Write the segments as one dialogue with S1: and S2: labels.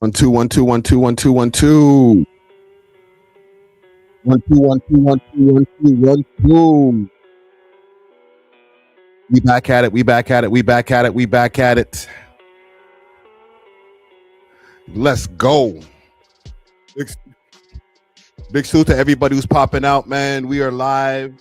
S1: 1 2 1 2 1 2 1 2 1 2 1 2 1 2 1 2 1 2 1 2. We back at it. We back at it. We back at it. We back at it. Let's go. Big salute to everybody who's popping out, man. We are live.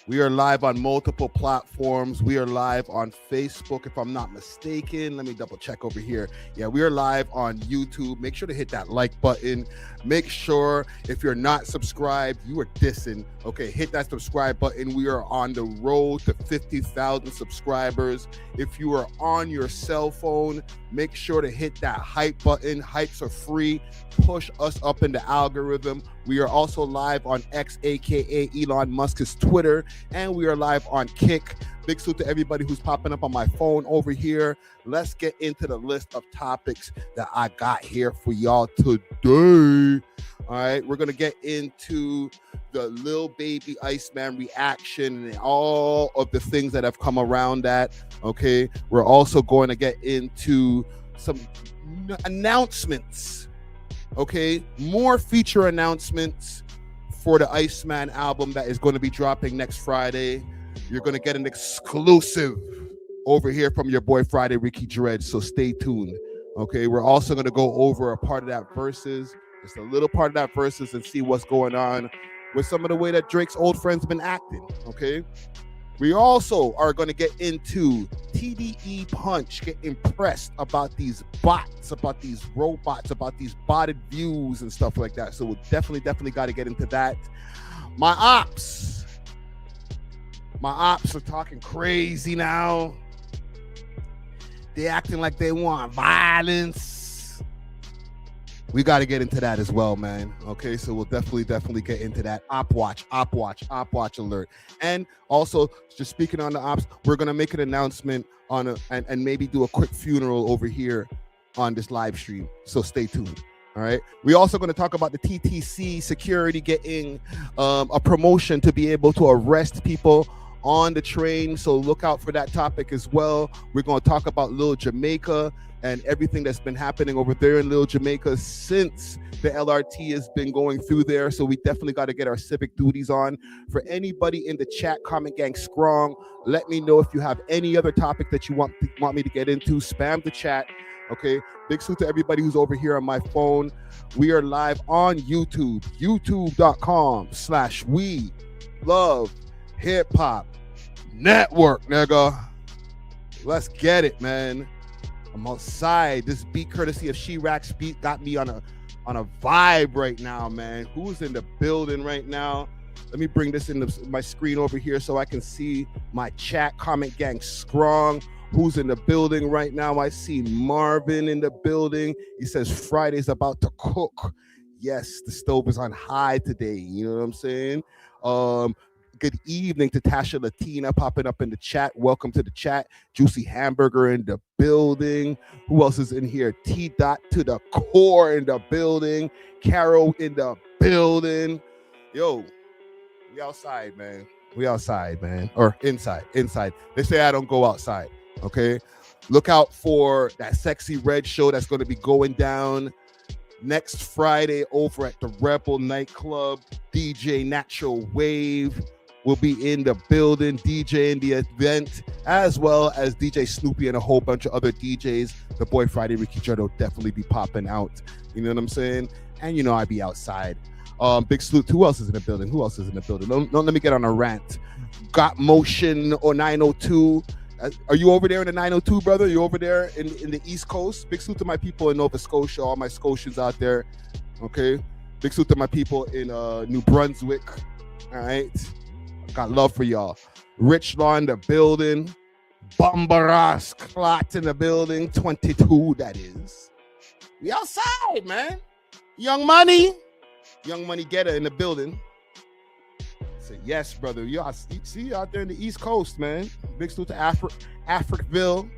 S1: We are live on multiple platforms. We are live on Facebook, if I'm not mistaken. Let me double check over here. Yeah, we are live on YouTube. Make sure to hit that like button. Make sure if you're not subscribed, you are dissing. Okay, hit that subscribe button. We are on the road to 50,000 subscribers. If you are on your cell phone, make sure to hit that hype button. Hypes are free. Push us up in the algorithm. We are also live on X, aka Elon Musk's Twitter, and we are live on Kick. Big salute to everybody who's popping up on my phone over here. Let's get into the list of topics that I got here for y'all today. All right, we're gonna get into the Lil Baby Iceman reaction and all of the things that have come around that. Okay, we're also going to get into some announcements. Okay, more feature announcements for the Iceman album that is going to be dropping next Friday. You're going to get an exclusive over here from your boy Friday Ricky Dread, so stay tuned. Okay, we're also going to go over a part of that Verzuz, just a little part of that Verzuz, and see what's going on with some of the way that Drake's old friends been acting. Okay, we also are going to get into TDE Punch, get impressed about these bots, about these robots, about these botted views and stuff like that. So we'll definitely got to get into that. My Opps are talking crazy now. They acting like they want violence. We got to get into that as well, man. Okay, so we'll definitely get into that. Op watch alert. And also, just speaking on the Opps, we're gonna make an announcement on and maybe do a quick funeral over here on this live stream. So stay tuned. All right. We also going to talk about the TTC security getting a promotion to be able to arrest people on the train. So look out for that topic as well. We're going to talk about Lil Jamaica and everything that's been happening over there in Lil Jamaica since the LRT has been going through there. So we definitely got to get our civic duties on. For anybody in the chat, comment gang strong. Let me know if you have any other topic that you want me to get into. Spam the chat. Okay. Big salute to everybody who's over here on my phone. We are live on YouTube, youtube.com/welovehiphop network, nigga. Let's get it, man. I'm outside. This beat courtesy of She-Rack's beat got me on a vibe right now, man. Who's in the building right now? Let me bring this into my screen over here so I can see my chat. Comment gang strong. Who's in the building right now? I see Marvin in the building. He says Friday's about to cook. Yes, the stove is on high today. You know what I'm saying? Good evening to Tasha Latina popping up in the chat. Welcome to the chat. Juicy Hamburger in the building. Who else is in here? T Dot to the core in the building. Carol in the building. Yo, we outside, man. We outside, man. Or inside. They say I don't go outside. Okay. Look out for that Sexy Red show that's going to be going down next Friday over at the Rebel nightclub. DJ Natural Wave will be in the building, DJing the event, as well as DJ Snoopy and a whole bunch of other DJs. The boy Friday Ricky Dread will definitely be popping out. You know what I'm saying? And you know I be outside. Big salute. Who else is in the building? Don't let me get on a rant. Got Motion or 902. Are you over there in the 902, brother? You over there in the East Coast? Big salute to my people in Nova Scotia, all my Scotians out there. Okay. Big salute to my people in New Brunswick. All right. Got love for y'all. Rich Law in the building. Bumbaras Clot in the building. 22, that is. We outside, man. Young Money Getter in the building. Say yes, brother. Y'all see you out there in the East Coast, man. Big salute to Africville.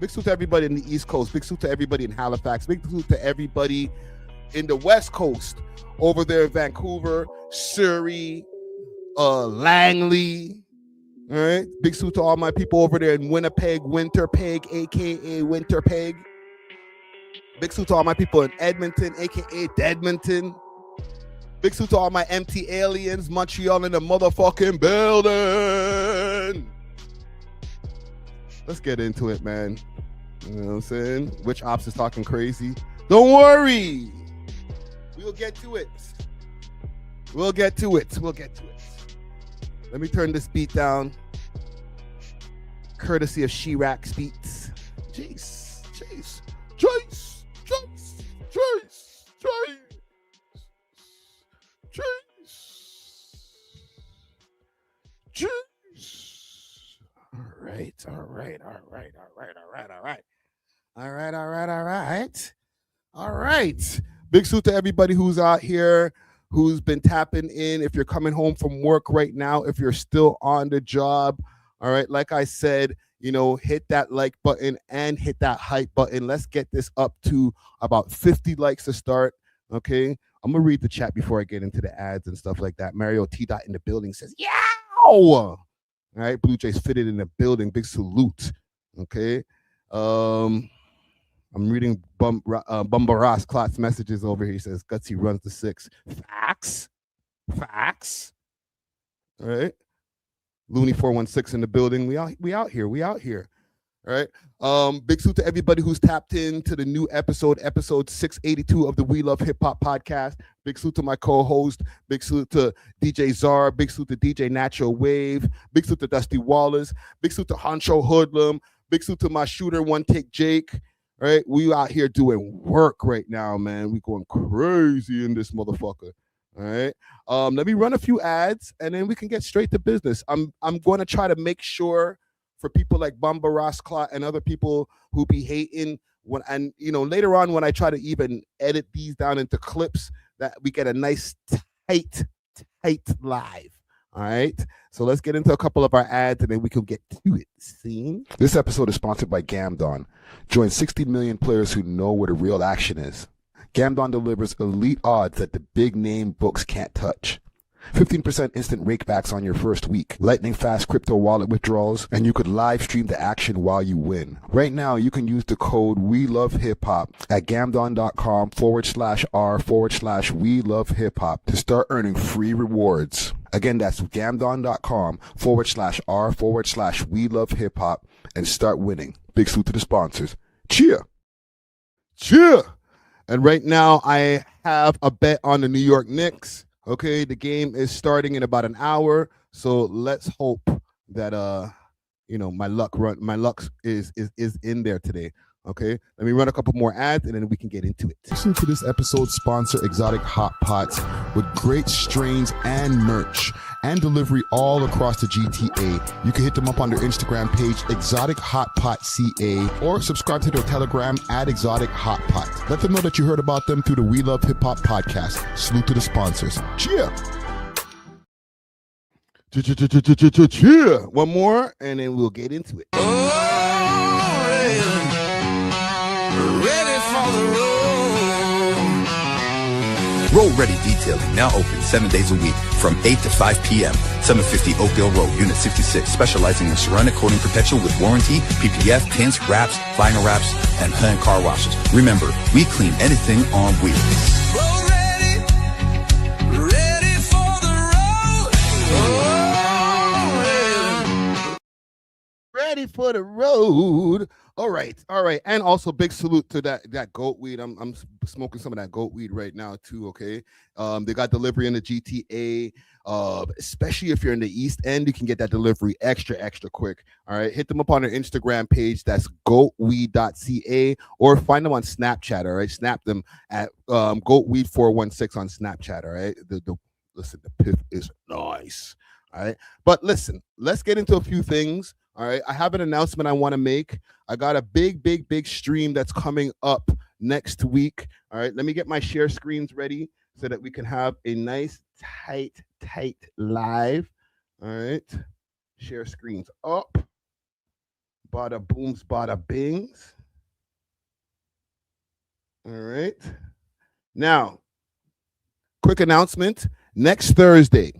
S1: Big salute to everybody in the East Coast. Big salute to everybody in Halifax. Big salute to everybody in the West Coast. Over there in Vancouver, Surrey, Langley. All right. Big salute to all my people over there in Winnipeg, Winterpeg, aka Winterpeg. Big salute to all my people in Edmonton, aka Deadmonton. Big salute to all my MT aliens, Montreal in the motherfucking building. Let's get into it, man. You know what I'm saying? Which Opps is talking crazy? Don't worry. We'll get to it. We'll get to it. We'll get to it. Let me turn this beat down. Courtesy of She-Rax Beats. Jeez. Jeez. Jeez. Jeez. Jeez. Jeez. Jeez. Jeez. All right. All right. Big salute to everybody who's out here, who's been tapping in. If you're coming home from work right now, if you're still on the job, all right, like I said, you know, hit that like button and hit that hype button. Let's get this up to about 50 likes to start, okay? I'm going to read the chat before I get into the ads and stuff like that. Mario T. Dot in the building says, yeah! All right, Blue Jays fitted in the building. Big salute, okay? I'm reading Bumbaras Clot's messages over here. He says, Gutsy runs the 6. Facts. All right. Looney 416 in the building. We out here. All right. Big salute to everybody who's tapped in to the new episode 682 of the We Love Hip Hop podcast. Big salute to my co-host. Big salute to DJ Czar. Big salute to DJ Natural Wave. Big salute to Dusty Wallace. Big salute to Honcho Hoodlum. Big salute to my shooter, One Take Jake. All right, we out here doing work right now, man. We going crazy in this motherfucker. All right. Let me run a few ads and then we can get straight to business. I'm going to try to make sure for people like Bamba Rasclot and other people who be hating when, and you know, later on when I try to even edit these down into clips, that we get a nice tight live. All right, so let's get into a couple of our ads and then we can get to it. See?
S2: This episode is sponsored by Gamdon. Join 60 million players who know where the real action is. Gamdon delivers elite odds that the big name books can't touch. 15% instant rakebacks on your first week, lightning fast crypto wallet withdrawals, and you could live stream the action while you win. Right now, you can use the code WeLoveHipHop at gamdon.com/r/WeLoveHipHop to start earning free rewards. Again, that's gamdon.com/r/WeLoveHipHop and start winning. Big salute to the sponsors. Cheer!
S1: And right now, I have a bet on the New York Knicks. Okay, the game is starting in about an hour, so let's hope that you know, my luck is in there today. Okay, let me run a couple more ads and then we can get into it.
S2: Listen to this episode's sponsor, Exotic Hot Pots, with great strains and merch and delivery all across the GTA. You can hit them up on their Instagram page, Exotic Hot Pot CA, or subscribe to their Telegram at Exotic Hot Pot. Let them know that you heard about them through the We Love Hip Hop podcast. Salute to the sponsors. Cheer!
S1: Cheer! One more and then we'll get into it.
S3: Ready for the road.
S4: Road Ready Detailing, now open 7 days a week from 8 to 5 p.m. 750 Oakdale Road, Unit 66, specializing in ceramic coating protection with warranty, PPF, tints, wraps, vinyl wraps, and hand car washes. Remember, we clean anything on wheels.
S3: Road ready. Ready for the road. Oh,
S1: Ready for the road. All right. And also big salute to that goat weed. I'm smoking some of that goat weed right now too, okay? They got delivery in the GTA. Especially if you're in the East End, you can get that delivery extra quick. All right. Hit them up on their Instagram page. That's goatweed.ca, or find them on Snapchat. All right. Snap them at goatweed416 on Snapchat. All right. Listen, the piff is nice. All right. But listen, let's get into a few things. All right, I have an announcement I want to make. I got a big stream that's coming up next week. All right, let me get my share screens ready so that we can have a nice, tight live. All right, share screens up. Bada booms, bada bings. All right. Now, quick announcement. Next Thursday,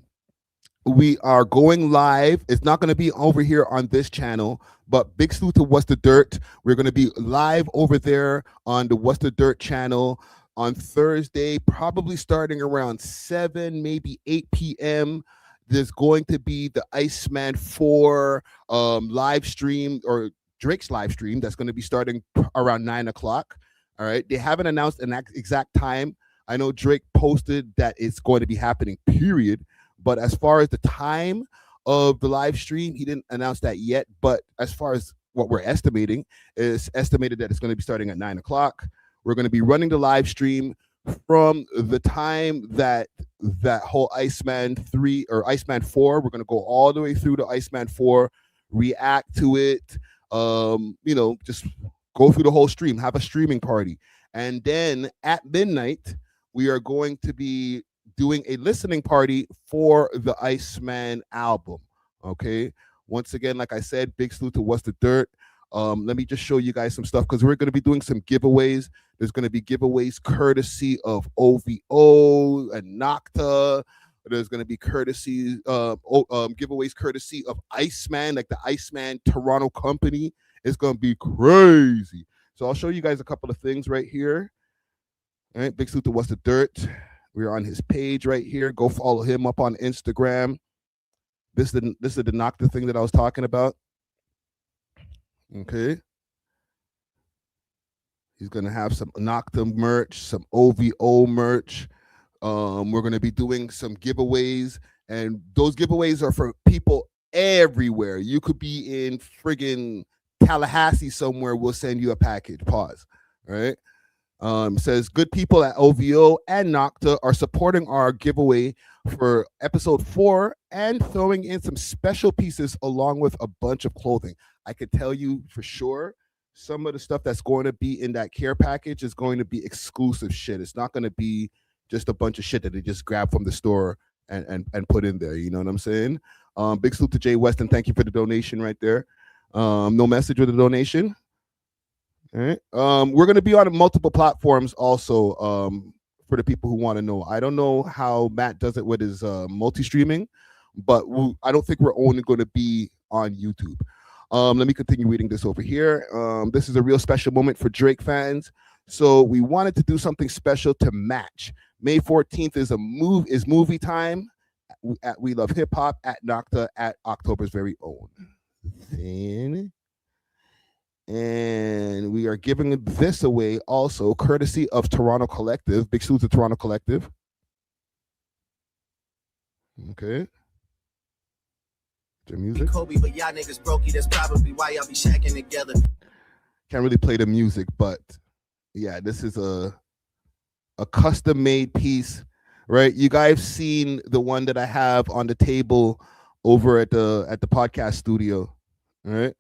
S1: we are going live. It's not going to be over here on this channel, but big salute to What's the Dirt. We're going to be live over there on the What's the Dirt channel on Thursday, probably starting around 7, maybe 8 p.m. There's going to be the Iceman 4 live stream, or Drake's live stream, that's going to be starting around 9 o'clock. All right. They haven't announced an exact time. I know Drake posted that it's going to be happening, period. But as far as the time of the live stream, he didn't announce that yet. But as far as what we're estimating, is estimated that it's going to be starting at 9 o'clock. We're going to be running the live stream from the time that that whole Iceman 3 or Iceman 4. We're going to go all the way through to Iceman 4, react to it, just go through the whole stream, have a streaming party. And then at midnight, we are going to be doing a listening party for the Iceman album. Okay. Once again, like I said, big salute to What's the Dirt. Let me just show you guys some stuff, because we're going to be doing some giveaways. There's going to be giveaways courtesy of O.W.O.L and Nocta. There's going to be giveaways courtesy of Iceman, like the Iceman Toronto company. It's going to be crazy. So I'll show you guys a couple of things right here. All right, big salute to What's the Dirt. We're on his page right here. Go follow him up on Instagram. This is the Nocta thing that I was talking about. Okay. He's gonna have some Nocta merch, some O.W.O.L merch. We're gonna be doing some giveaways, and those giveaways are for people everywhere. You could be in friggin' Tallahassee somewhere. We'll send you a package. Pause. All right. Says good people at O.W.O.L and Nocta are supporting our giveaway for episode 4 and throwing in some special pieces along with a bunch of clothing. I could tell you for sure some of the stuff that's going to be in that care package is going to be exclusive shit. It's not going to be just a bunch of shit that they just grab from the store and put in there. You know what I'm saying? Big salute to Jay Weston. Thank you for the donation right there. No message with the donation. All right. We're going to be on multiple platforms also, for the people who want to know. I don't know how Matt does it with his multi-streaming, but I don't think we're only going to be on YouTube. Let me continue reading this over here. This is a real special moment for Drake fans, so we wanted to do something special to match. May 14th is movie time at We Love Hip Hop at Nocta at October's very own. And we are giving this away also courtesy of Toronto Collective. Big salute to Toronto Collective. Okay. The music.
S5: Kobe, but y'all niggas brokey. That's probably why y'all be shacking together.
S1: Can't really play the music, but yeah, this is a custom made piece, right? You guys seen the one that I have on the table over at the podcast studio, all right?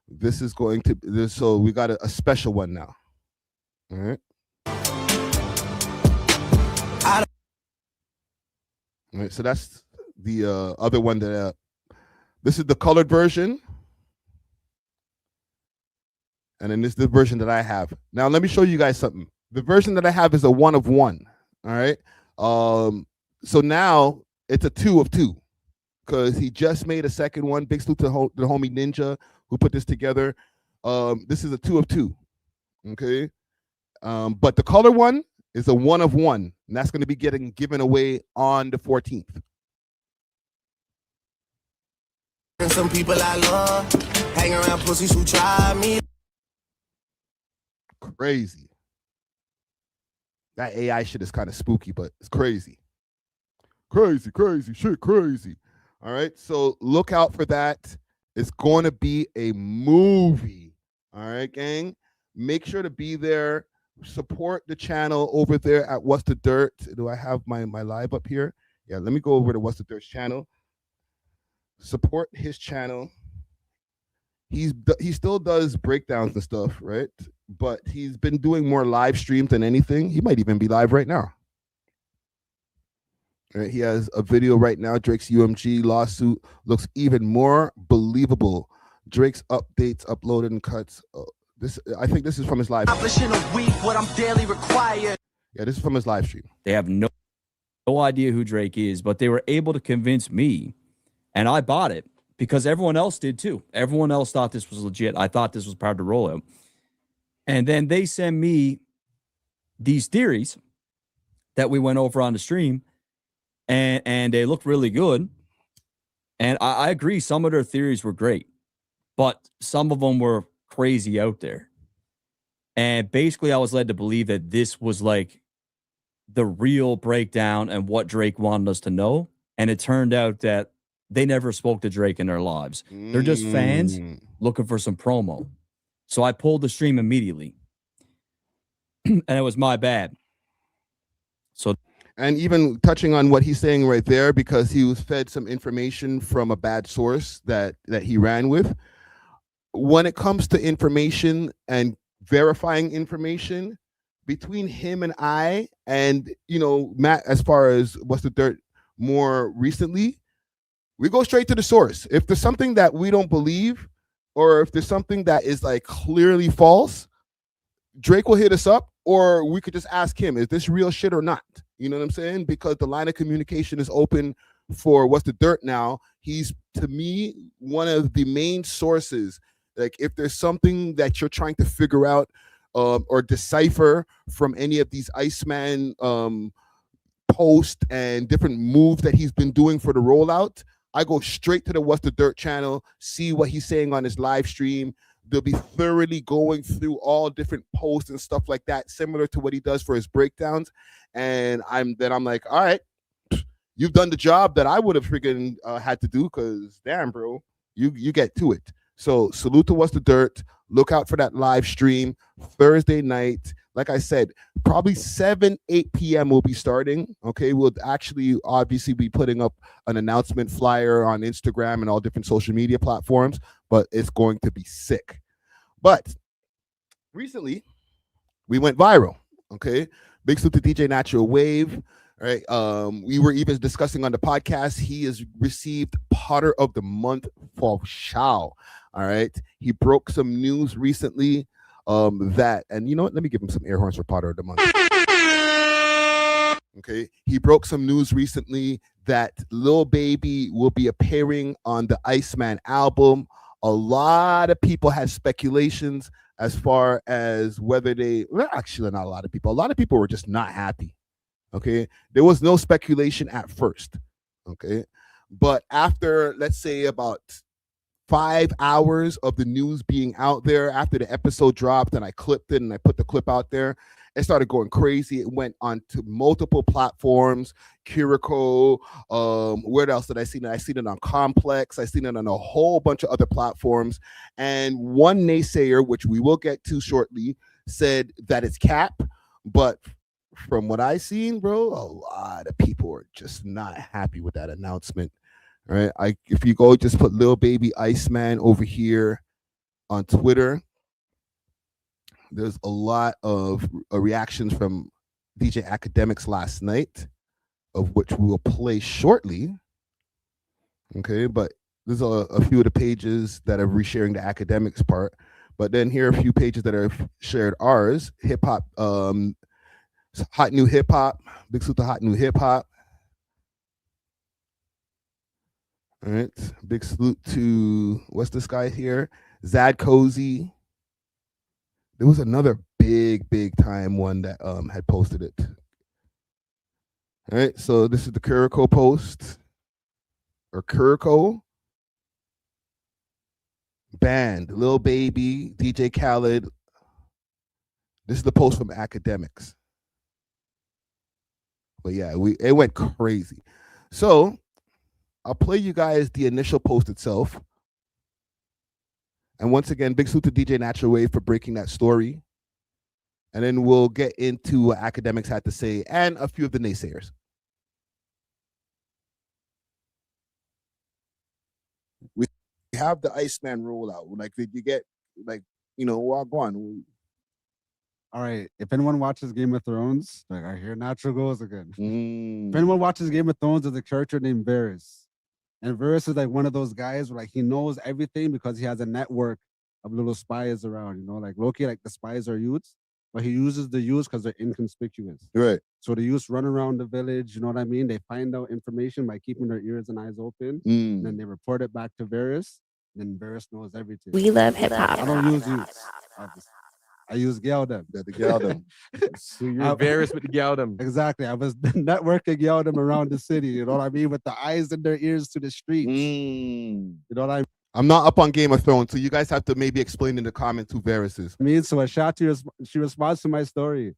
S1: This is going to this, so we got a special one now. All right. All right, so that's the other one that this is the colored version. And then this is the version that I have. Now let me show you guys something. The version that I have is a 1 of 1. All right. So now it's a 2 of 2. Because he just made a second one. Big salute to the homie Ninja who put this together. This is a 2 of 2. Okay. But the color one is a 1 of 1. And that's going to be getting given away on the 14th.
S5: And some people I love hang around pussies who try me.
S1: Crazy. That AI shit is kind of spooky, but it's crazy. Crazy shit, crazy. All right, so look out for that. It's going to be a movie. All right, gang. Make sure to be there. Support the channel over there at What's the Dirt. Do I have my live up here? Yeah, let me go over to What's the Dirt's channel. Support his channel. He still does breakdowns and stuff, right? But he's been doing more live streams than anything. He might even be live right now. Right, he has a video right now. Drake's UMG lawsuit looks even more believable. Drake's updates, uploaded and cuts. I think this is from his live.
S5: Accomplishing a week what I'm daily required.
S1: Yeah, this is from his live stream.
S6: They have no idea who Drake is, but they were able to convince me And I bought it because everyone else did too. Everyone else thought this was legit. I thought this was part of the rollout. And then they send me these theories that we went over on the stream, and they look really good. And I agree, some of their theories were great, but some of them were crazy out there. And basically, I was led to believe that this was like the real breakdown and what Drake wanted us to know. And it turned out that they never spoke to Drake in their lives. They're just fans looking for some promo. So I pulled the stream immediately. And it was my bad. So,
S1: and even touching on what he's saying right there, because he was fed some information from a bad source that he ran with. When it comes to information and verifying information, between him and I, and Matt, as far as what's the dirt more recently, we go straight to the source. If there's something that we don't believe, or if there's something that is like clearly false, Drake will hit us up, or we could just ask him, is this real shit or not? You know what I'm saying? Because the line of communication is open for what's the dirt now. He's, to me, one of the main sources. Like, if there's something that you're trying to figure out or decipher from any of these Iceman posts and different moves that he's been doing for the rollout, I go straight to the What's the Dirt channel, see what he's saying on his live stream. They'll be thoroughly going through all different posts and stuff like that, similar to what he does for his breakdowns. And I'm like, all right, you've done the job that I would have freaking had to do, because damn, bro, you get to it. So salute to What's the Dirt. Look out for that live stream Thursday night. Like I said, probably 8 p.m. will be starting. Okay, we'll actually obviously be putting up an announcement flyer on Instagram and all different social media platforms, but it's going to be sick. But recently, we went viral. Okay, big salute to DJ Natural Wave. All right, we were even discussing on the podcast, he has received Potter of the Month for Shao. All right, he broke some news recently that, and you know what, let me give him some air horns for Potter of the Month. Okay, he broke some news recently that Lil Baby will be appearing on the Iceman album. A lot of people had speculations as far as whether actually not a lot of people were just not happy. Okay, there was no speculation at first. Okay, but after, let's say, about 5 hours of the news being out there, after the episode dropped and I clipped it and I put the clip out there, it started going crazy. It went on to multiple platforms. Kiriko, where else did I see it? I seen it on Complex. I seen it on a whole bunch of other platforms. And one naysayer, which we will get to shortly, said that it's cap. But from what I seen, bro, a lot of people are just not happy with that announcement. All right, if you go just put Lil Baby Iceman over here on Twitter, there's a lot of reactions from DJ Akademiks last night, of which we will play shortly. Okay, but there's a few of the pages that are resharing the Akademiks part, but then here are a few pages that have shared ours. Hip hop, hot new hip hop, big salute to hot new hip hop. All right, big salute to, what's this guy here? Zad Cozy. There was another big time one that had posted it. All right, so this is the Kiriko post, or Kiriko. Band, Lil Baby, DJ Khaled. This is the post from Akademiks. But yeah, it went crazy. So I'll play you guys the initial post itself. And once again, big salute to DJ Natural Wave for breaking that story. And then we'll get into what Akademiks had to say and a few of the naysayers. We have the Iceman rollout. Like, did you get, like, well, go on.
S7: All right. If anyone watches Game of Thrones, like, I hear natural goes again.
S1: Mm.
S7: If anyone watches Game of Thrones, there's a character named Varys. And Varys is like one of those guys where, like, he knows everything because he has a network of little spies around, like Loki, like the spies are youths. but he uses the youths because they're inconspicuous.
S2: Right.
S7: So the youths run around the village, you know what I mean? They find out information by keeping their ears and eyes open. And then they report it back to Varys. Then Varys knows everything.
S8: We love hip hop.
S7: I don't use youths. Obviously. I use Geldem.
S2: The Geldem.
S9: So you're Varys with the Geldem.
S7: Exactly. I was networking Geldem around the city, you know what I mean? With the eyes and their ears to the streets. You know what I
S1: I'm not up on Game of Thrones, so you guys have to maybe explain in the comments who Varys is.
S7: mean? So Ashati, she responds to my story.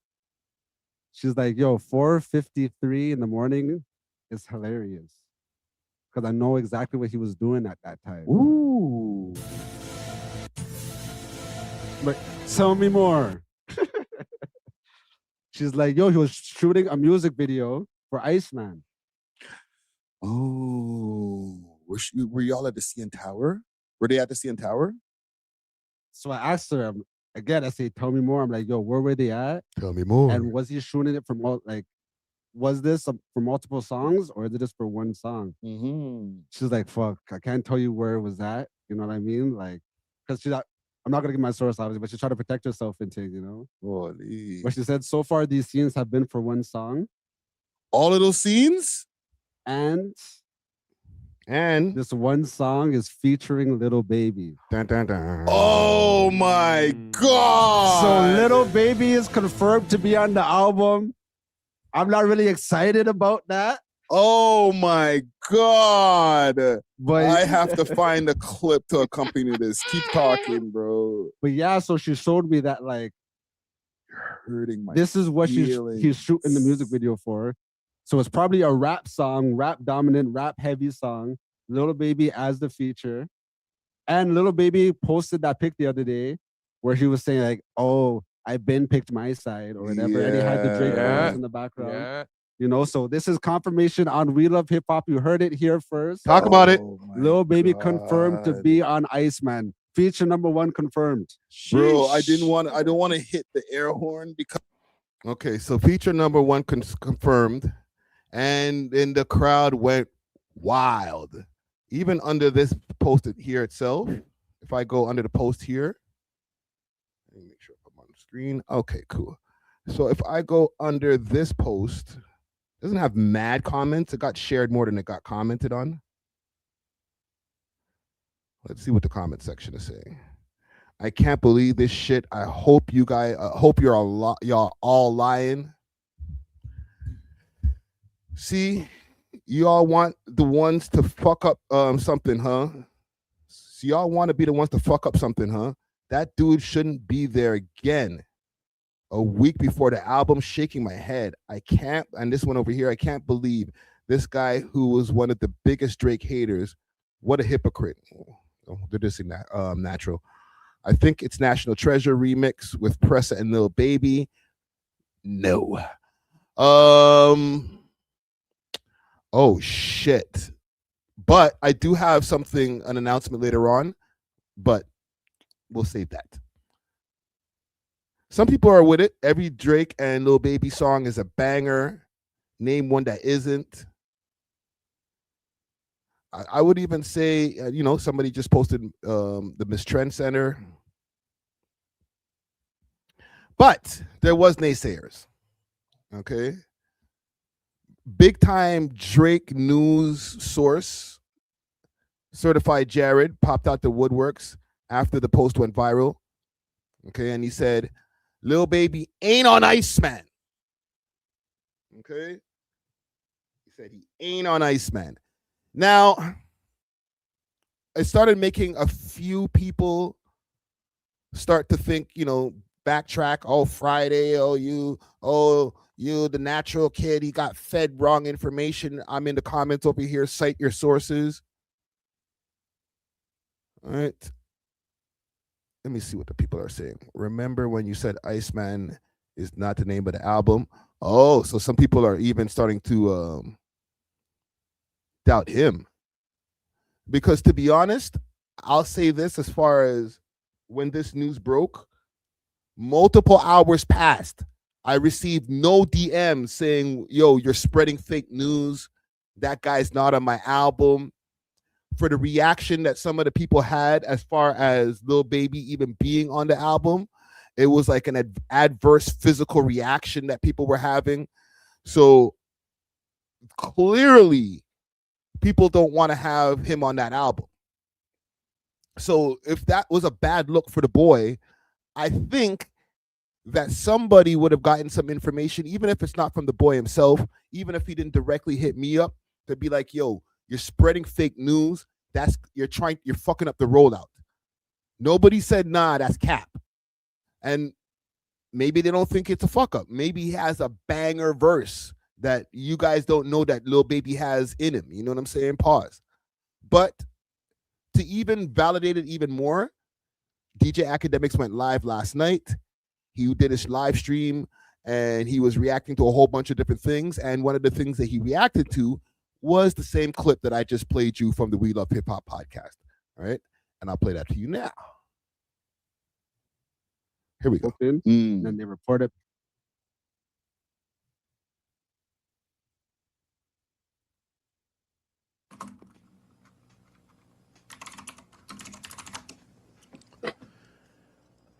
S7: She's like, yo, 4:53 in the morning is hilarious. Because I know exactly what he was doing at that time.
S2: Ooh.
S7: But tell me more. She's like, yo, he was shooting a music video for Iceman.
S2: Oh. Were y'all at the CN Tower? Were they at the CN Tower?
S7: So I asked her again, I say, tell me more. I'm like, yo, where were they at?
S1: Tell me more.
S7: And was he shooting it from was this for multiple songs or is it just for one song? She's like, fuck, I can't tell you where it was at. You know what I mean? Like, because she's not, I'm not gonna give my source obviously, but she's trying to protect herself and things, you know.
S2: Holy.
S7: But she said so far these scenes have been for one song,
S2: All of those scenes?
S7: and
S1: And
S7: this one song is featuring Lil Baby.
S1: dun, dun, dun.
S2: Oh my God.
S7: So Lil Baby is confirmed to be on the album. I'm not really excited about that,
S2: Oh my God.
S7: but
S2: I have to find a clip to accompany this. Keep talking, bro.
S7: but yeah. So she showed me that like
S2: Hurting my
S7: this is what he's
S2: feelings.
S7: shooting the music video for. So it's probably a rap song, rap dominant, rap heavy song. Lil Baby as the feature, and Lil Baby posted that pic the other day where he was saying like, "Oh, I've been picked my side" or whatever, and he had the Drake
S9: Yeah.
S7: bars in the background.
S9: Yeah.
S7: You know, so this is confirmation on We Love Hip Hop. You heard it here first.
S1: Talk about it.
S2: Oh my
S7: Lil Baby confirmed to
S2: God.
S7: be on Iceman. Feature number 1 confirmed.
S2: Bro, I don't want to hit the air horn because
S1: Okay, so feature number 1 confirmed, and then the crowd went wild. Even under this posted here itself, if I go under the post here, let me make sure I'm on the screen. Okay, cool. So if I go under this post, it doesn't have mad comments. It got shared more than it got commented on. Let's see what the comment section is saying. I can't believe this shit. I hope you guys, hope y'all all lying. See, you all want the ones to fuck up something, huh? So y'all want to be the ones to fuck up something, huh? That dude shouldn't be there again. A week before the album, shaking my head. I can't, and this one over here, I can't believe this guy who was one of the biggest Drake haters. What a hypocrite. Oh, they're dissing that natural. I think it's National Treasure remix with Pressa and Lil Baby. No. Oh shit. But I do have something, an announcement later on, but we'll save that. Some people are with it. Every Drake and Lil Baby song is a banger. Name one that isn't. I would even say, somebody just posted the Miss Trend Center. But there was naysayers. Okay. Big time Drake news source, Certified Jared, popped out the woodworks after the post went viral. Okay. And he said, Lil Baby ain't on Iceman. Okay. He said he ain't on Iceman. Now, I started making a few people start to think, backtrack. Oh, Friday. You, the natural kid. He got fed wrong information. I'm in the comments over here. Cite your sources. All right. Let me see what the people are saying. Remember when you said Iceman is not the name of the album? Oh, so some people are even starting to doubt him. Because to be honest, I'll say this as far as when this news broke, multiple hours passed. I received no DMs saying, yo, you're spreading fake news. That guy's not on my album. For the reaction that some of the people had as far as Lil Baby even being on the album, It was like an adverse physical reaction that people were having. So clearly, people don't want to have him on that album. So if that was a bad look for the boy, I think that somebody would have gotten some information, even if it's not from the boy himself, even if he didn't directly hit me up, to be like, yo, you're spreading fake news. You're fucking up the rollout. Nobody said, nah, that's cap. And maybe they don't think it's a fuck up. Maybe he has a banger verse that you guys don't know that Lil Baby has in him. You know what I'm saying? Pause. But to even validate it even more, DJ Akademiks went live last night. He did his live stream and he was reacting to a whole bunch of different things. And one of the things that he reacted to was the same clip that I just played you from the We Love Hip Hop podcast. All right. And I'll play that to you now. Here we go.
S7: And then they reported.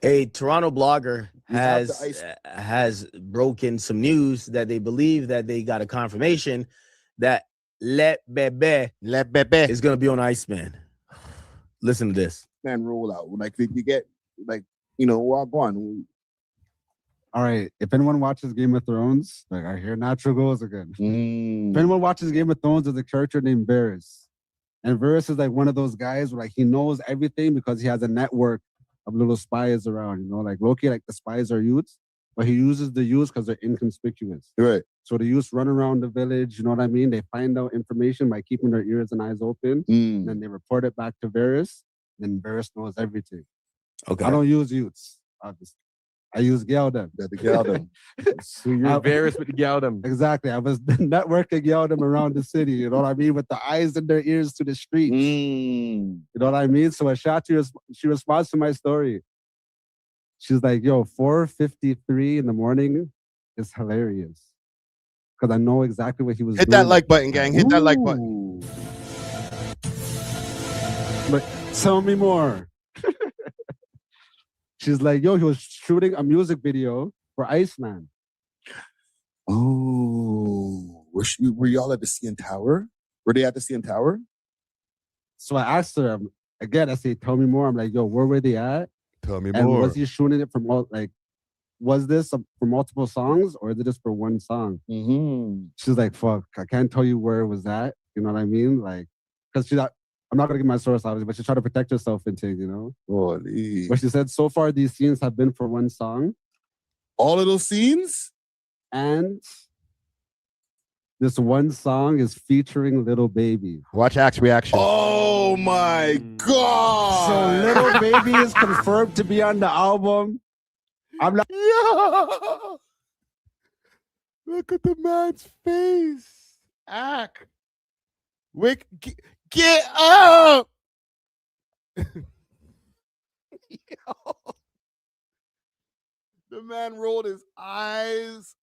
S5: A Toronto blogger
S1: have the
S5: has broken some news that they believe that they got a confirmation that Lil Baby is going to be on Iceman. Listen to this.
S1: Man, roll out. Like, you get, like, you know, well, go on.
S7: All right. If anyone watches Game of Thrones, like I hear natural goes again. If anyone watches Game of Thrones, there's a character named Varys. And Varys is like one of those guys where like he knows everything because he has a network of little spies around, you know, like Loki, like the spies are youths, but he uses the youths because they're inconspicuous.
S1: Right.
S7: So the youths run around the village, you know what I mean? They find out information by keeping their ears and eyes open. And then they report it back to Varys. Then Varys knows everything.
S5: Okay.
S7: I don't use youths, obviously. I use Geldem.
S1: The Geldem.
S9: So you're Varys with the Geldem.
S7: Exactly. I was networking Geldem around the city, you know what I mean? With the eyes and their ears to the streets. You know what I mean? So she responds to my story. She's like, yo, 4:53 in the morning is hilarious. Because I know exactly what he was
S1: Hit
S7: doing.
S1: that like button, gang. Hit that like button.
S7: But tell me more. She's like, yo, he was shooting a music video for Iceman.
S2: Oh, were y'all at the CN Tower? Were they at the CN Tower?
S7: So I asked her again. I say, tell me more. I'm like, yo, where were they at?
S1: Tell me
S7: And
S1: more.
S7: was he shooting it from all like? Was this for multiple songs or is it just for one song? She's like, fuck, I can't tell you where it was at. You know what I mean? Like, because she's not. I'm not gonna give my source obviously, but she tried to protect herself and things, you know.
S2: Holy.
S7: But she said so far these scenes have been for one song,
S2: All of those scenes?
S7: and this one song is featuring Lil Baby.
S1: Watch Axe reaction.
S2: Oh my
S7: So
S2: God.
S7: Lil Baby is confirmed to be on the album. I'm like,
S1: Yo! Look at the man's face. Ack. Wake, get up! Yo. The man rolled his eyes.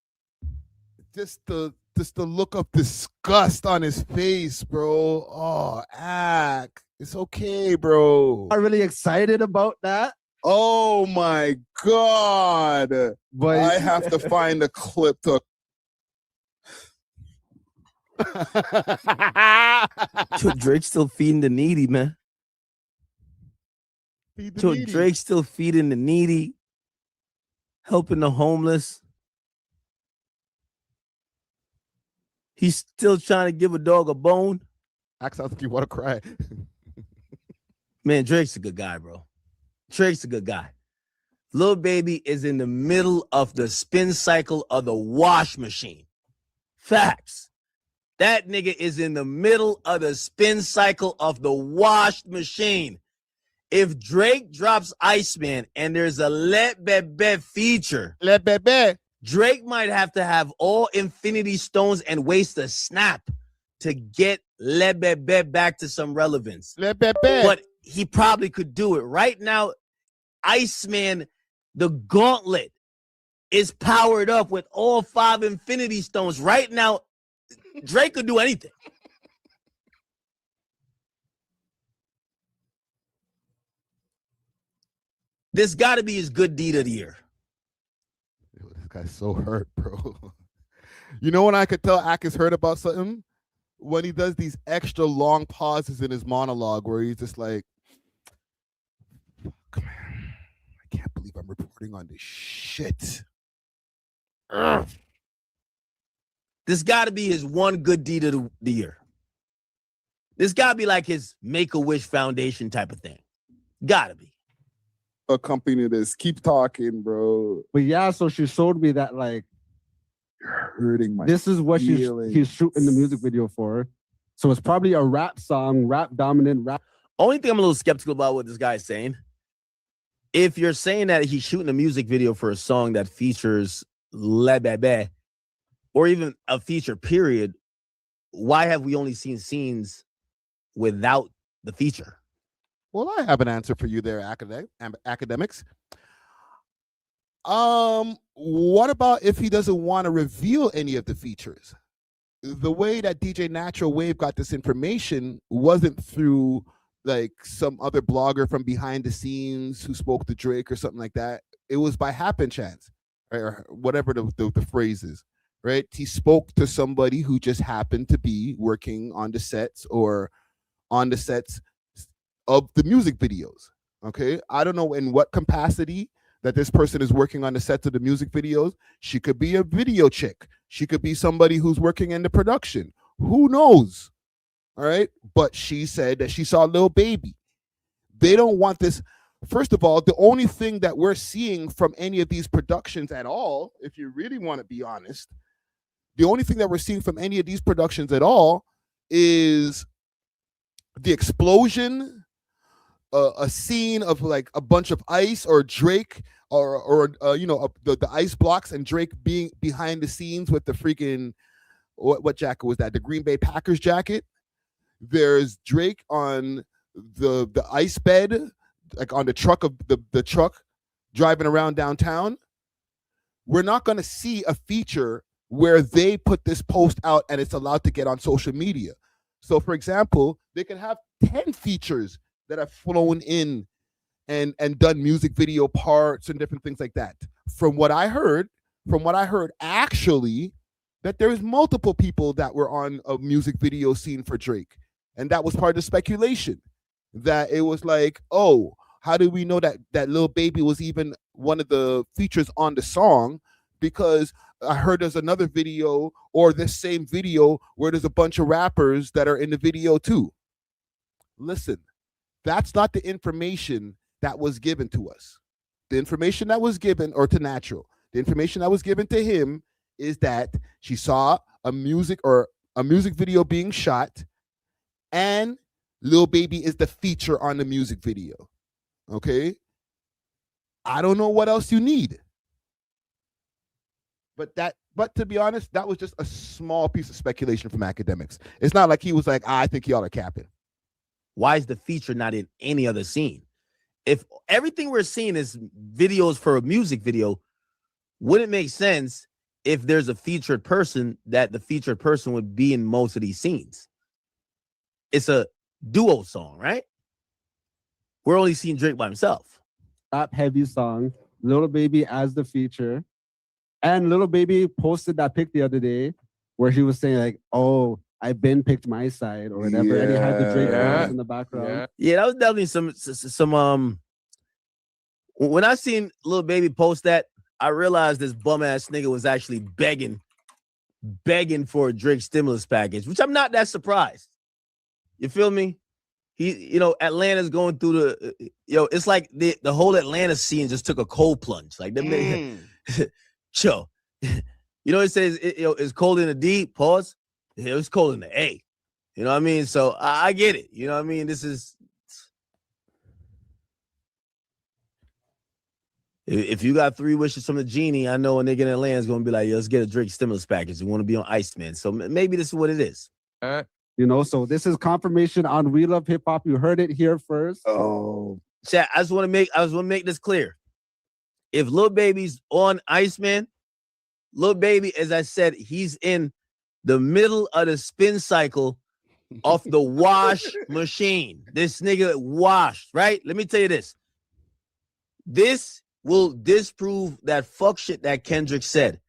S1: Just the look of disgust on his face, bro. Oh, Ack. It's okay, bro.
S7: I'm really excited about that.
S2: Oh my God.
S7: But
S2: I have to find a clip to.
S5: Drake's still feeding the needy, man.
S1: Feed the needy.
S5: Drake's still feeding the needy, helping the homeless. He's still trying to give a dog a bone.
S1: Act sounds like you want to cry.
S5: Man, Drake's a good guy, bro. Drake's a good guy. Lil Baby is in the middle of the spin cycle of the wash machine. Facts. That nigga is in the middle of the spin cycle of the wash machine. If Drake drops Iceman and there's a Let Bebe feature,
S1: Let Bebe.
S5: Drake might have to have all Infinity Stones and waste a snap to get Let Bebe back to some relevance.
S1: Let Bebe.
S5: But he probably could do it. Right now, Iceman, the gauntlet, is powered up with all 5 Infinity Stones. Right now, Drake could do anything. This got to be his good deed of the year.
S1: guy's so hurt, bro. You know when I could tell Ak is hurt about something? When he does these extra long pauses in his monologue where he's just like, fuck, man. I can't believe I'm reporting on this shit. Ugh.
S5: This got to be his one good deed of the year. This got to be like his Make-A-Wish Foundation type of thing. Got to be.
S1: Accompany this. Keep talking, bro.
S7: But yeah, so she showed me that like
S1: You're hurting my
S7: this is what
S1: feelings.
S7: he's shooting the music video for. So it's probably a rap song, rap dominant, rap.
S5: Only thing I'm a little skeptical about what this guy's saying, if you're saying that he's shooting a music video for a song that features Lil Baby, or even a feature period, why have we only seen scenes without the feature?
S1: Well, I have an answer for you there, Akademiks. What about if he doesn't want to reveal any of the features? The way that DJ Natural Wave got this information wasn't through like some other blogger from behind the scenes who spoke to Drake or something like that. It was by happen chance, right? Or whatever the phrase is, right? He spoke to somebody who just happened to be working on the sets or on the sets of the music videos. Okay, I don't know in what capacity that this person is working on the sets of the music videos. She could be a video chick. She could be somebody who's working in the production. Who knows? All right, but she said that she saw Lil Baby. They don't want this. First of all, the only thing that we're seeing from any of these productions at all, if you really want to be honest, the only thing that we're seeing from any of these productions at all is the explosion, a scene of like a bunch of ice or Drake or the ice blocks and Drake being behind the scenes with the freaking what jacket was that? The Green Bay Packers jacket. There's Drake on the ice bed, like on the truck of the truck driving around downtown. We're not going to see a feature where they put this post out and it's allowed to get on social media. So, for example, they can have 10 features that have flown in and done music video parts and different things like that. From what I heard, actually, that there's multiple people that were on a music video scene for Drake. And that was part of the speculation. That it was like, oh, how do we know that Lil Baby was even one of the features on the song? Because I heard there's another video or this same video where there's a bunch of rappers that are in the video too. Listen, that's not the information that was given to us. The information that was given, or to Natural, the information that was given to him is that she saw a music video being shot and Lil Baby is the feature on the music video. Okay? I don't know what else you need. But to be honest, that was just a small piece of speculation from Akademiks. It's not like he was like, I think y'all are capping.
S5: Why is the feature not in any other scene? If everything we're seeing is videos for a music video, wouldn't it make sense if there's a featured person that the featured person would be in most of these scenes? It's a duo song, right? We're only seeing Drake by himself.
S7: Rap heavy song, Lil Baby as the feature. And Lil Baby posted that pic the other day where he was saying like, oh, I've been picked my side or whatever. And he had the Drake voice in the background.
S5: Yeah, that was definitely some when I seen Lil Baby post that, I realized this bum ass nigga was actually begging for a Drake stimulus package, which I'm not that surprised. You feel me? Atlanta's going through the it's like the whole Atlanta scene just took a cold plunge. Like them chill. It says it's cold in the D, pause. It was cold in the A. You know what I mean? So I get it. You know what I mean? This is if you got 3 wishes from the genie, I know a nigga in Atlanta is gonna be like, yo, let's get a Drake stimulus package. You want to be on Iceman. So maybe this is what it is.
S7: So this is confirmation on We Love Hip Hop. You heard it here first.
S5: Oh, chat. I just want to make this clear. If Lil Baby's on Iceman, Lil Baby, as I said, he's in the middle of the spin cycle of the wash machine. This nigga washed, right? Let me tell you this. This will disprove that fuck shit that Kendrick said.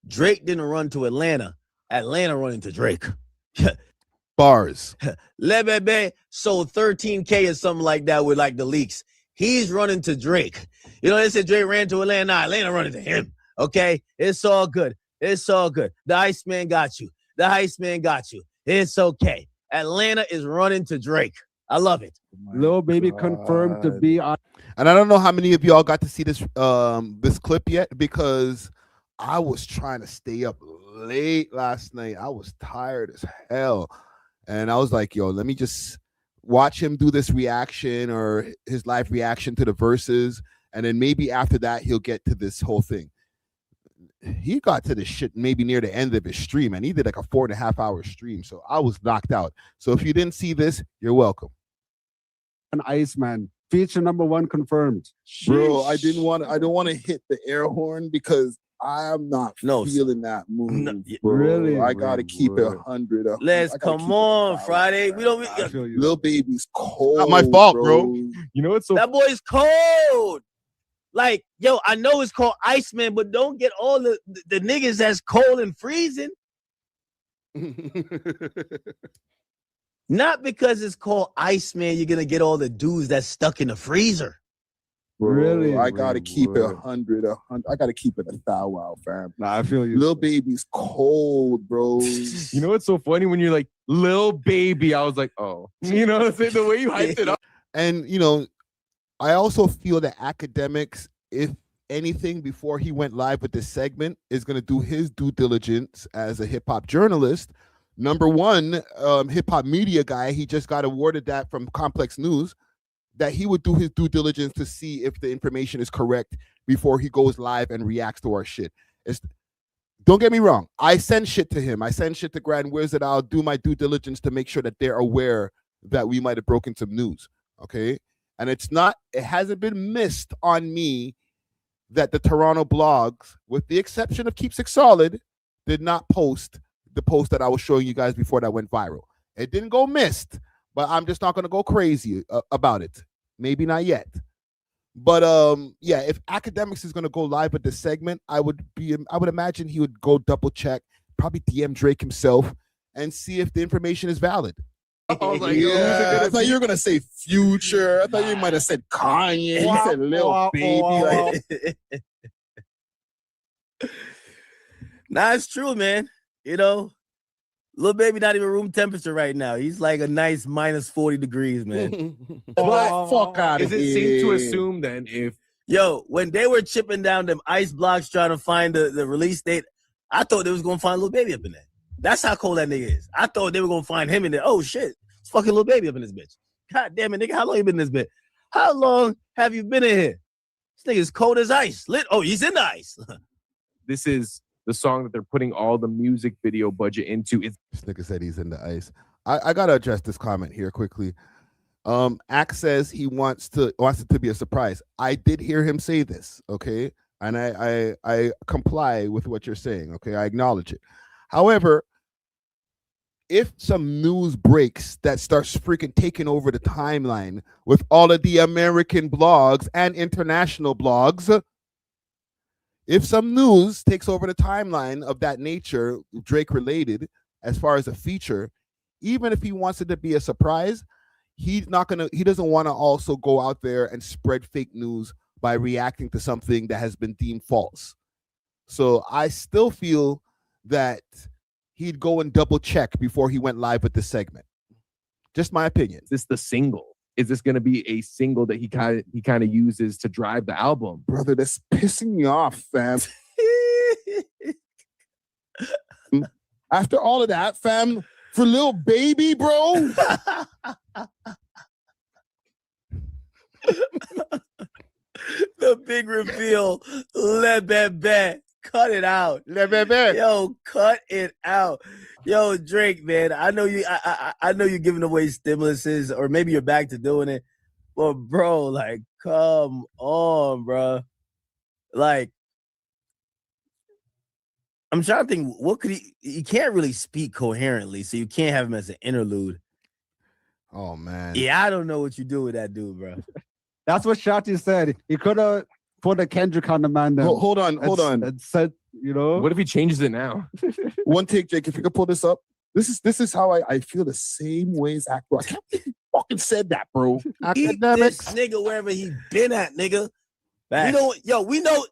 S5: Drake didn't run to Atlanta. Atlanta running to Drake.
S1: Bars.
S5: Lil Baby sold 13K or something like that with like the leaks. He's running to Drake. You know, they said Drake ran to Atlanta. Nah, Atlanta running to him. Okay? It's all good. It's all good. The Iceman got you. The Iceman got you. It's okay. Atlanta is running to Drake. I love it.
S7: Lil Baby confirmed to be on.
S1: And I don't know how many of y'all got to see this this clip yet, because I was trying to stay up late last night. I was tired as hell. And I was like, yo, let me just watch him do this reaction or his live reaction to the verses. And then maybe after that, he'll get to this whole thing. He got to this shit maybe near the end of his stream, and he did like a 4.5-hour stream. So I was knocked out. So if you didn't see this, you're welcome.
S7: Iceman. Feature #1 confirmed.
S2: Bro, I don't want to hit the air horn because I'm not feeling that move, bro.
S7: Really?
S2: I gotta keep it 100.
S5: Let's come on, Friday. We don't.
S2: Lil Baby's cold.
S1: Not my fault, bro.
S9: You know what's so
S5: That boy's cold. Like, yo, I know it's called Iceman, but don't get all the niggas that's cold and freezing. Not because it's called Iceman, you're gonna get all the dudes that's stuck in the freezer.
S2: Bro,
S7: Really?
S2: I gotta keep it 100. I gotta keep it a thou, fam.
S7: Nah, I feel you.
S2: Lil Baby's cold, bro.
S9: You know what's so funny when you're like Lil Baby? I was like, oh, you know, the way you hyped it up.
S1: And, you know, I also feel that Akademiks, if anything, before he went live with this segment, is going to do his due diligence as a hip-hop journalist. #1, hip-hop media guy, he just got awarded that from Complex News, that he would do his due diligence to see if the information is correct before he goes live and reacts to our shit. Don't get me wrong. I send shit to him. I send shit to Grand Wizard. I'll do my due diligence to make sure that they're aware that we might have broken some news. Okay? And it hasn't been missed on me that the Toronto blogs, with the exception of Keeps It Solid, did not post the post that I was showing you guys before that went viral. It didn't go missed, but I'm just not going to go crazy about it. Maybe not yet. But yeah, if Akademiks is going to go live with this segment, I would imagine he would go double check, probably DM Drake himself, and see if the information is valid.
S2: I thought you were gonna say Future. I thought you might have said Kanye. You said Lil Baby.
S5: Nah, it's true, man. You know, Lil Baby not even room temperature right now. He's like a nice -40 degrees, man.
S2: Fuck out
S9: Is
S2: of
S9: it
S2: here.
S9: safe to assume then if
S5: Yo, when they were chipping down them ice blocks trying to find the release date, I thought they was gonna find Lil Baby up in there. That's how cold that nigga is. I thought they were gonna find him in there. Oh shit, it's fucking Lil Baby up in this bitch. God damn it, nigga, how long you been in this bitch? How long have you been in here? This nigga's cold as ice. Oh, he's in the ice.
S9: this is the song that they're putting all the music video budget into?
S1: This nigga said he's in the ice. I gotta address this comment here quickly. Axe says he wants it to be a surprise. I did hear him say this, okay, and I comply with what you're saying, okay. I acknowledge it. However, if some news breaks that starts freaking taking over the timeline with all of the American blogs and international blogs, if some news takes over the timeline of that nature, Drake related, as far as a feature, even if he wants it to be a surprise, he doesn't want to also go out there and spread fake news by reacting to something that has been deemed false. So I still feel that he'd go and double check before he went live with this segment. Just my opinion.
S9: Is this the single? Is this going to be a single that he kind of uses to drive the album?
S2: Brother, that's pissing me off, fam. After all of that, fam, for Lil Baby, bro.
S5: The big reveal. Le Bebe. Cut it out.
S1: Le Bebe.
S5: Yo, cut it out. Yo, Drake, man. I know you. I know you're giving away stimuluses, or maybe you're back to doing it. But bro, like, come on, bro. Like, I'm trying to think. What could he? He can't really speak coherently, so you can't have him as an interlude.
S1: Oh man.
S5: Yeah, I don't know what you do with that dude, bro.
S7: That's what Shotty said. He could have put a Kendrick on the man. Then.
S2: Hold on.
S7: And said, you know.
S9: What if he changes it now?
S2: One take, Jake. If you could pull this up. This is how I feel the same way as Akro. I can't believe he fucking said that, bro.
S5: Eat this nigga wherever he been at, nigga. We know,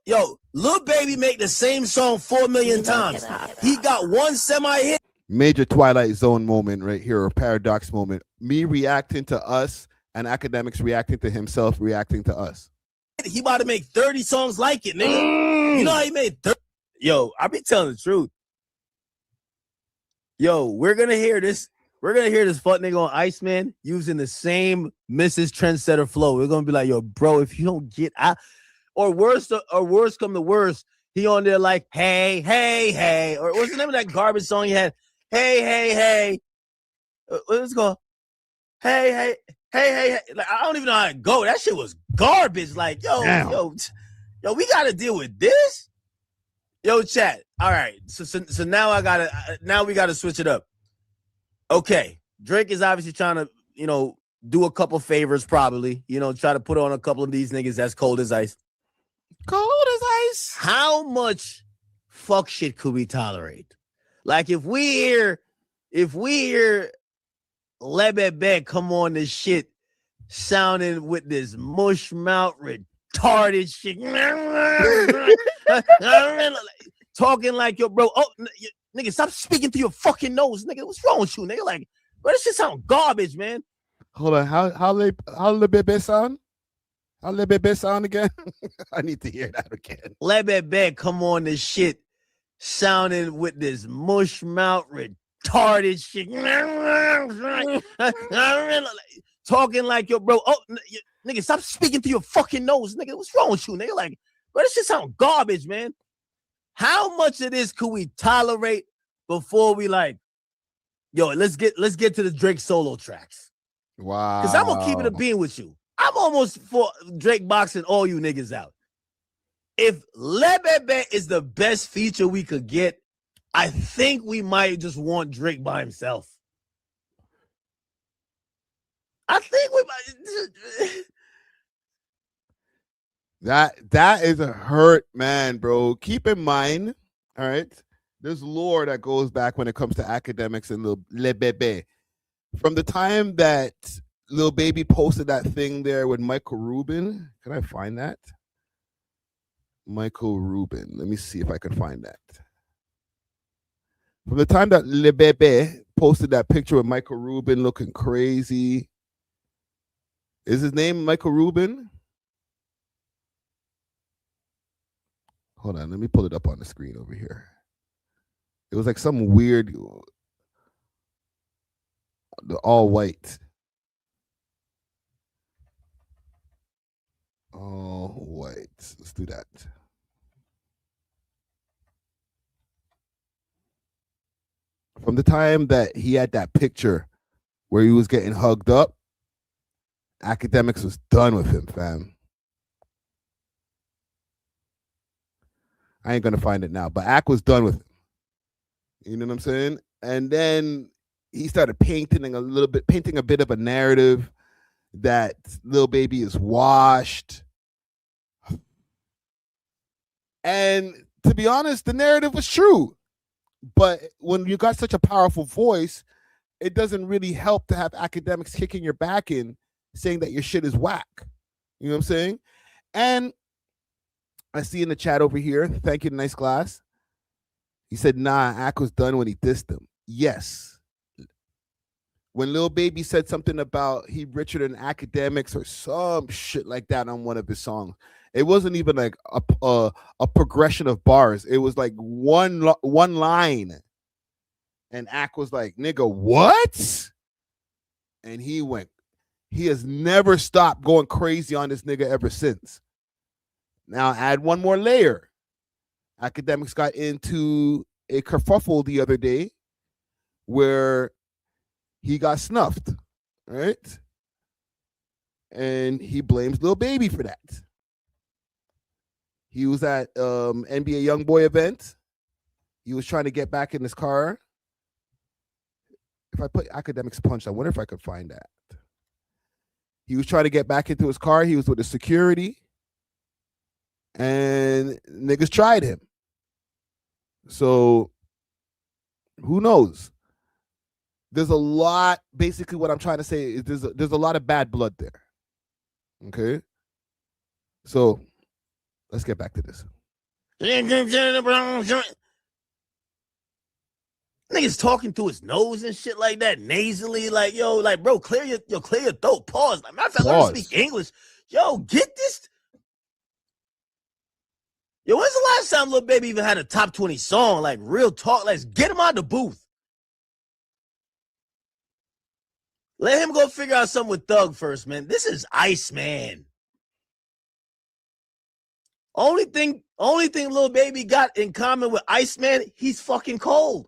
S5: Lil Baby make the same song 4 million times. He got one semi-hit.
S1: Major Twilight Zone moment right here, or paradox moment. Me reacting to us and Akademiks reacting to himself, reacting to us.
S5: He about to make 30 songs like it, nigga. You know how he made 30? Yo, I be telling the truth. Yo, we're gonna hear this. We're gonna hear this fuck nigga on Iceman using the same Mrs. Trendsetter flow. We're gonna be like, yo, bro, if you don't get out, or worse come to worse, he on there like, hey, hey, hey, or what's the name of that garbage song he had? Hey, hey, hey. Let's go. Hey, hey, hey, hey, hey. Like, I don't even know how to go. That shit was garbage. Like, yo, we gotta deal with this. Yo, chat. All right. So now we gotta switch it up. Okay. Drake is obviously trying to, do a couple favors, probably. Try to put on a couple of these niggas that's cold as ice.
S1: Cold as ice.
S5: How much fuck shit could we tolerate? Like if we hear Lil Baby come on this shit sounding with this mush mouth retarded shit. Talking like your bro. Oh, nigga, stop speaking through your fucking nose, nigga. What's wrong with you, nigga? Like, bro, this shit sound garbage, man.
S1: Hold on. How Lil Baby sound? How Lil Baby sound again? I need to hear that again.
S5: Lil Baby come on this shit sounding with this mush mouth retarded shit. Talking like your bro. Oh, nigga, stop speaking through your fucking nose, nigga. What's wrong with you, nigga? Like, bro, this shit sound garbage, man. How much of this could we tolerate before we like, let's get to the Drake solo tracks?
S1: Wow.
S5: Because I'm gonna keep it a bean with you. I'm almost for Drake boxing all you niggas out. If Lil Baby is the best feature we could get, I think we might just want Drake by himself. I think we might.
S1: That is a hurt, man, bro. Keep in mind, all right, there's lore that goes back when it comes to Akademiks and Lil Baby. From the time that Lil Baby posted that thing there with Michael Rubin, can I find that? Michael Rubin. Let me see if I can find that. From the time that Lil Baby posted that picture with Michael Rubin looking crazy. Is his name Michael Rubin? Hold on, let me pull it up on the screen over here. It was like some weird, all white. All white. Let's do that. From the time that he had that picture where he was getting hugged up, Akademiks was done with him, fam. I ain't gonna find it now, but Ak was done with him. You know what I'm saying? And then he started painting a bit of a narrative that Lil Baby is washed. And to be honest, the narrative was true. But when you got such a powerful voice, it doesn't really help to have Akademiks kicking your back in, saying that your shit is whack. You know what I'm saying? And I see in the chat over here, thank you, Nice Glass. He said, nah, Ak was done when he dissed him. Yes. When Lil Baby said something about he richer than Akademiks or some shit like that on one of his songs, it wasn't even like a progression of bars. It was like one line. And Ak was like, nigga, what? And he has never stopped going crazy on this nigga ever since. Now add one more layer. Akademiks got into a kerfuffle the other day where he got snuffed, right? And he blames Lil Baby for that. He was at NBA Youngboy event. He was trying to get back in his car. If I put Akademiks punch, I wonder if I could find that. He was trying to get back into his car. He was with the security. and niggas tried him. So who knows? There's a lot. Basically, what I'm trying to say is there's a lot of bad blood there. Okay, so let's get back to this.
S5: Niggas talking through his nose and shit like that, nasally, like, yo, like, bro, clear your throat. Pause. Like, matter of fact, learn to speak English. Yo, get this. Yo, when's the last time Lil Baby even had a top 20 song? Like, real talk. Let's get him out of the booth. Let him go figure out something with Thug first, man. This is Iceman. Only thing Lil Baby got in common with Iceman, he's fucking cold.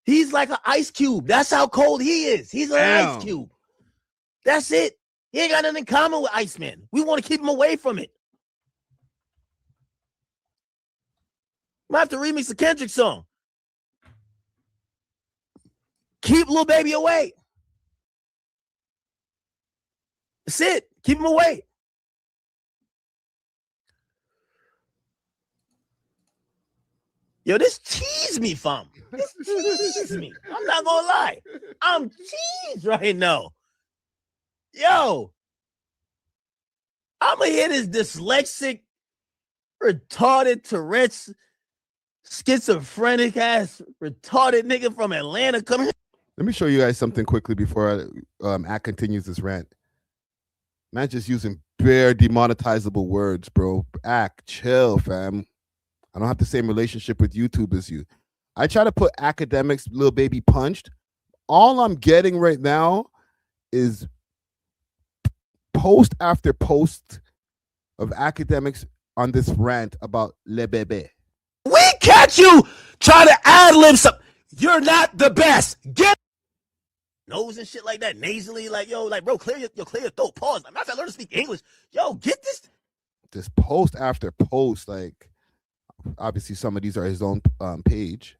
S5: He's like an ice cube. That's how cold he is. He's an ice cube. That's it. He ain't got nothing in common with Iceman. We want to keep him away from it. Might have to remix the Kendrick song. Keep Lil Baby away. That's it. Keep him away. Yo, this tease me, fam. This tease me. I'm not gonna lie. I'm teased right now. Yo, I'ma hear this dyslexic, retarded, Tourette's, schizophrenic ass, retarded nigga from Atlanta come here.
S1: Let me show you guys something quickly before Ak continues this rant. Man, just using bare demonetizable words, bro. Ak, chill, fam. I don't have the same relationship with YouTube as you. I try to put Akademiks, Lil Baby punched. All I'm getting right now is post after post of Akademiks on this rant about Lil Baby.
S5: We catch you try to ad-lib something. You're not the best. Get nose and shit like that, nasally, like, yo, like, bro, clear your throat. Pause. Matter of fact, learn to speak English. Yo, get this.
S1: This post after post, like, obviously some of these are his own page,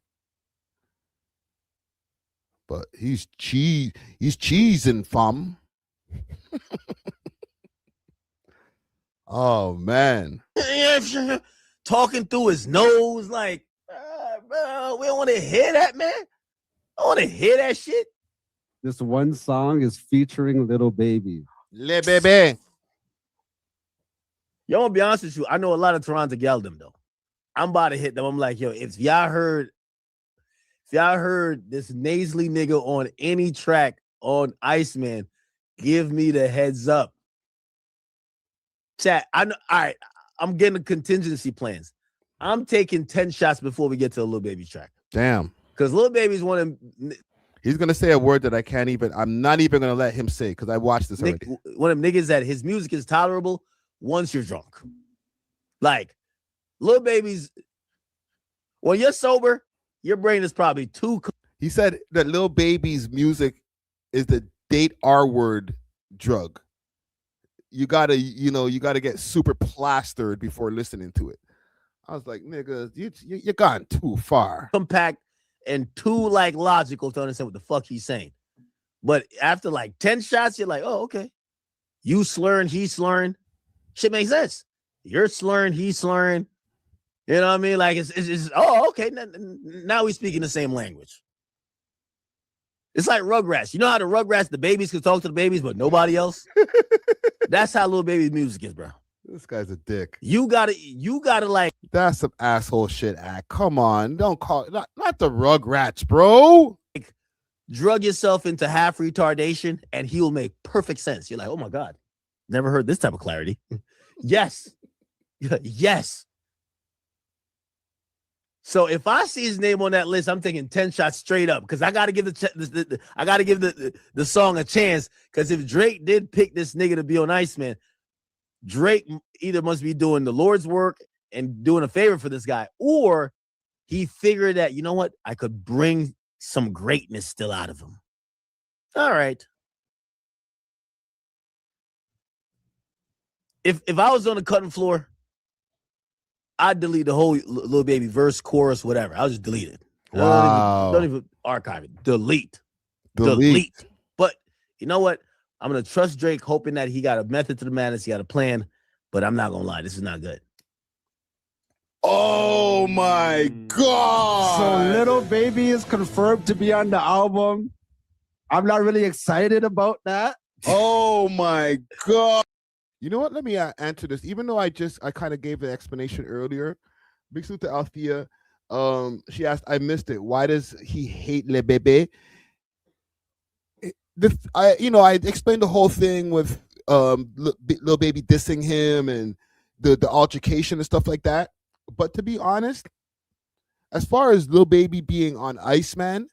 S1: but he's cheesing, fam. Oh man,
S5: talking through his nose, like, bro, we don't want to hear that, man. I want to hear that shit.
S7: This one song is featuring Lil Baby.
S1: Lil Baby.
S5: Yo, I'm gonna be honest with you. I know a lot of Toronto gal them though. I'm about to hit them. I'm like, yo, if y'all heard this nasally nigga on any track on Iceman, give me the heads up. Chat, I know. All right, I'm getting the contingency plans. I'm taking 10 shots before we get to a Lil Baby track.
S1: Damn.
S5: Because Lil Baby's one of them.
S1: He's gonna say a word that I'm not even gonna let him say because I watched this already.
S5: One of them niggas that his music is tolerable once you're drunk. Like, Lil Baby's, when you're sober, your brain is probably too.
S1: He said that Lil Baby's music is the date R word drug. You gotta get super plastered before listening to it. I was like, nigga, you're gone too far.
S5: Compact and too like logical to understand what the fuck he's saying. But after like 10 shots, you're like, oh, okay. You slurring, he's slurring. Shit makes sense. You're slurring, he's slurring. You know what I mean? Like, it's oh, okay. Now we speaking the same language. It's like Rugrats. You know how the Rugrats, the babies can talk to the babies, but nobody else? That's how Lil Baby's music is, bro.
S1: This guy's a dick.
S5: You gotta like.
S1: That's some asshole shit, Ak. Come on. Don't call it. Not the Rugrats, bro.
S5: Drug yourself into half retardation and he will make perfect sense. You're like, oh my God. Never heard this type of clarity. Yes. Yes. So if I see his name on that list, I'm taking 10 shots straight up because I got to give the song a chance. Because if Drake did pick this nigga to be on Iceman, Drake either must be doing the Lord's work and doing a favor for this guy, or he figured that, you know what, I could bring some greatness still out of him. All right. If I was on the cutting floor, I'd delete the whole Lil Baby verse, chorus, whatever. I'll just delete it.
S1: Wow.
S5: Don't even archive it. Delete. Delete. But you know what? I'm going to trust Drake, hoping that he got a method to the madness. He got a plan. but I'm not gonna lie, this is not good.
S1: Oh my god!
S7: So Little Baby is confirmed to be on the album. I'm not really excited about that.
S1: Oh my god! You know what? Let me answer this. Even though I kind of gave an explanation earlier. Big salute to Althea. She asked, I missed it. Why does he hate Lil Baby? I explained the whole thing with Lil Baby dissing him and the altercation and stuff like that. But to be honest, as far as Lil Baby being on Iceman,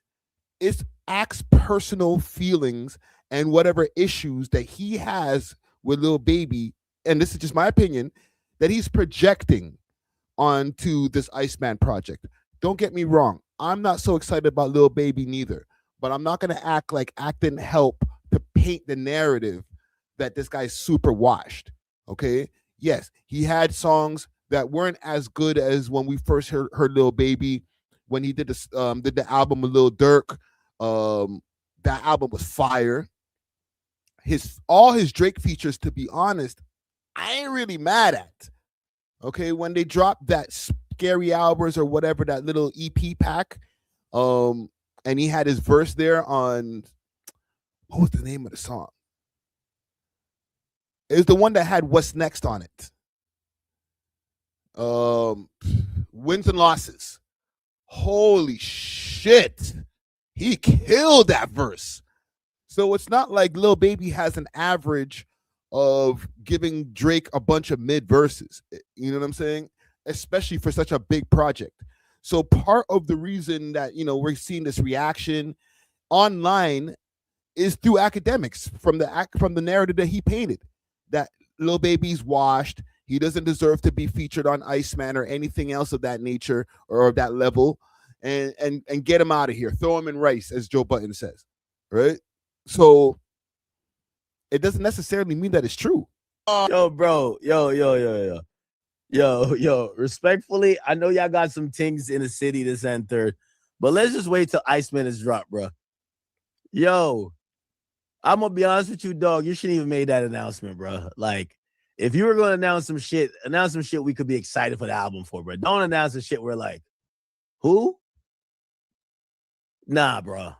S1: it's Act's personal feelings and whatever issues that he has with Lil Baby, and this is just my opinion, that he's projecting onto this Iceman project. Don't get me wrong, I'm not so excited about Lil Baby neither, but I'm not gonna act like Act didn't help to paint the narrative that this guy's super washed. Okay, yes, he had songs that weren't as good as when we first heard Lil Baby when he did the album with Lil Durk. That album was fire. All his Drake features, to be honest, I ain't really mad at. Okay, when they dropped that Scary Hours or whatever, that little EP pack, and he had his verse there on, what was the name of the song? It was the one that had What's Next on it. Wins and Losses. Holy shit. He killed that verse. So it's not like Lil Baby has an average of giving Drake a bunch of mid verses. You know what I'm saying? Especially for such a big project. So part of the reason that, we're seeing this reaction online is through Akademiks, from the narrative that he painted, that Lil Baby's washed. He doesn't deserve to be featured on Iceman or anything else of that nature or of that level, and get him out of here. Throw him in rice, as Joe Button says, right? So it doesn't necessarily mean that it's true.
S5: Yo, bro. Yo. Respectfully, I know y'all got some things in the city this and third, but let's just wait till Iceman is dropped, bro. Yo, I'm gonna be honest with you, dog. You shouldn't even made that announcement, bro. Like, if you were gonna announce some shit we could be excited for the album for, bro. Don't announce the shit we're like, who? Nah, bro.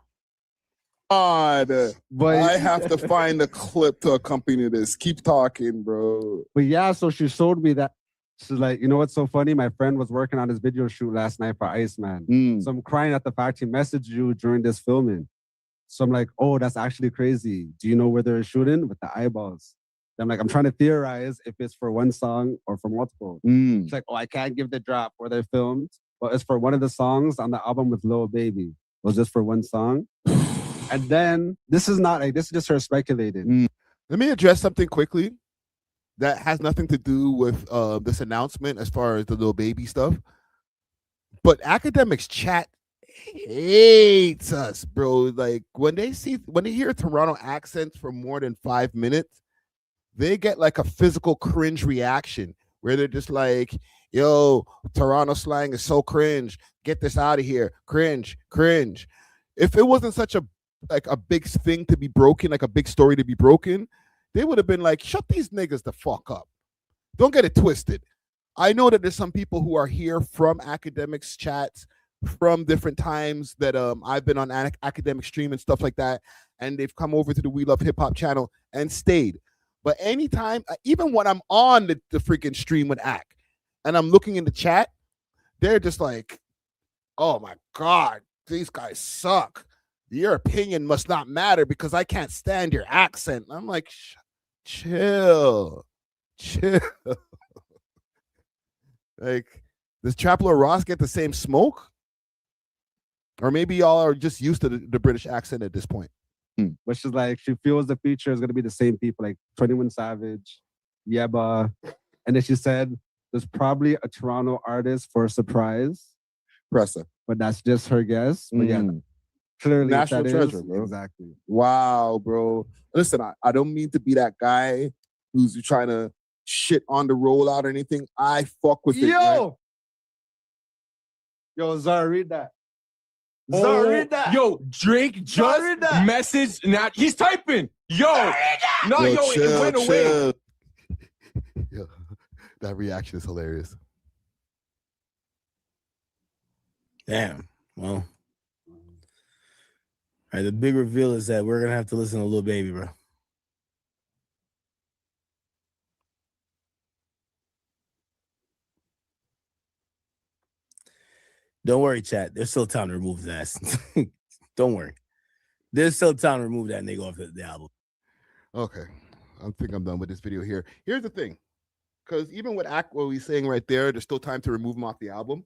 S1: God,
S7: But
S1: I have to find a clip to accompany this. Keep talking, bro.
S7: But yeah, so she showed me that. She's like, you know what's so funny? My friend was working on his video shoot last night for Iceman. So I'm crying at the fact he messaged you during this filming. So I'm like, oh, that's actually crazy. Do you know where they're shooting? With the eyeballs. I'm like, I'm trying to theorize if it's for one song or for multiple. She's like, oh, I can't give the drop where they filmed. But it's for one of the songs on the album with Lil Baby. It was just for one song. And then this is just her speculating.
S1: Let me address something quickly that has nothing to do with this announcement as far as the Lil Baby stuff. But Akademiks chat hates us, bro. Like when they hear Toronto accents for more than 5 minutes, they get like a physical cringe reaction where they're just like, yo, Toronto slang is so cringe. Get this out of here. Cringe. If it wasn't such a big thing to be broken, like a big story to be broken, they would have been like, shut these niggas the fuck up. Don't get it twisted. I know that there's some people who are here from Akademiks chats from different times that I've been on Academic stream and stuff like that, and they've come over to the We Love Hip Hop channel and stayed. But anytime, even when I'm on the freaking stream with Ak and I'm looking in the chat, they're just like, oh my God, these guys suck. Your opinion must not matter because I can't stand your accent. I'm like, chill. Like, does Chapel Ross get the same smoke? Or maybe y'all are just used to the British accent at this point.
S7: But she's like, she feels the feature is going to be the same people, like 21 Savage, Yeba. And then she said, there's probably a Toronto artist for a surprise.
S1: Pressa.
S7: But that's just her guess. But yeah, clearly
S1: National
S7: that
S1: treasure,
S7: is,
S1: bro.
S7: Exactly.
S1: Wow, bro. Listen, I don't mean to be that guy who's trying to shit on the rollout or anything. I fuck with it.
S7: Yo, Zara, read that. Zara, read that.
S9: Yo, Drake just messaged. Now he's typing. Yo, no, yo, it went away.
S1: That reaction is hilarious.
S5: Damn. Well, all right. The big reveal is that we're gonna have to listen to Lil Baby, bro. Don't worry, chat. There's still time to remove his ass. Don't worry. There's still time to remove that nigga off the album.
S1: Okay. I think I'm done with this video here. Here's the thing. Because even with what he's saying right there, there's still time to remove him off the album.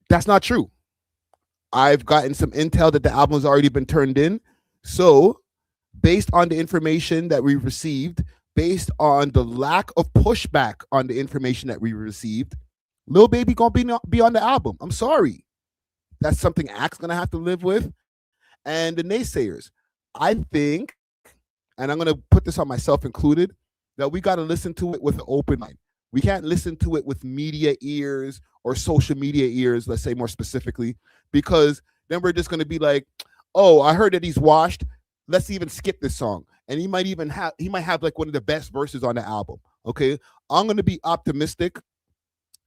S1: That's not true. I've gotten some intel that the album has already been turned in. So, based on the information that we received, based on the lack of pushback on the information that we received, Lil Baby gonna be on the album. I'm sorry. That's something Act's gonna have to live with. And the naysayers, I think, and I'm gonna put this on myself included, that we gotta listen to it with an open mind. We can't listen to it with media ears or social media ears, let's say more specifically, because then we're just gonna be like, oh, I heard that he's washed. Let's even skip this song. And he might have like one of the best verses on the album. Okay. I'm gonna be optimistic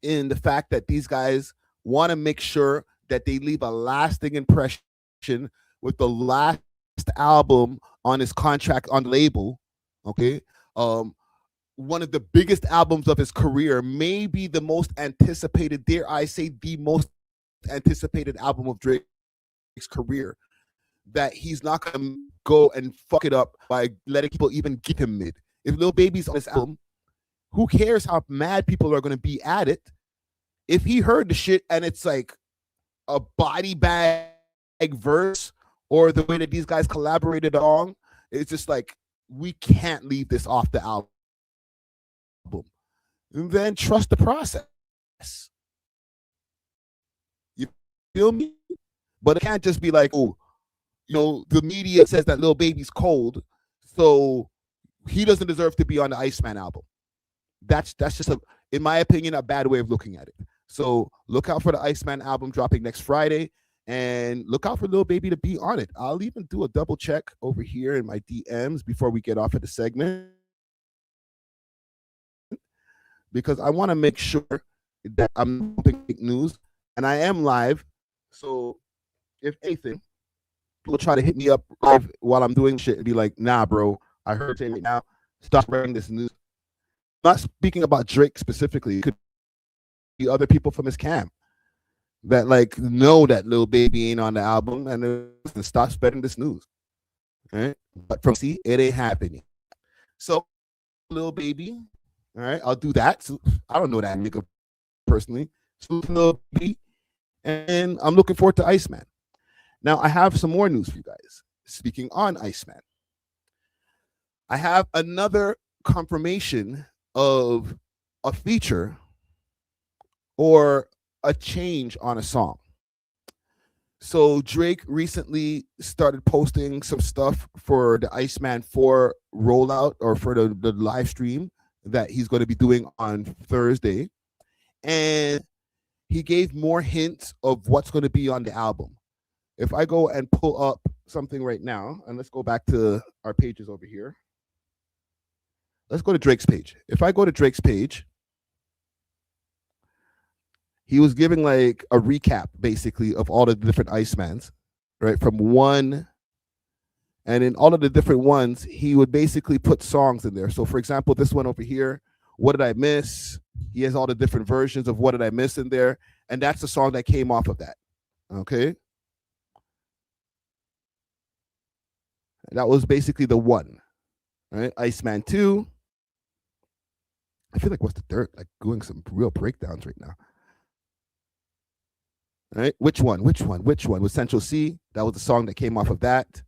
S1: in the fact that these guys want to make sure that they leave a lasting impression with the last album on his contract on the label. Okay. One of the biggest albums of his career, maybe the most anticipated, dare I say, the most anticipated album of Drake's career, that he's not going to go and fuck it up by letting people even give him mid. If Lil Baby's on this album, who cares how mad people are going to be at it? If he heard the shit and it's like a body bag verse, or the way that these guys collaborated on, it's just like, we can't leave this off the album. And then trust the process. You feel me? But it can't just be like, oh, you know, the media says that Lil Baby's cold, so he doesn't deserve to be on the Iceman album. That's just, in my opinion, a bad way of looking at it. So look out for the Iceman album dropping next Friday, and look out for Lil Baby to be on it. I'll even do a double check over here in my DMs before we get off of the segment, because I want to make sure that I'm pumping news, and I am live. So if anything, people try to hit me up live while I'm doing shit and be like, nah, bro, I heard it right now. Stop spreading this news. I'm not speaking about Drake specifically. It could be other people from his camp that like know that Lil Baby ain't on the album, and stop spreading this news. All right? But from see, it ain't happening. So Lil Baby, all right, I'll do that. So, I don't know that nigga personally. So Lil Baby, and I'm looking forward to Iceman. Now I have some more news for you guys. Speaking on Iceman, I have another confirmation of a feature or a change on a song. So Drake recently started posting some stuff for the Iceman 4 rollout, or for the live stream that he's going to be doing on Thursday. And he gave more hints of what's going to be on the album. If I go and pull up something right now, and let's go back to our pages over here. Let's go to Drake's page. If I go to Drake's page, he was giving like a recap basically of all the different Icemans, right? From one, and in all of the different ones, he would basically put songs in there. So for example, this one over here, What Did I Miss? He has all the different versions of What Did I Miss in there. And that's the song that came off of that. Okay. That was basically the one, right? Iceman 2. I feel like what's the third? Like doing some real breakdowns right now. All right, which one? With Central C? That was the song that came off of that.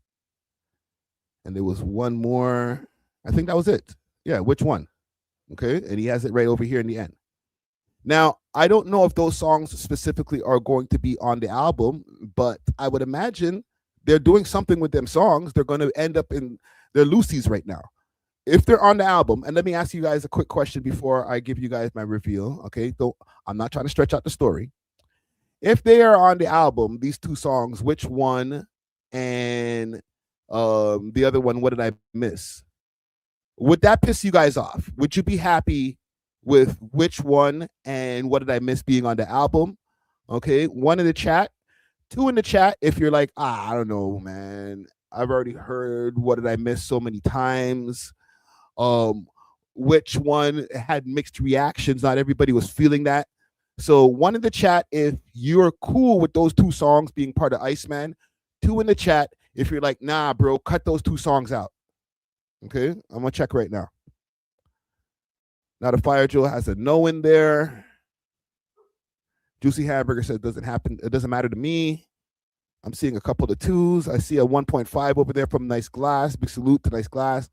S1: And there was one more. I think that was it. Yeah, which one? Okay, and he has it right over here in the end. Now, I don't know if those songs specifically are going to be on the album, but I would imagine they're doing something with them songs. They're going to end up in their loosies right now. If they're on the album, and let me ask you guys a quick question before I give you guys my reveal, okay? So I'm not trying to stretch out the story. If they are on the album, these two songs, which one and the other one, What Did I Miss? Would that piss you guys off? Would you be happy with which one and what did I miss being on the album. Okay, 1 in the chat, 2 in the chat if you're like, I don't know, man. I've already heard what did I miss so many times. Which one had mixed reactions. Not everybody was feeling that. So 1 in the chat if you're cool with those 2 songs being part of Iceman. 2 in the chat if you're like, nah, bro, cut those 2 songs out. Okay, I'm gonna check right now. Now the Fire Drill has a no in there. Juicy Hamburger says doesn't happen. It doesn't matter to me. I'm seeing a couple of 2s. I see a 1.5 over there from Nice Glass. Big salute to Nice Glass.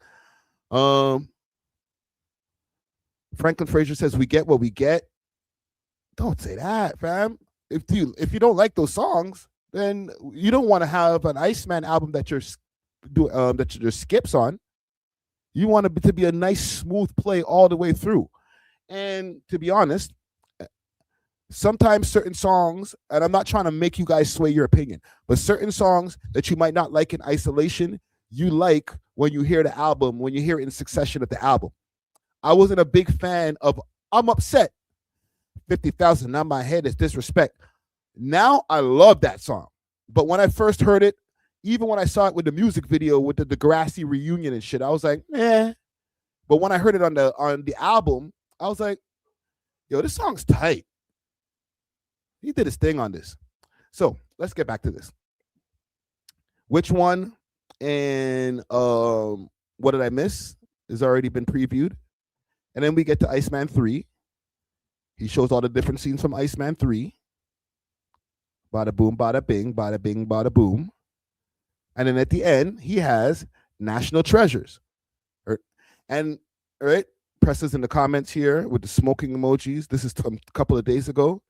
S1: Franklin Fraser says we get what we get. Don't say that, fam. If you don't like those songs, then you don't want to have an Iceman album that you're skips on. You want it to be a nice, smooth play all the way through. And to be honest, sometimes certain songs, and I'm not trying to make you guys sway your opinion, but certain songs that you might not like in isolation, you like when you hear the album, when you hear it in succession of the album. I wasn't a big fan of I'm Upset. 50,000 on my head is disrespect. Now I love that song. But when I first heard it, even when I saw it with the music video with the Degrassi reunion and shit, I was like, eh. But when I heard it on the album, I was like, yo, this song's tight. He did his thing on this. So let's get back to this. Which one and what did I miss has already been previewed. And then we get to Iceman 3. He shows all the different scenes from Iceman 3. Bada boom, bada bing, bada boom. And then at the end, he has National Treasures. And, all right, Pressa's in the comments here with the smoking emojis. This is a couple of days ago.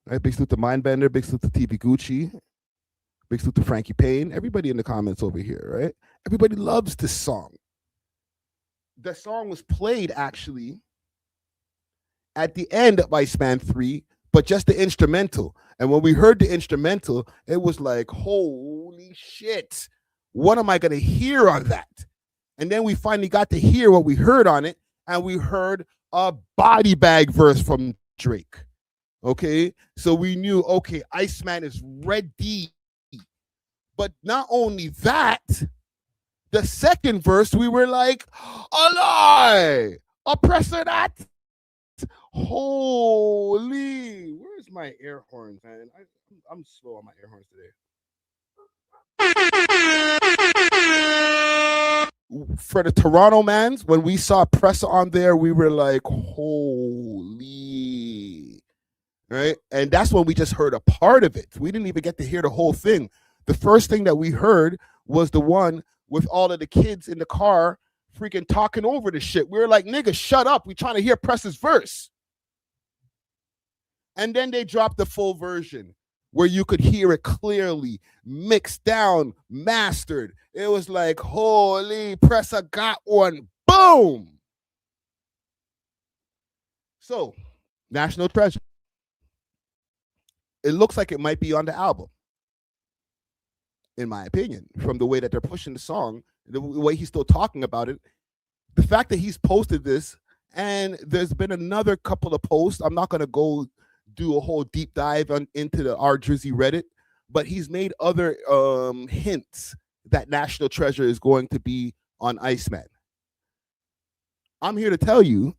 S1: Right, big salute to Mindbender, big salute to TV Gucci, big salute to Frankie Payne. Everybody in the comments over here, right? Everybody loves this song. The song was played actually at the end of Iceman 3, but just the instrumental. And when we heard the instrumental, it was like, holy shit, what am I going to hear on that? And then we finally got to hear what we heard on it, and we heard a body bag verse from Drake. Okay, so we knew, okay, Iceman is ready. But not only that, the second verse, we were like, a lie, a Pressa that. Holy, where's my air horns, man? I'm slow on my air horns today. For the Toronto mans, when we saw Pressa on there, we were like, holy. Right? And that's when we just heard a part of it. We didn't even get to hear the whole thing. The first thing that we heard was the one with all of the kids in the car freaking talking over the shit. We were like, nigga, shut up. We trying to hear Pressa's verse. And then they dropped the full version where you could hear it clearly, mixed down, mastered. It was like, holy, Pressa got one. Boom. So, National Treasure. It looks like it might be on the album, in my opinion, from the way that they're pushing the song, the way he's still talking about it. The fact that he's posted this, and there's been another couple of posts. I'm not going to go do a whole deep dive into the R Drizzy Reddit, but he's made other hints that National Treasure is going to be on Iceman. I'm here to tell you,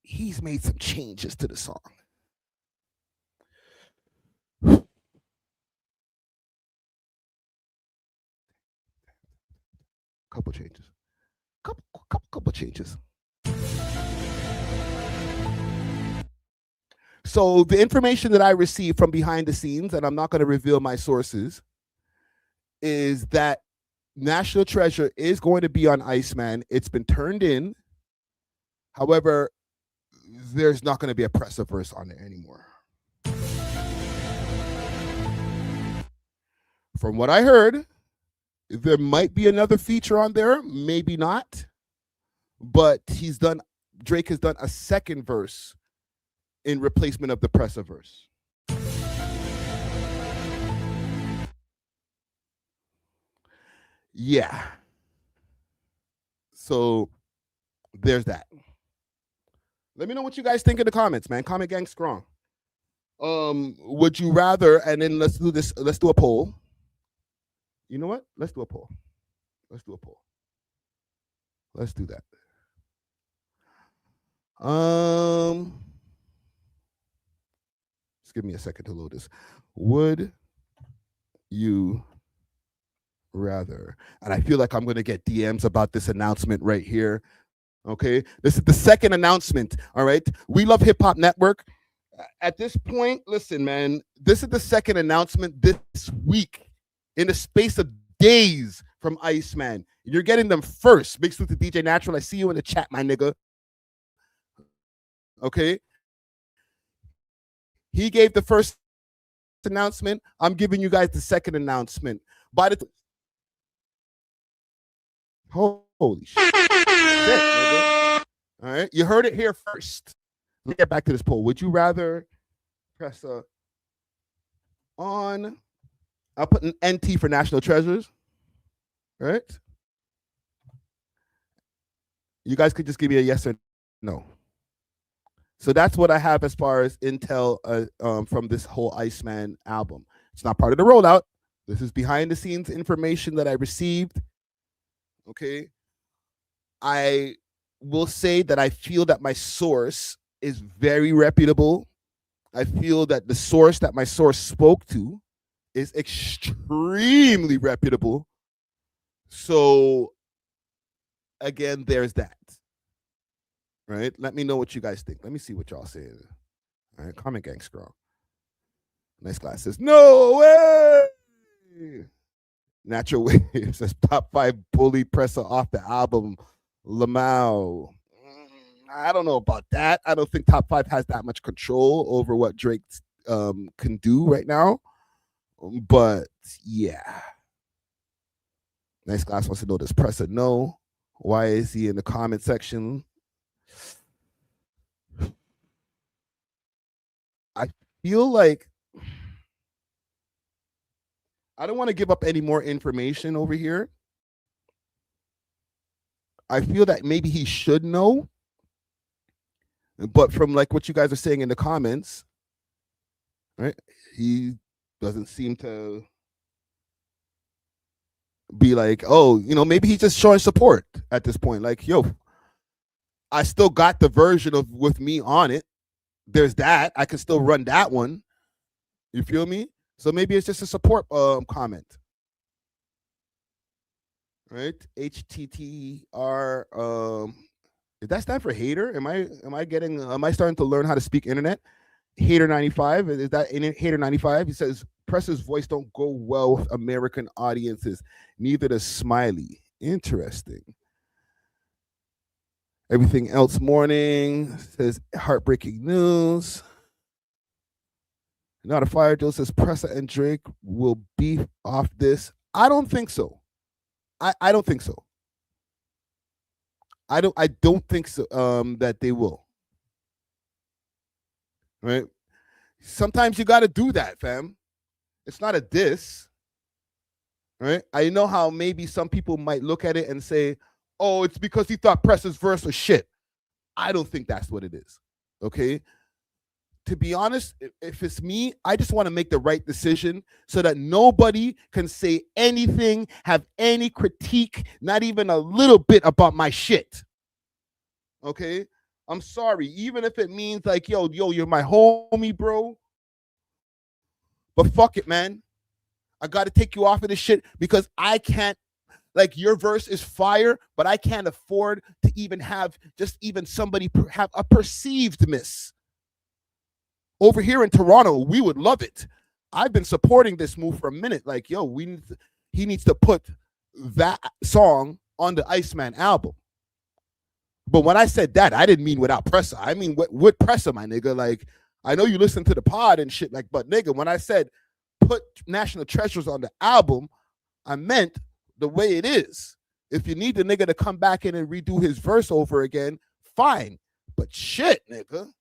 S1: he's made some changes to the song. Couple changes. Couple changes. So the information that I received from behind the scenes, and I'm not going to reveal my sources, is that National Treasure is going to be on Iceman. It's been turned in. However, there's not going to be a Pressa verse on it anymore. From what I heard, there might be another feature on there, maybe not. But Drake has done a second verse in replacement of the Pressa verse. Yeah. So there's that. Let me know what you guys think in the comments, man. Comment gang strong. Would you rather? And then let's do this. Let's do a poll. You know what? Let's do a poll. Let's do a poll. Let's do that. Just give me a second to load this. Would you rather? And I feel like I'm gonna get DMs about this announcement right here. Okay, this is the second announcement. All right, We Love Hip Hop Network. At this point, listen, man, this is the second announcement this week in the space of days from Iceman. You're getting them first. Big salute to DJ Natural. I see you in the chat, my nigga. Okay. He gave the first announcement. I'm giving you guys the second announcement. By the holy shit, nigga. All right, you heard it here first. Let me get back to this poll. Would you rather Pressa on? I'll put an NT for National Treasures. Right? You guys could just give me a yes or no. So that's what I have as far as intel from this whole Iceman album. It's not part of the rollout. This is behind the scenes information that I received. Okay. I will say that I feel that my source is very reputable. I feel that the source that my source spoke to is extremely reputable. So again, there's that. Right? Let me know what you guys think. Let me see what y'all say. All right, comment gang strong. Nice guy says, no way. Natural Wave says top 5 bully Pressa off the album. Lamau. I don't know about that. I don't think top 5 has that much control over what Drake can do right now. But yeah. Nice Glass wants to know, does Pressa know? Why is he in the comment section? I feel like I don't want to give up any more information over here. I feel that maybe he should know. But from like what you guys are saying in the comments, right? He doesn't seem to be like, oh, you know, maybe he's just showing support at this point. Like, yo, I still got the version of with me on it. There's that. I can still run that one. You feel me? So maybe it's just a support comment. Right? HTTR. Did that stand for hater? Am I starting to learn how to speak internet? Hater 95. Is that in Hater 95? He says Pressa's voice don't go well with American audiences. Neither does Smiley. Interesting. Everything else morning says heartbreaking news. Not a fire Joe says Pressa and Drake will beef off this. I don't think so. I don't think so. I don't think so that they will. Right? Sometimes you got to do that, fam. It's not a diss. Right? I know how maybe some people might look at it and say, oh, it's because he thought Pressa's verse was shit. I don't think that's what it is. Okay? To be honest, if it's me, I just want to make the right decision so that nobody can say anything, have any critique, not even a little bit about my shit. Okay? I'm sorry. Even if it means like, yo, you're my homie, bro. But fuck it, man. I got to take you off of this shit because I can't, like, your verse is fire, but I can't afford to even have just even somebody have a perceived miss. Over here in Toronto, we would love it. I've been supporting this move for a minute. Like, yo, he needs to put that song on the Iceman album. But when I said that, I didn't mean without Pressa. I mean with Pressa, my nigga. Like, I know you listen to the pod and shit, like, but nigga, when I said put National Treasures on the album, I meant the way it is. If you need the nigga to come back in and redo his verse over again, fine. But shit, nigga.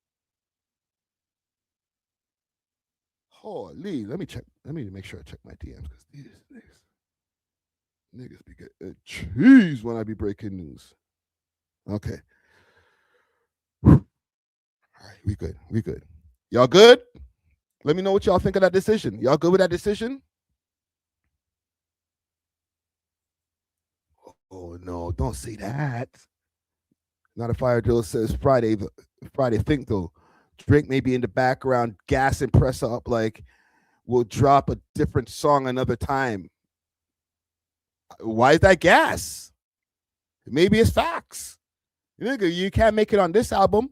S1: Holy, let me make sure I check my DMs because these niggas be getting cheese when I be breaking news. Okay. right, we good. We good. Y'all good? Let me know what y'all think of that decision. Y'all good with that decision? Oh no, don't say that. Not a fire drill says Friday. Friday, think though. Drake may be in the background, gassing Pressa up like we'll drop a different song another time. Why is that gas? Maybe it's facts. Nigga, you can't make it on this album.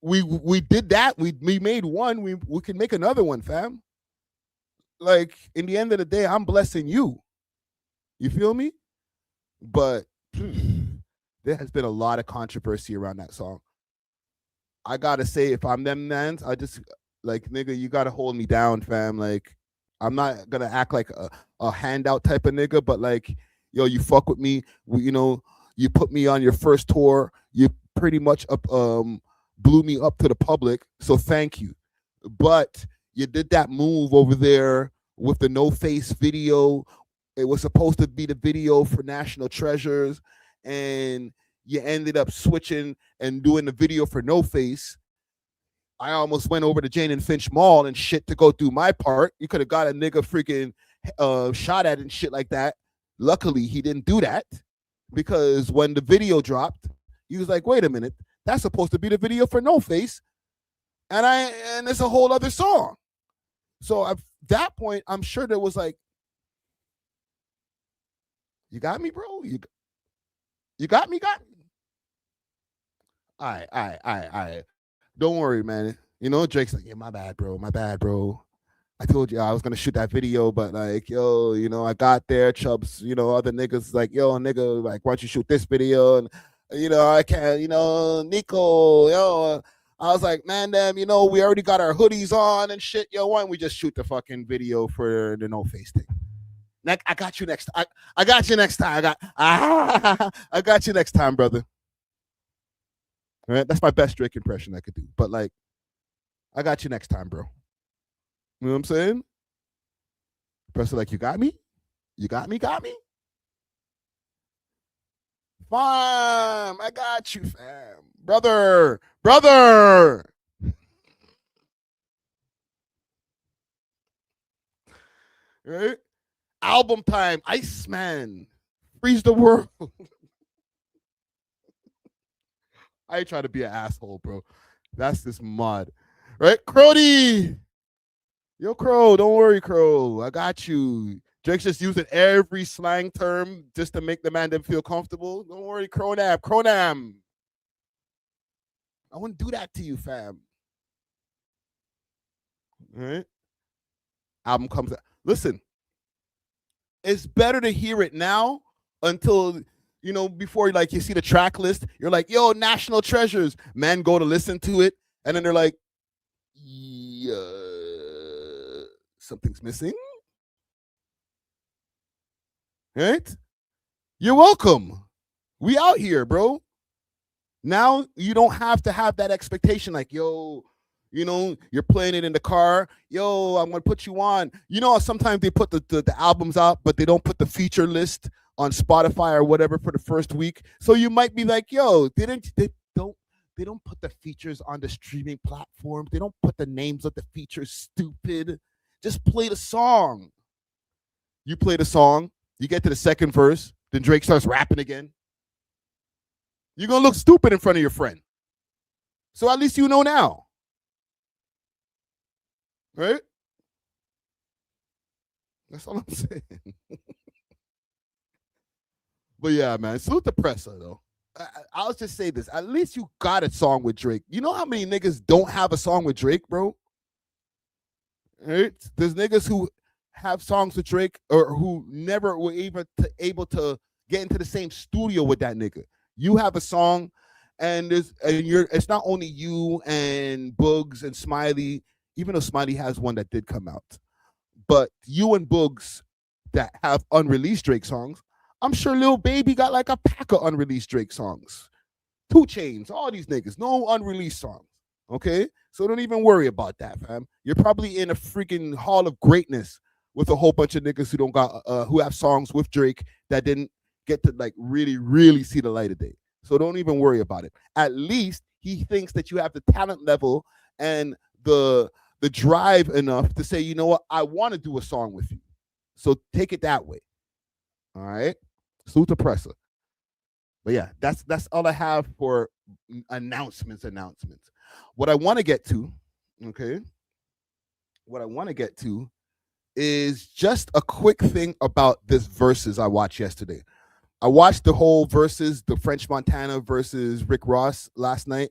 S1: We did that. We made one. We can make another one, fam. Like, in the end of the day, I'm blessing you. You feel me? But there has been a lot of controversy around that song. I gotta say, if I'm them mans, I just like, nigga, you gotta hold me down, fam. Like, I'm not gonna act like a handout type of nigga, but like, yo, you fuck with me. You put me on your first tour. You pretty much blew me up to the public. So thank you. But you did that move over there with the no face video. It was supposed to be the video for National Treasures, and you ended up switching and doing the video for No Face. I almost went over to Jane and Finch Mall and shit to go do my part. You could have got a nigga freaking shot at and shit like that. Luckily, he didn't do that, because when the video dropped, he was like, wait a minute, that's supposed to be the video for No Face, and it's a whole other song. So at that point, I'm sure there was like, you got me, bro? You got me? All right. Don't worry, man. You know, Drake's like, yeah, my bad, bro. I told you I was gonna shoot that video, but like, yo, you know, I got there. Chubbs, you know, other niggas like, yo, nigga, like, why don't you shoot this video? And you know, I can't, you know, Nico, yo. I was like, man, damn, you know, we already got our hoodies on and shit. Yo, why don't we just shoot the fucking video for the No Face thing? I got you next. I got you next time. I got you next time, brother. All right, that's my best Drake impression I could do. But like, I got you next time, bro. You know what I'm saying? Pressa like, you got me? You got me? Fam, I got you, fam. Brother. Right? Album time, Iceman, freeze the world. I ain't trying to be an asshole, bro. That's this mod. Right? Crody. Yo, Crow, don't worry, Crow. I got you. Drake's just using every slang term just to make the man them feel comfortable. Don't worry, Cronam. I wouldn't do that to you, fam. All right? Album comes out. Listen, it's better to hear it now until, you know, before like you see the track list, you're like, yo, National Treasures. Men go to listen to it, and then they're like, yeah, something's missing. Right? You're welcome. We out here, bro. Now you don't have to have that expectation like, yo, you know, you're playing it in the car. Yo, I'm going to put you on. You know, sometimes they put the albums out, but they don't put the feature list on Spotify or whatever for the first week. So you might be like, yo, they don't put the features on the streaming platforms. They don't put the names of the features, stupid. Just play the song. You play the song. You get to the second verse. Then Drake starts rapping again. You're going to look stupid in front of your friend. So at least you know now. Right? That's all I'm saying. But yeah, man, salute the Pressa, though. I'll just say this. At least you got a song with Drake. You know how many niggas don't have a song with Drake, bro? Right? There's niggas who have songs with Drake or who never were able to get into the same studio with that nigga. You have a song, and it's not only you and Boogs and Smiley, even though Smiley has one that did come out, but you and Boogs that have unreleased Drake songs. I'm sure Lil Baby got like a pack of unreleased Drake songs. 2 Chainz, all these niggas, no unreleased songs. Okay? So don't even worry about that, fam. You're probably in a freaking hall of greatness with a whole bunch of niggas who don't got who have songs with Drake that didn't get to like really, really see the light of day. So don't even worry about it. At least he thinks that you have the talent level and the drive enough to say, you know what, I want to do a song with you. So take it that way. All right. Salute to Pressa. But yeah, that's all I have for announcements. What I want to get to, okay? What I want to get to is just a quick thing about this Verzuz I watched yesterday. I watched the whole Verzuz, the French Montana versus Rick Ross last night,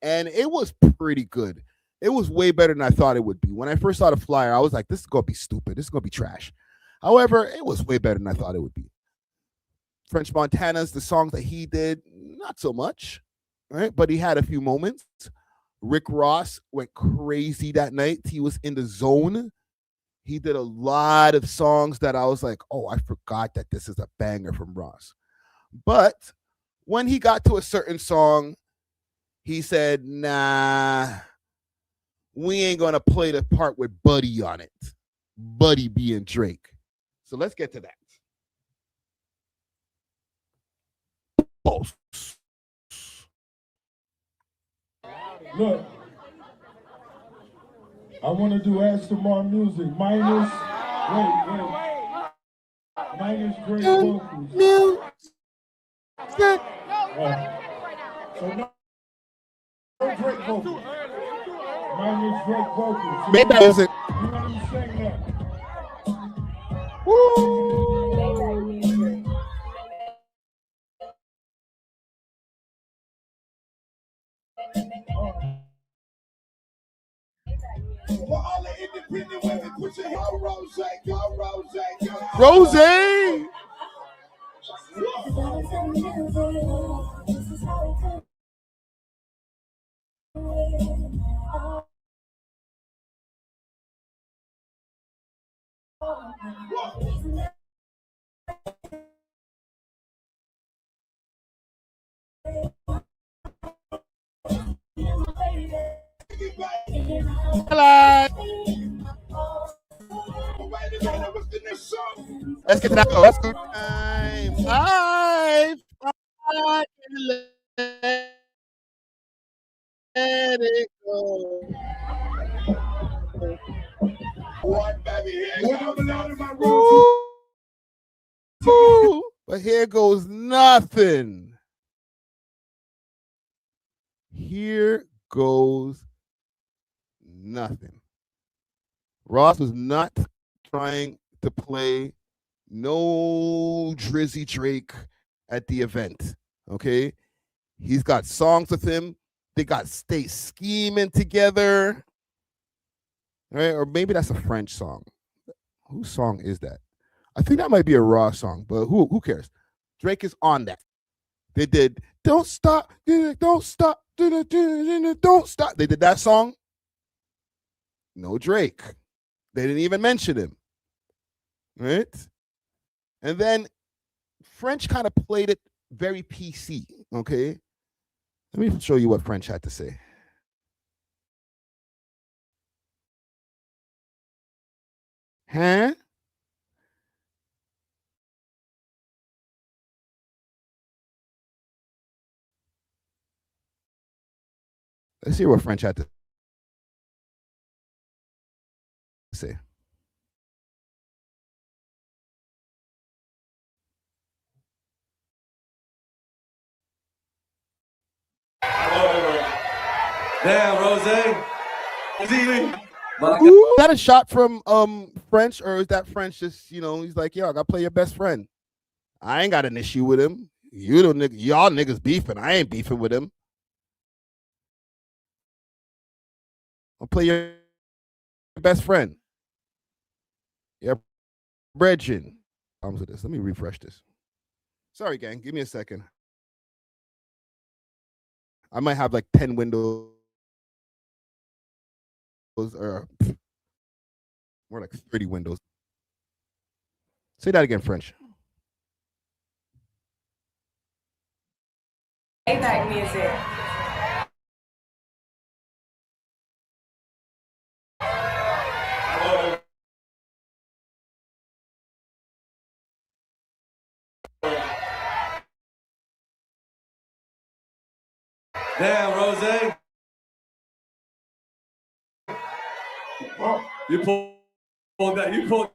S1: and it was pretty good. It was way better than I thought it would be. When I first saw the flyer, I was like, this is going to be stupid. This is going to be trash. However, it was way better than I thought it would be. French Montana's, the songs that he did, not so much, right? But he had a few moments. Rick Ross went crazy that night. He was in the zone. He did a lot of songs that I was like, oh, I forgot that this is a banger from Ross. But when he got to a certain song, he said, nah, we ain't going to play the part with Buddy on it. Buddy being Drake. So let's get to that. Pulse.
S8: Look, I want to do extra more music. Minus great vocals. So no great vocals. Minus great vocals.
S1: Maybe that wasn't.
S8: You know what I'm saying now? For all the independent women, put your hand on Rose, go.
S1: Rose! Hello. Let's get to that. Oh, that's good time. I can let it go.
S8: One baby here, coming out of my room.
S1: Ooh, but here goes nothing. Here goes nothing. Ross was not trying to play no Drizzy Drake at the event. Okay. He's got songs with him. They got stay scheming together. Right? Or maybe that's a French song. Whose song is that? I think that might be a Ross song, but who cares? Drake is on that. They did Don't Stop, Don't Stop, Don't Stop. They did that song. No Drake. They didn't even mention him. Right? And then French kind of played it very PC. Okay. Let me show you what French had to say. Huh? Let's see what French had to say.
S10: Damn, Rose.
S1: Ooh, is that a shot from French, or is that French just, he's like, yo, I gotta play your best friend. I ain't got an issue with him. Y'all niggas beefing. I ain't beefing with him. I'll play your best friend. Yeah, brethren. Problems with this. Let me refresh this. Sorry, gang. Give me a second. I might have like 10 windows or more like 30 windows. Say that again, French.
S11: Playback music.
S10: Damn, Rose. You pulled that. You pulled.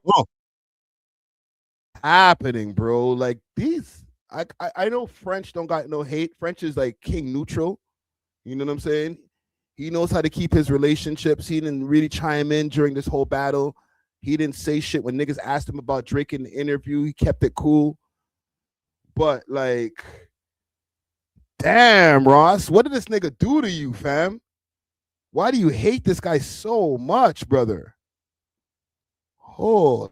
S1: Happening, bro. Like these, I know French don't got no hate. French is like king neutral. You know what I'm saying? He knows how to keep his relationships. He didn't really chime in during this whole battle. He didn't say shit when niggas asked him about Drake in the interview. He kept it cool. But like, damn, Ross, what did this nigga do to you, fam? Why do you hate this guy so much, brother? Holy.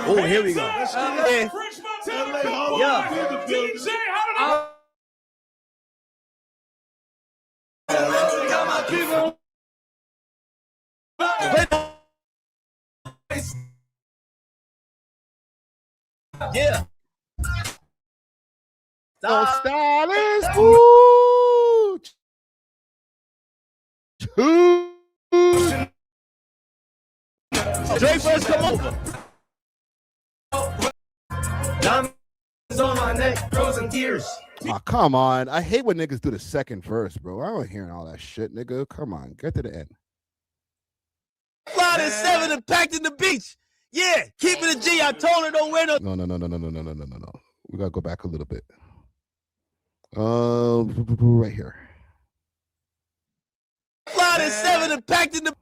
S5: Oh, here we go. Yeah. Yeah.
S1: Oh, stylist. Ooh.
S5: Drake first come over.
S10: Diamonds on my neck, frozen tears.
S1: Oh, come on. I hate when niggas do the second verse, bro. I don't hearing all that shit, nigga. Come on. Get to the end.
S5: Fly to 7 and packed in the beach. Yeah, keep it a G. I told her don't wear no.
S1: No. We gotta go back a little bit. Right here.
S5: Fly to 7 and packed in the.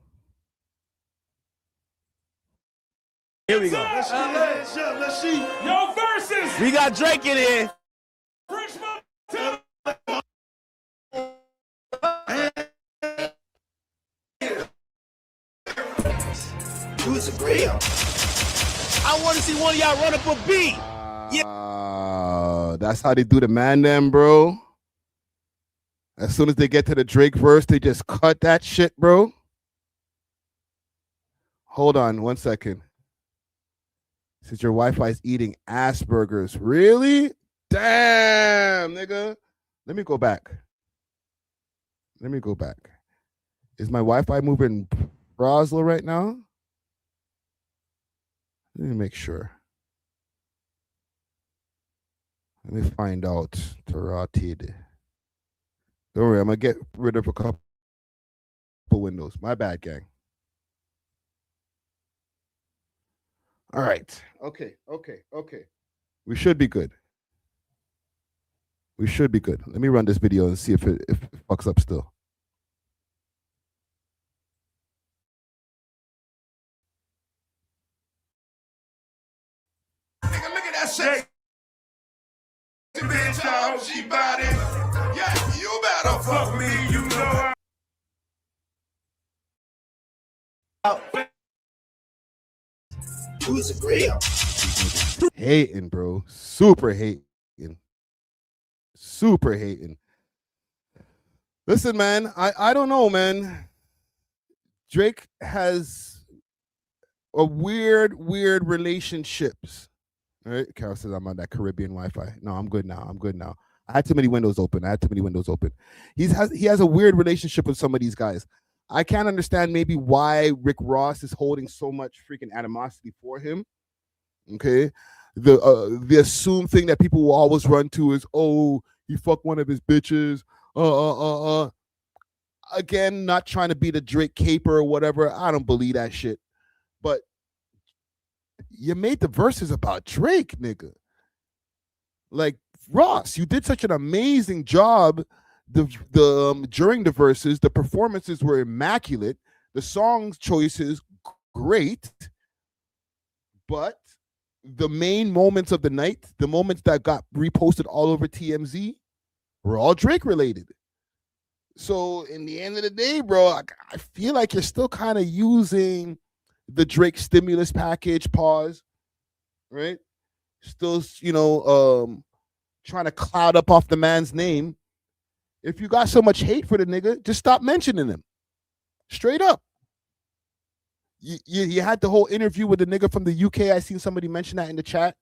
S5: Here we go.
S8: Let's see.
S10: Yo, versus.
S5: We got Drake in here.
S3: Who's a real?
S5: I want to see one of y'all run up a beat.
S1: That's how they do the man them, bro. As soon as they get to the Drake verse, they just cut that shit, bro. Hold on 1 second. Since your Wi-Fi's eating Asperger's. Really? Damn, nigga. Let me go back. Is my Wi-Fi moving Roslo right now? Let me make sure. Let me find out. Taratid. Don't worry, I'm gonna get rid of a couple windows. My bad, gang. All right. Okay. We should be good. Let me run this video and see if it fucks up still.
S8: Nigga, look at that sexy bitch. I hope she body. Yeah, you better fuck me. You know
S3: Who's a real?
S1: Hating, bro. Super hating. Listen, man, I don't know, man. Drake has a weird relationships. All right, Carol says I'm on that Caribbean Wi-Fi. No, I'm good now. I had too many windows open. He has a weird relationship with some of these guys. I can't understand maybe why Rick Ross is holding so much freaking animosity for him. Okay, the assumed thing that people will always run to is, oh, he fucked one of his bitches. Again, not trying to be the Drake caper or whatever. I don't believe that shit. But you made the verses about Drake, nigga. Like, Ross, you did such an amazing job during the verses. The performances were immaculate. The song choices great. But the main moments of the night, the moments that got reposted all over TMZ, were all Drake related. So in the end of the day, bro, I feel like you're still kind of using the Drake stimulus package pause, right? Still, trying to cloud up off the man's name. If you got so much hate for the nigga, just stop mentioning him. Straight up. You had the whole interview with the nigga from the UK. I seen somebody mention that in the chat,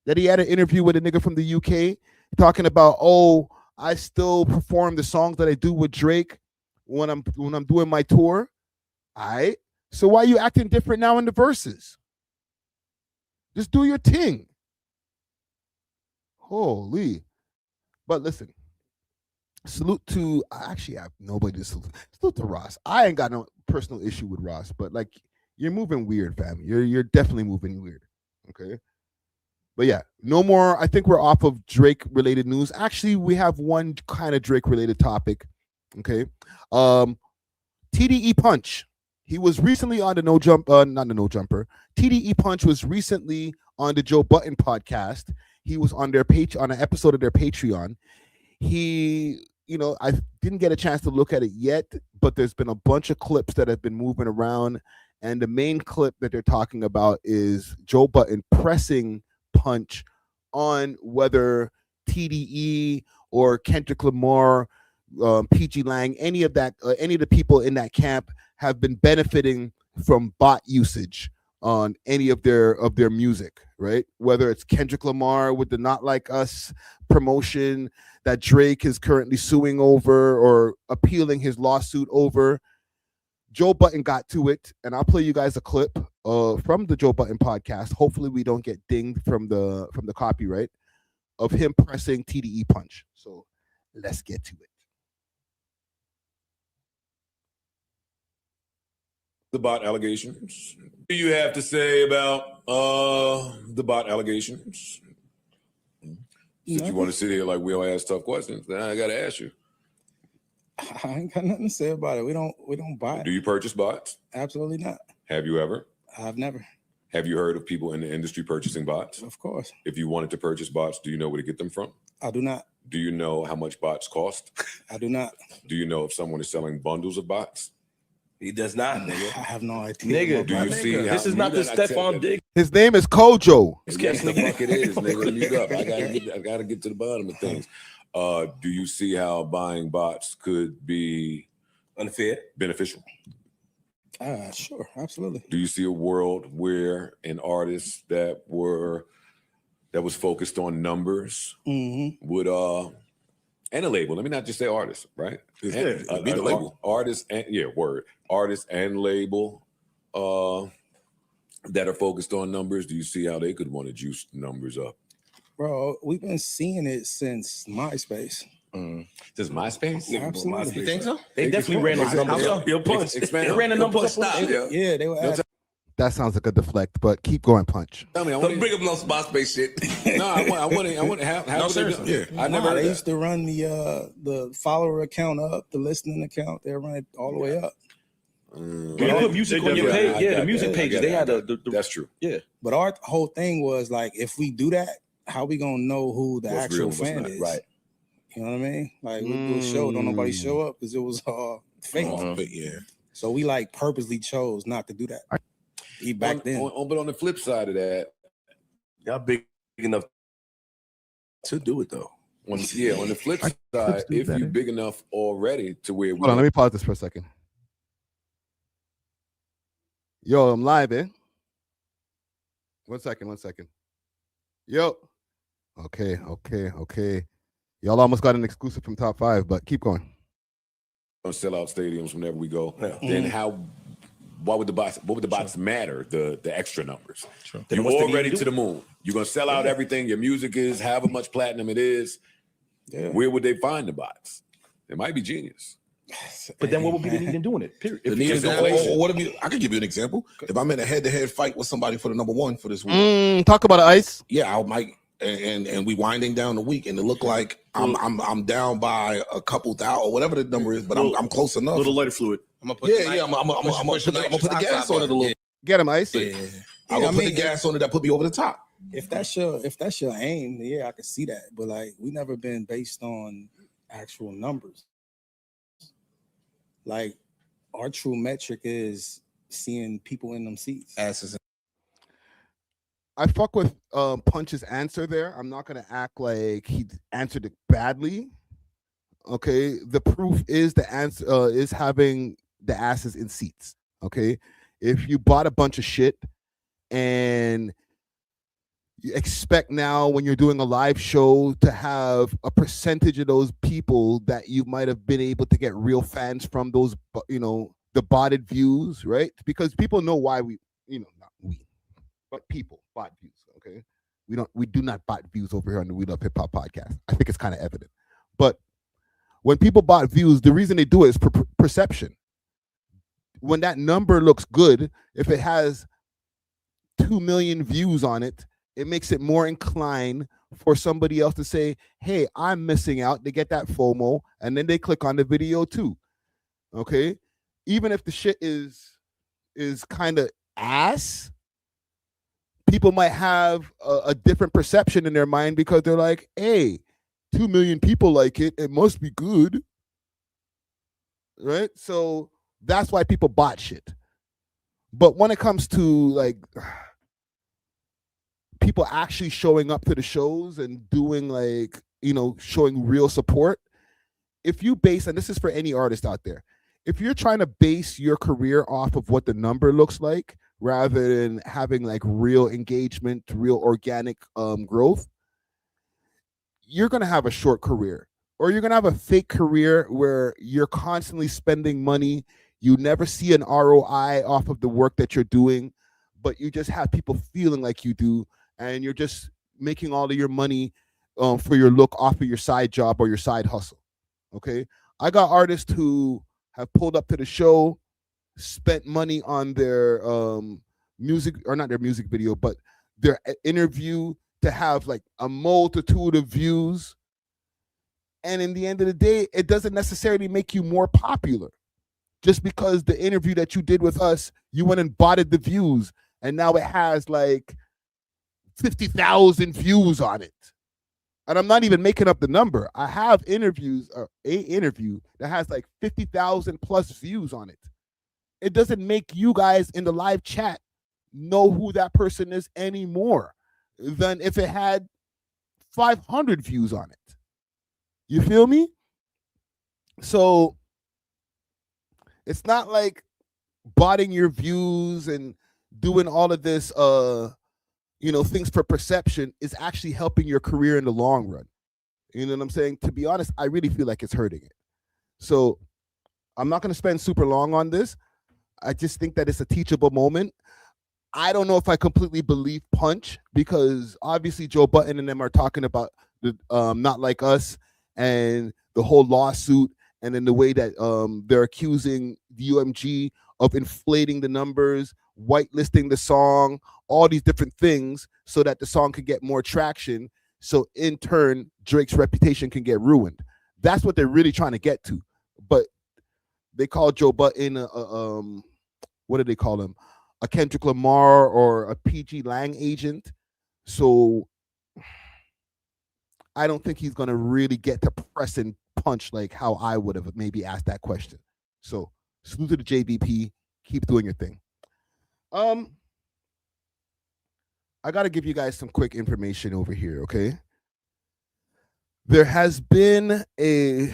S1: that he had an interview with a nigga from the UK talking about, oh, I still perform the songs that I do with Drake when I'm doing my tour. All right. So why are you acting different now in the verses? Just do your thing. Holy. But listen, salute to, I actually have nobody to salute. Salute to Ross. I ain't got no personal issue with Ross, but like, you're moving weird, fam. You're definitely moving weird. Okay. But yeah, no more. I think we're off of Drake related news. Actually, we have one kind of Drake related topic. Okay. TDE Punch. He was recently on the not the No Jumper. TDE Punch was recently on the Joe Budden podcast. He was on their on an episode of their Patreon. He, I didn't get a chance to look at it yet, but there's been a bunch of clips that have been moving around. And the main clip that they're talking about is Joe Budden pressing Punch on whether TDE or Kendrick Lamar, PG Lang, any of the people in that camp have been benefiting from bot usage on any of their music, right? Whether it's Kendrick Lamar with the Not Like Us promotion that Drake is currently suing over or appealing his lawsuit over. Joe Budden got to it, and I'll play you guys a clip from the Joe Budden podcast. Hopefully we don't get dinged from the copyright of him pressing TDE Punch. So let's get to it.
S11: The bot allegations. What do you have to say about the bot allegations? Since you want to sit here like we don't ask tough questions, then I got to ask you.
S12: I ain't got nothing to say about it. We don't buy it.
S11: Do you purchase bots?
S12: Absolutely not.
S11: Have you ever?
S12: I've never.
S11: Have you heard of people in the industry purchasing bots?
S12: Of course.
S11: If you wanted to purchase bots, do you know where to get them from?
S12: I do not.
S11: Do you know how much bots cost?
S12: I do not.
S11: Do you know if someone is selling bundles of bots?
S3: He does not, nigga.
S12: I have no idea.
S3: Nigga,
S11: do you see
S3: this is not the Stephon Diggs.
S1: His name is Kojo.
S11: Yes, the fuck it is, nigga. Mute up. I gotta get to the bottom of things. Do you see how buying bots could be
S3: unfair,
S11: beneficial?
S12: Sure, absolutely.
S11: Do you see a world where an artist that was focused on numbers would and a label? Let me not just say artist, right?
S3: Be the label.
S11: Artist and label that are focused on numbers. Do you see how they could want to juice numbers up?
S12: Bro, we've been seeing it since MySpace.
S11: Does MySpace?
S12: Absolutely.
S3: You think so? They definitely ran those numbers up.
S11: Expand.
S3: They ran the numbers up.
S12: Yeah, they were.
S1: That sounds like a deflect, but keep going, Punch.
S11: Tell me,
S3: Don't bring up no MySpace shit.
S11: No, I want to have.
S3: No, seriously.
S11: Yeah, I never.
S12: They used to run the follower account up, the listening account. They run it all the way up.
S3: You put music on your page. Yeah, the music pages. They had the.
S11: That's true.
S3: Yeah.
S12: But our whole thing was like, if we do that, how we gonna know who the actual fan is?
S11: Right.
S12: You know what I mean? Like we do a show, don't nobody show up because it was fake.
S3: Yeah.
S12: So we like purposely chose not to do that. Back then.
S11: But on the flip side of that,
S3: y'all big enough to do it though.
S11: On the flip side, if you're big enough already to where
S1: Hold on, let me pause this for a second. Yo, I'm live, eh? One second. Yo. Okay. Y'all almost got an exclusive from Top 5, but keep going.
S11: Gonna sell out stadiums whenever we go. Then what would the bots matter? The extra numbers. Sure. You're already to the moon. You're gonna sell out everything. Your music is however much platinum it is. Yeah. Where would they find the bots? It might be genius.
S3: But then what would be the need in doing it? Period.
S13: What if I could give you an example. If I'm in a head-to-head fight with somebody for the number one for this week.
S1: Talk about Ice.
S13: Yeah, I might and we winding down the week and it look like I'm down by a couple thousand or whatever the number is, but I'm close enough.
S3: A little lighter fluid.
S13: I'm gonna put the gas on it a little.
S1: Get him, Ice.
S13: Yeah. I'm gonna put the gas on it that put me over the top.
S12: If that's your aim, yeah, I can see that. But like we never been based on actual numbers. Like our true metric is seeing people in them seats.
S13: Asses.
S1: I fuck with Punch's answer there. I'm not gonna act like he answered it badly. Okay, the proof is the answer is having the asses in seats. Okay, if you bought a bunch of shit and you expect now when you're doing a live show to have a percentage of those people that you might have been able to get real fans from those, the botted views, right? Because people know why we, not we, but people bot views. Okay, we do not bot views over here on the We Love Hip Hop podcast. I think it's kind of evident. But when people bot views, the reason they do it is perception. When that number looks good, if it has 2 million views on it, it makes it more inclined for somebody else to say, hey, I'm missing out. They get that FOMO, and then they click on the video too. Okay, even if the shit is kind of ass, people might have a different perception in their mind because they're like, hey, 2 million people like it, it must be good, right? So that's why people bot shit. But when it comes to like people actually showing up to the shows and doing like, showing real support, if you base, and this is for any artist out there, if you're trying to base your career off of what the number looks like rather than having like real engagement, real organic growth, you're going to have a short career, or you're going to have a fake career where you're constantly spending money. You never see an ROI off of the work that you're doing, but you just have people feeling like you do, and you're just making all of your money for your look off of your side job or your side hustle. Okay, I got artists who have pulled up to the show, spent money on their music, or not their music video, but their interview to have like a multitude of views. And in the end of the day, it doesn't necessarily make you more popular. Just because the interview that you did with us, you went and botted the views, and now it has like 50,000 views on it. And I'm not even making up the number. I have interviews, or a interview that has like 50,000 plus views on it. It doesn't make you guys in the live chat know who that person is anymore than if it had 500 views on it. You feel me? So it's not like botting your views and doing all of this things for perception is actually helping your career in the long run. You know what I'm saying? To be honest, I really feel like it's hurting it. So I'm not going to spend super long on this. I just think that it's a teachable moment. I don't know if I completely believe Punch, because obviously Joe Budden and them are talking about the Not Like Us and the whole lawsuit, and then the way that they're accusing the UMG of inflating the numbers, whitelisting the song, all these different things so that the song can get more traction. So in turn, Drake's reputation can get ruined. That's what they're really trying to get to. But they call Joe Budden what do they call him? A Kendrick Lamar or a PG Lang agent. So I don't think he's going to really get to press and punch like how I would have maybe asked that question. So salute to the JBP. Keep doing your thing. I got to give you guys some quick information over here, okay? There has been a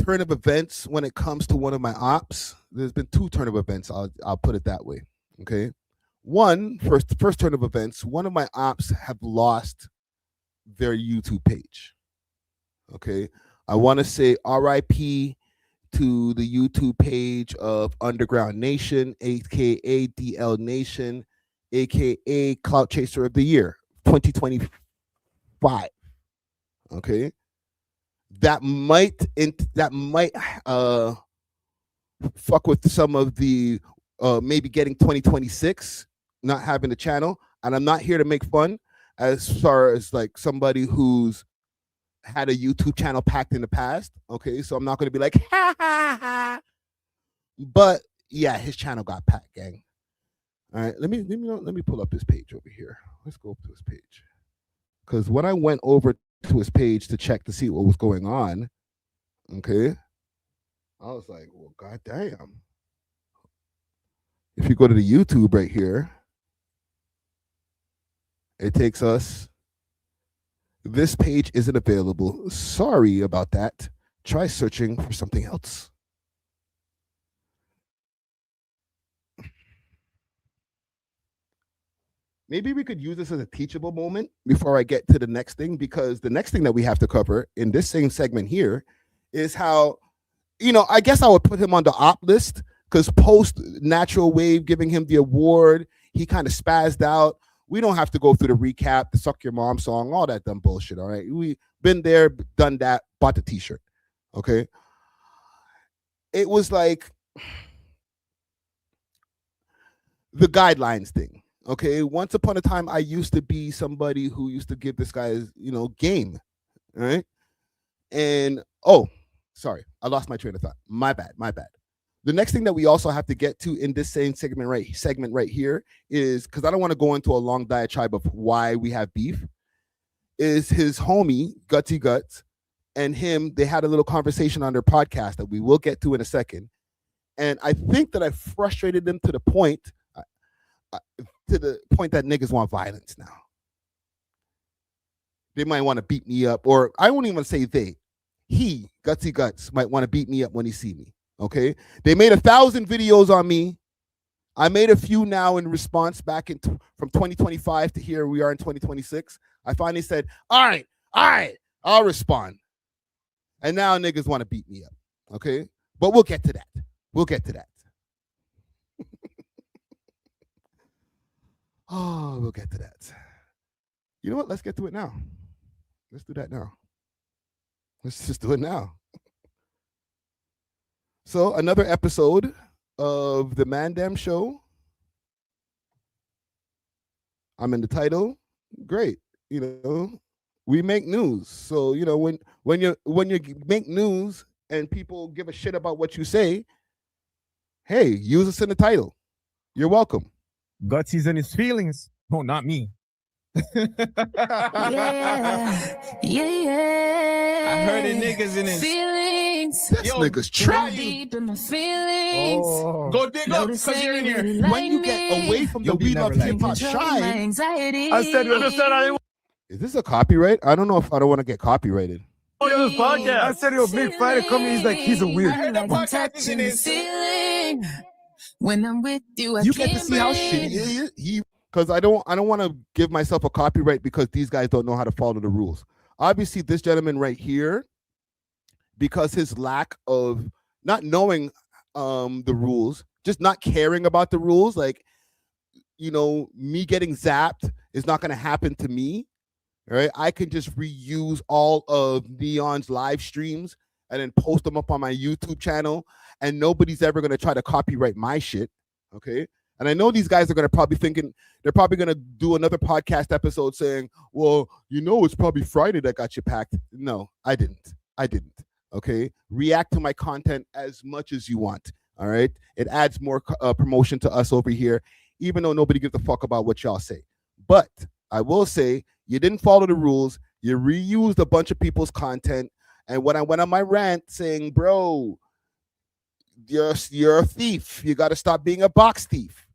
S1: turn of events when it comes to one of my ops. There's been two turn of events, I'll put it that way, okay? First turn of events, one of my ops have lost their YouTube page, okay? I want to say RIP to the YouTube page of Underground Nation, aka DL Nation, aka Clout Chaser of the Year 2025. Okay, that might fuck with some of the maybe getting 2026 not having the channel. And I'm not here to make fun as far as like somebody who's had a YouTube channel packed in the past. Okay, so I'm not going to be like ha ha ha, but yeah, his channel got packed, gang. All right, let me pull up his page over here. Let's go up to his page, because when I went over to his page to check to see what was going on, okay, I was like, well, goddamn. If you go to the YouTube right here, it takes us. This page isn't available. Sorry about that. Try searching for something else. Maybe we could use this as a teachable moment before I get to the next thing, because the next thing that we have to cover in this same segment here is how, I guess I would put him on the op list, because post Natural Wave giving him the award, he kind of spazzed out. We don't have to go through the recap, the Suck Your Mom song, all that dumb bullshit, all right? We been there, done that, bought the t-shirt, okay? It was like the guidelines thing, okay? Once upon a time, I used to be somebody who used to give this guy, game, all right? And, sorry, I lost my train of thought. My bad. The next thing that we also have to get to in this same segment right here is, because I don't want to go into a long diatribe of why we have beef, is his homie, Gutsy Guts, and him, they had a little conversation on their podcast that we will get to in a second. And I think that I frustrated them to the point that niggas want violence now. They might want to beat me up, or I won't even say they. He, Gutsy Guts, might want to beat me up when he see me. Okay, they made 1,000 videos on me. I made a few now in response back from 2025 to here we are in 2026. I finally said, all right, I'll respond. And now niggas want to beat me up. Okay, but we'll get to that. We'll get to that. We'll get to that. You know what? Let's get to it now. Let's do that now. Let's just do it now. So another episode of the Mandam Show. I'm in the title. Great. We make news. So, when you make news and people give a shit about what you say, hey, use us in the title. You're welcome.
S9: Gutsy's in his feelings. Oh, not me.
S10: Yeah.
S5: I heard the niggas in his
S10: Feelings.
S1: This nigga's trying.
S10: Deep in my feelings.
S9: Go dig up, because you're in here.
S1: When you get away from the We Love Hip Hop shine, is this a copyright? I don't know if I don't want to get copyrighted.
S9: This podcast. I said he was big fighter coming. He's like, he's a weird.
S10: I heard that podcast is in his ceiling. When I'm with you, I
S1: You
S10: can't
S1: get to see how
S10: breathe.
S1: shitty he is. Because I don't want to give myself a copyright because these guys don't know how to follow the rules. Obviously, this gentleman right here, because his lack of not knowing the rules, just not caring about the rules, like, me getting zapped is not going to happen to me. Right? I can just reuse all of Neon's live streams and then post them up on my YouTube channel, and nobody's ever going to try to copyright my shit. Okay? And I know these guys are going to probably they're probably going to do another podcast episode saying, well, it's probably Friday that got you packed. No, I didn't. Okay? React to my content as much as you want. All right? It adds more promotion to us over here, even though nobody gives a fuck about what y'all say. But I will say, you didn't follow the rules. You reused a bunch of people's content. And when I went on my rant saying, bro, you're a thief. You got to stop being a box thief.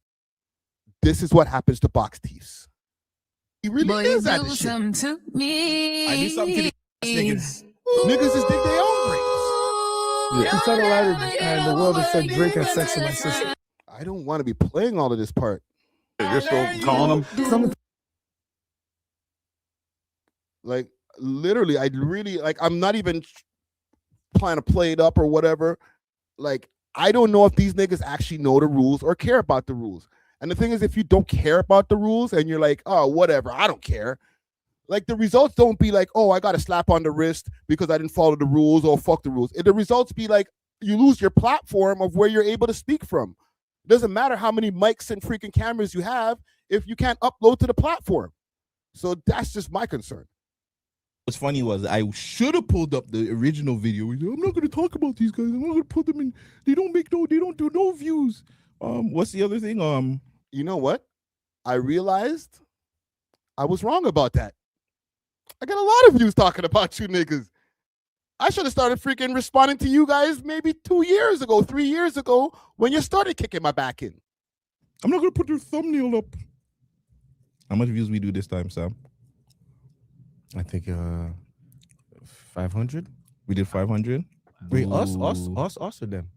S1: This is what happens to box thieves. He really does that shit.
S10: I do
S5: something to these niggas.
S1: Niggas just dig their own bricks.
S12: Yeah, it's unallowed, and the world has said Drake had sex with my sister.
S1: I don't want to be playing all of this part.
S8: You're still calling them?
S1: Like, literally, I'm not even trying to play it up or whatever. Like, I don't know if these niggas actually know the rules or care about the rules. And the thing is, if you don't care about the rules and you're like, oh, whatever, I don't care. Like, the results don't be like, oh, I got a slap on the wrist because I didn't follow the rules, or fuck the rules. The results be like, you lose your platform of where you're able to speak from. It doesn't matter how many mics and freaking cameras you have if you can't upload to the platform. So that's just my concern.
S14: What's funny was I should have pulled up the original video. I'm not going to talk about these guys. I'm not going to put them in. They don't do no views. What's the other thing?
S1: You know what? I realized I was wrong about that. I got a lot of views talking about you niggas. I should have started freaking responding to you guys maybe 2 years ago, 3 years ago, when you started kicking my back in.
S14: I'm not going to put your thumbnail up. How much views we do this time, Sam? I think 500. We did 500.
S9: Wait, us or them?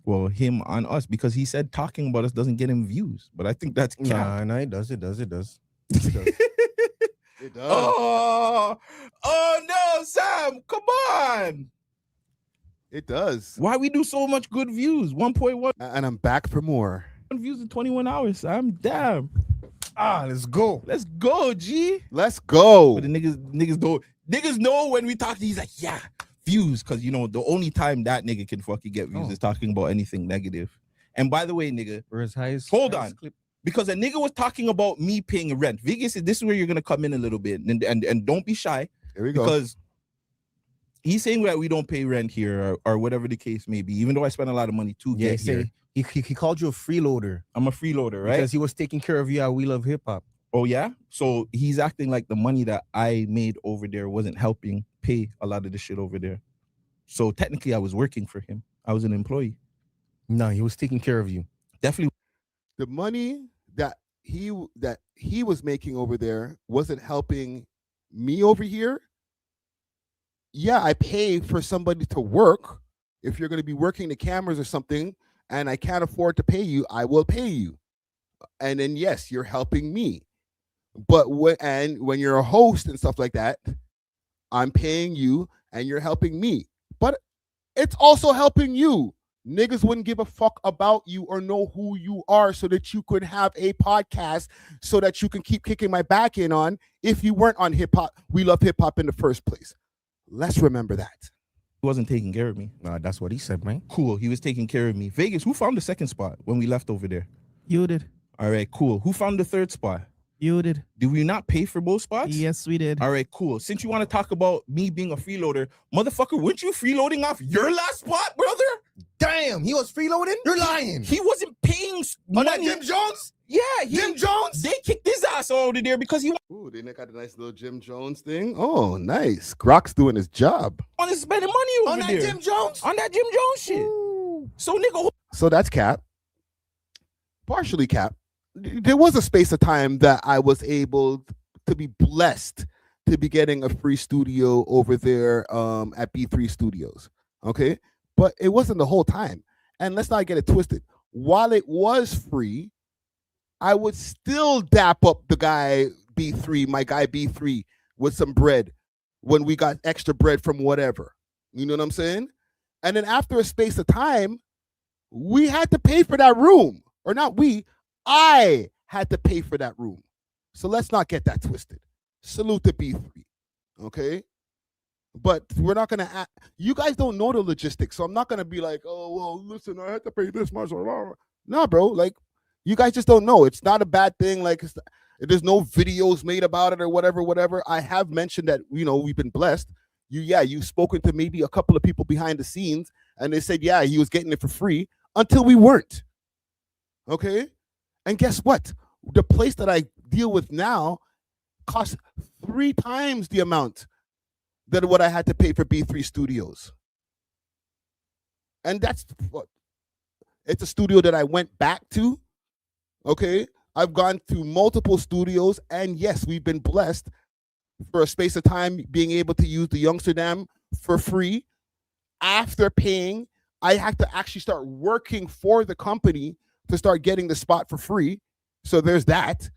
S14: Well, him on us, because he said talking about us doesn't get him views. But I think that's
S9: nah, it does. It does.
S1: It does.
S5: Oh no, Sam! Come on.
S1: It does.
S14: Why we do so much good views? 1.1
S1: And I'm back for more.
S14: views in 21 hours. I'm damn.
S9: Let's go.
S14: Let's go, G.
S1: Let's go.
S14: But the niggas know when we talk. He's like, yeah, views, because you know the only time that nigga can fucking get views is talking about anything negative. And by the way, nigga,
S9: Where's highest?
S14: hold on, because a nigga was talking about me paying rent. Vegas, this is where you're gonna come in a little bit, and don't be shy.
S1: Here we go.
S14: Because he's saying that we don't pay rent here, or whatever the case may be, even though I spend a lot of money to get here.
S9: He called you a freeloader.
S14: I'm a freeloader, right?
S9: Because he was taking care of you at We Love Hip Hop.
S14: Oh yeah, so he's acting like the money that I made over there wasn't helping pay a lot of the shit over there. So technically, I was working for him. I was an employee.
S9: No, he was taking care of you.
S14: Definitely.
S1: The money that he was making over there wasn't helping me over here. Yeah, I pay for somebody to work. If you're going to be working the cameras or something, and I can't afford to pay you, I will pay you. And then yes, you're helping me. But when you're a host and stuff like that, I'm paying you and you're helping me. But it's also helping you. Niggas wouldn't give a fuck about you or know who you are so that you could have a podcast so that you can keep kicking my back in on if you weren't on hip hop. We Love Hip Hop in the first place. Let's remember that.
S14: He wasn't taking care of me.
S9: That's what he said, man.
S14: Cool. He was taking care of me. Vegas, who found the second spot when we left over there?
S9: You did.
S14: All right, cool. Who found the third spot?
S9: You did.
S14: Did we not pay for both spots?
S9: Yes, we did.
S14: All right, cool. Since you want to talk about me being a freeloader, motherfucker, weren't you freeloading off your last spot, brother?
S9: Damn, he was freeloading? You're lying.
S14: He wasn't paying
S9: On
S14: money.
S9: that Jim Jones?
S14: Yeah,
S9: Jim Jones?
S14: They kicked his ass out of there because he
S1: Ooh, they got a nice little Jim Jones thing. Oh, nice. Grok's doing his job.
S14: wanted to spend money over
S9: On that
S14: there.
S9: Jim Jones?
S14: On that Jim Jones shit.
S9: Ooh.
S14: So, nigga,
S1: So that's cap. Partially cap. There was a space of time that I was able to be blessed to be getting a free studio over there at B3 Studios. Okay. But it wasn't the whole time. And let's not get it twisted. While it was free, I would still dap up the guy B3, my guy B3, with some bread when we got extra bread from whatever. You know what I'm saying? And then after a space of time, we had to pay for that room. Or not we, I had to pay for that room. So let's not get that twisted. Salute to B3. Okay? But we're not going to, you guys don't know the logistics. So I'm not going to be like, oh, well, listen, I had to pay this much. No, bro. Like, you guys just don't know. It's not a bad thing. Like, there's no videos made about it or whatever. I have mentioned that, you know, we've been blessed. You've spoken to maybe a couple of people behind the scenes, and they said, yeah, he was getting it for free until we weren't. Okay? And guess what? The place that I deal with now costs 3 times the amount than what I had to pay for B3 Studios. And that's what it's a studio that I went back to. Okay, I've gone to multiple studios, and yes, we've been blessed for a space of time being able to use the Youngsterdam for free. After paying, I had to actually start working for the company to start getting the spot for free. So there's that.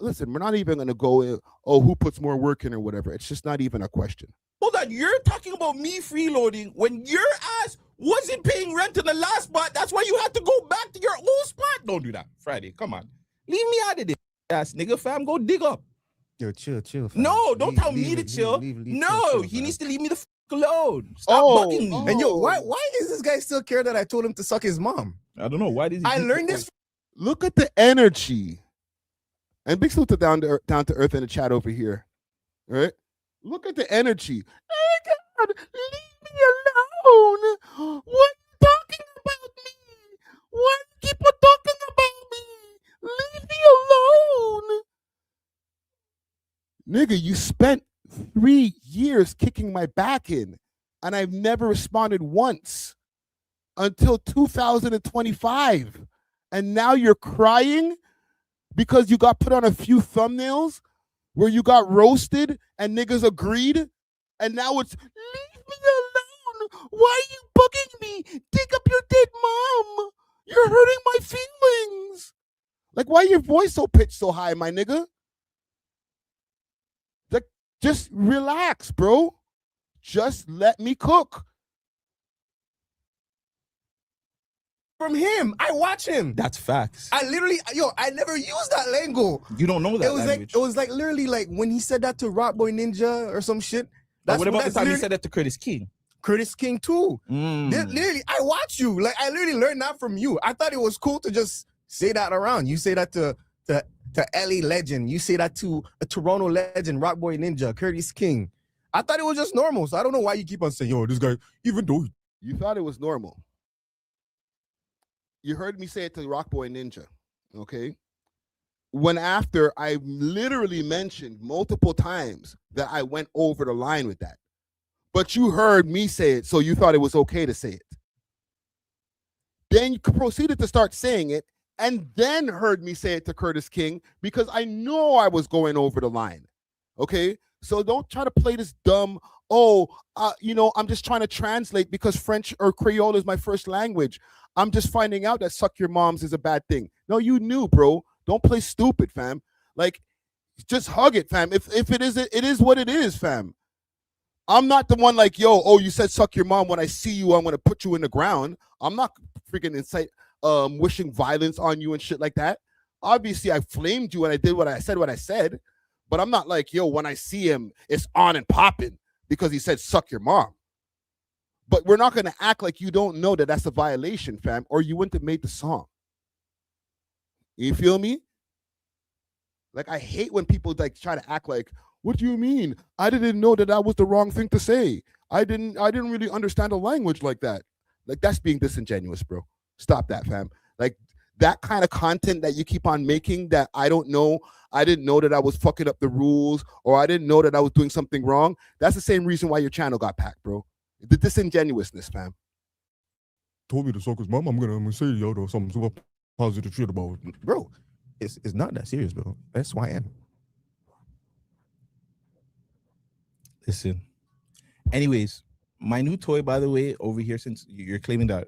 S1: Listen, we're not even going to go, who puts more work in or whatever. It's just not even a question.
S14: hold on, you're talking about me freeloading when your ass wasn't paying rent in the last spot. That's why you had to go back to your old spot. Don't do that, Friday. Come on. Leave me out of this, ass nigga, fam. Go dig up.
S9: Yo, chill, fam.
S14: No, don't tell me to chill. No, he needs to leave me the fuck alone. Stop bugging me.
S9: And yo, why is this guy still care that I told him to suck his mom?
S14: I don't know. Why did he
S9: I learned this?
S1: Look at the energy. And big salute to down to earth in the chat over here. All right? Look at the energy. Oh God, leave me alone. What are you talking about me? Why do you keep on talking about me? Leave me alone. Nigga, you spent 3 years kicking my back in, and I've never responded once until 2025. And now you're crying because you got put on a few thumbnails where you got roasted and niggas agreed, and now it's leave me alone. Why are you bugging me? Dig up your dead mom. You're hurting my feelings. Like, why your voice so pitched so high, my nigga? Like, just relax, bro. Just let me cook.
S14: From him, I watch him.
S5: That's facts.
S14: I literally, I never used that lingo.
S5: You don't know that
S14: It was
S5: language.
S14: like, it was like literally like when he said that to Rock Boy Ninja or some shit.
S5: But what about the
S14: that's
S5: time he
S14: literally-
S5: said that to Curtis King?
S14: Curtis King too.
S5: Mm.
S14: Literally, I watch you. Like I literally learned that from you. I thought it was cool to just say that around. You say that to LA legend. You say that to a Toronto legend, Rock Boy Ninja, Curtis King. I thought it was just normal. So I don't know why you keep on saying, yo, this guy, even though
S1: You thought it was normal. You heard me say it to Rockboy Ninja, okay? When after I literally mentioned multiple times that I went over the line with that. But you heard me say it, so you thought it was okay to say it. Then you proceeded to start saying it, and then heard me say it to Curtis King because I know I was going over the line, okay? So don't try to play this dumb, I'm just trying to translate because French or Creole is my first language. I'm just finding out that suck your moms is a bad thing. No, you knew, bro. Don't play stupid, fam. Like, just hug it, fam. If it is what it is, fam. I'm not the one like, you said suck your mom. When I see you, I'm gonna put you in the ground. I'm not freaking wishing violence on you and shit like that. Obviously, I flamed you and I did what I said, but I'm not like, when I see him, it's on and popping because he said suck your mom. But we're not going to act like you don't know that that's a violation, fam, or you wouldn't have made the song. You feel me? Like, I hate when people like try to act like, what do you mean? I didn't know that was the wrong thing to say. I didn't really understand a language like that. Like, that's being disingenuous, bro. Stop that, fam. Like, that kind of content that you keep on making that I didn't know that I was fucking up the rules, or I didn't know that I was doing something wrong. That's the same reason why your channel got packed, bro. The disingenuousness, fam.
S14: told me to suck his mom, I'm gonna say something super positive shit about it. Bro, it's not that serious, bro. That's why I am.
S5: Listen. Anyways, my new toy, by the way, over here, since you're claiming that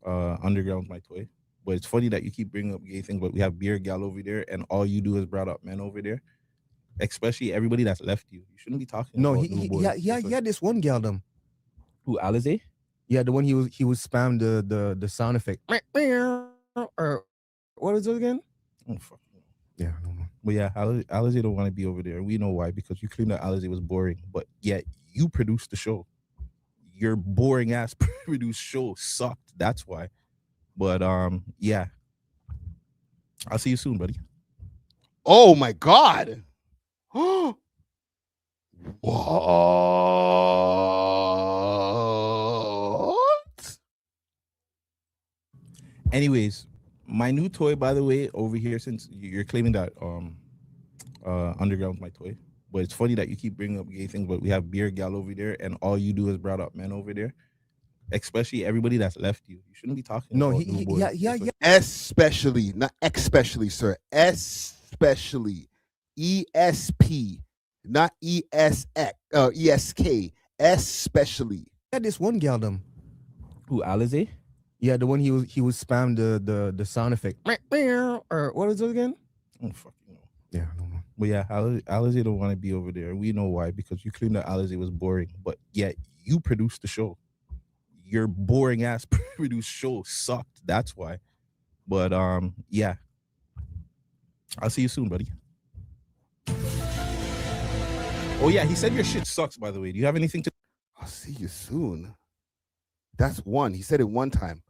S5: Underground's my toy, but it's funny that you keep bringing up gay things, but we have beer gal over there, and all you do is brought up men over there. Especially everybody that's left you. You shouldn't be talking.
S14: No,
S5: about
S14: he had this one gal them.
S5: Who, Alize?
S14: Yeah, the one he was spam the sound effect. Or what is it again?
S5: Oh fuck.
S14: Yeah, I don't know.
S5: But yeah, Alize don't want to be over there. We know why, because you claimed that Alize was boring, but yet you produced the show. Your boring ass produced show sucked. That's why. But yeah. I'll see you soon, buddy.
S1: Oh my God. What?
S5: Anyways, my new toy, by the way, over here, since you're claiming that Underground's my toy, but it's funny that you keep bringing up gay things, but we have beer gal over there, and all you do is brought up men over there. Especially everybody that's left you. You shouldn't be talking.
S14: No,
S5: about
S1: Especially, not especially, sir. Especially. ESP, not ESK, especially.
S14: Had this one gal them.
S5: Who, Alize?
S14: Yeah, the one he was spam the sound effect. Or what is it again?
S5: Oh fuck, you know.
S14: Yeah, I don't know.
S5: But yeah, Alize don't want to be over there. We know why, because you claimed that Alize was boring, but yet you produced the show. Your boring ass produced show sucked. That's why. But yeah. I'll see you soon, buddy. Oh yeah, he said your shit sucks, by the way. Do you have anything to...
S1: I'll see you soon. That's one. He said it one time.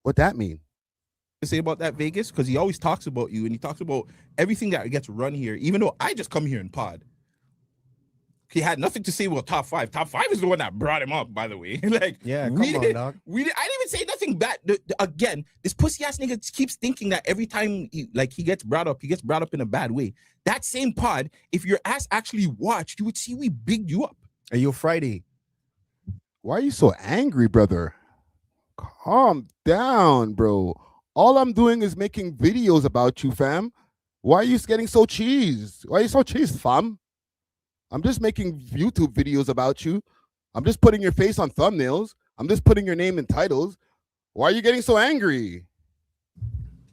S1: What that mean?
S5: To say about that, Vegas? Because he always talks about you, and he talks about everything that gets run here, even though I just come here and pod. He had nothing to say about top 5. Top 5 is the one that brought him up, by the way. Like,
S14: yeah, come on, dog.
S5: I didn't even say nothing bad. Again, this pussy ass nigga keeps thinking that every time he gets brought up in a bad way. That same pod, if your ass actually watched, you would see we bigged you up.
S14: Hey, yo, Friday.
S1: Why are you so angry, brother? Calm down, bro. All I'm doing is making videos about you, fam. Why are you getting so cheesed? Why are you so cheesed, fam? I'm just making YouTube videos about you. I'm just putting your face on thumbnails. I'm just putting your name in titles. Why are you getting so angry?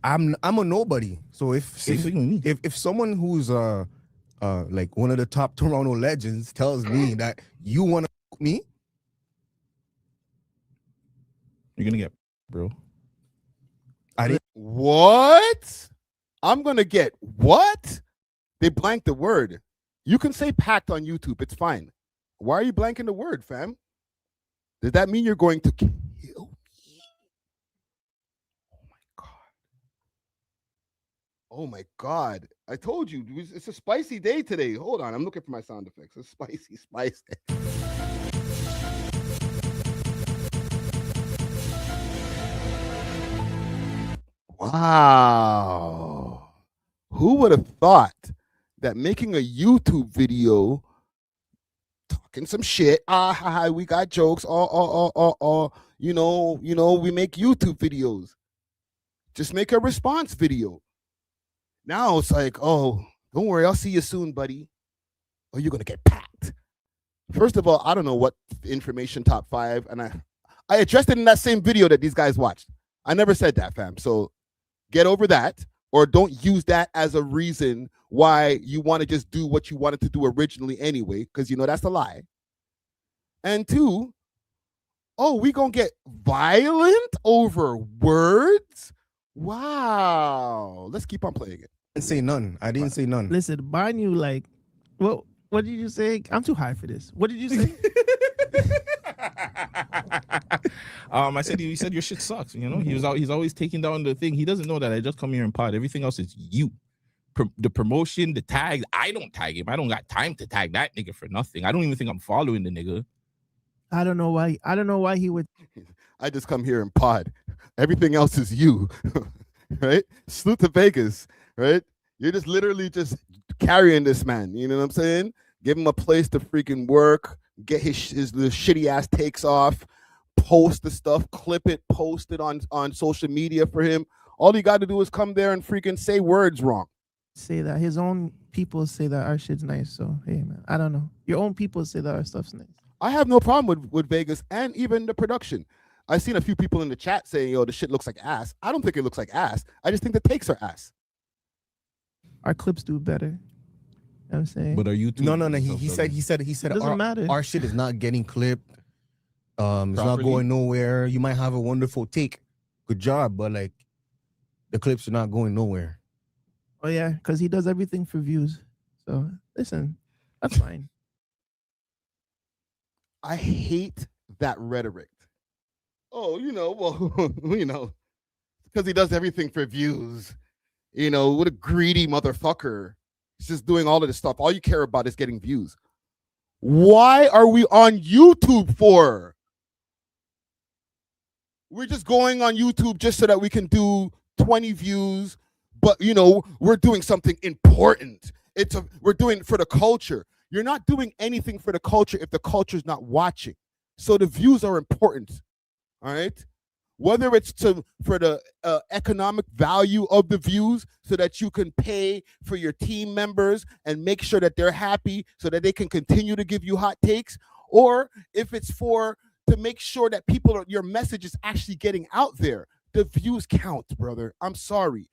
S14: I'm a nobody. So if someone who's like one of the top Toronto legends tells me that you want to me, you're gonna get, bro.
S1: What? I'm gonna get what? They blanked the word. You can say packed on YouTube. It's fine. Why are you blanking the word, fam? Does that mean you're going to kill me? Oh my God. Oh my God. I told you, it's a spicy day today. Hold on. I'm looking for my sound effects. It's spicy, spicy. Wow. Who would have thought that making a YouTube video talking some shit, we got jokes, you know, we make YouTube videos. Just make a response video. Now it's like, oh, don't worry, I'll see you soon, buddy. Or you're gonna get packed. First of all, I don't know what information top 5, and I addressed it in that same video that these guys watched. I never said that, fam. So get over that, or don't use that as a reason why you want to just do what you wanted to do originally anyway, because you know that's a lie. And 2, oh, we gonna get violent over words? Wow. Let's keep on playing it.
S14: I didn't say none. I didn't say none.
S15: Listen, buying you like, well, what did you say? I'm too high for this. What did you say?
S14: I said he said your shit sucks. You know, he's always taking down the thing. He doesn't know that I just come here and pod. Everything else is you. The promotion, the tags. I don't tag him. I don't got time to tag that nigga for nothing. I don't even think I'm following the nigga.
S15: I don't know why. I don't know why he would.
S1: I just come here and pod. Everything else is you, right? Salute to Vegas, right? You're just literally just carrying this man. You know what I'm saying? Give him a place to freaking work. Get his little shitty ass takes off. Post the stuff, clip it, post it on social media for him. All you got to do is come there and freaking say words wrong.
S15: Say that his own people say that our shit's nice. So hey, man, I don't know. Your own people say that our stuff's nice.
S1: I have no problem with Vegas and even the production. I've seen a few people in the chat saying, yo, the shit looks like ass. I don't think it looks like ass. I just think the takes are ass.
S15: Our clips do better. You know what I'm saying?
S14: But are you
S15: too?
S14: No. He said
S15: Doesn't matter.
S14: Our shit is not getting clipped. It's not going nowhere. You might have a wonderful take. Good job, but like the clips are not going nowhere.
S15: Oh yeah, because he does everything for views. So listen, that's fine.
S1: I hate that rhetoric. Oh, you know, well, you know, because he does everything for views. You know, what a greedy motherfucker. He's just doing all of this stuff. All you care about is getting views. Why are we on YouTube for? We're just going on YouTube just so that we can do 20 views, but you know, we're doing something important. We're doing it for the culture. You're not doing anything for the culture if the culture's not watching. So the views are important. All right. Whether it's for the economic value of the views so that you can pay for your team members and make sure that they're happy so that they can continue to give you hot takes, or if it's to make sure that your message is actually getting out there. The views count, brother. I'm sorry.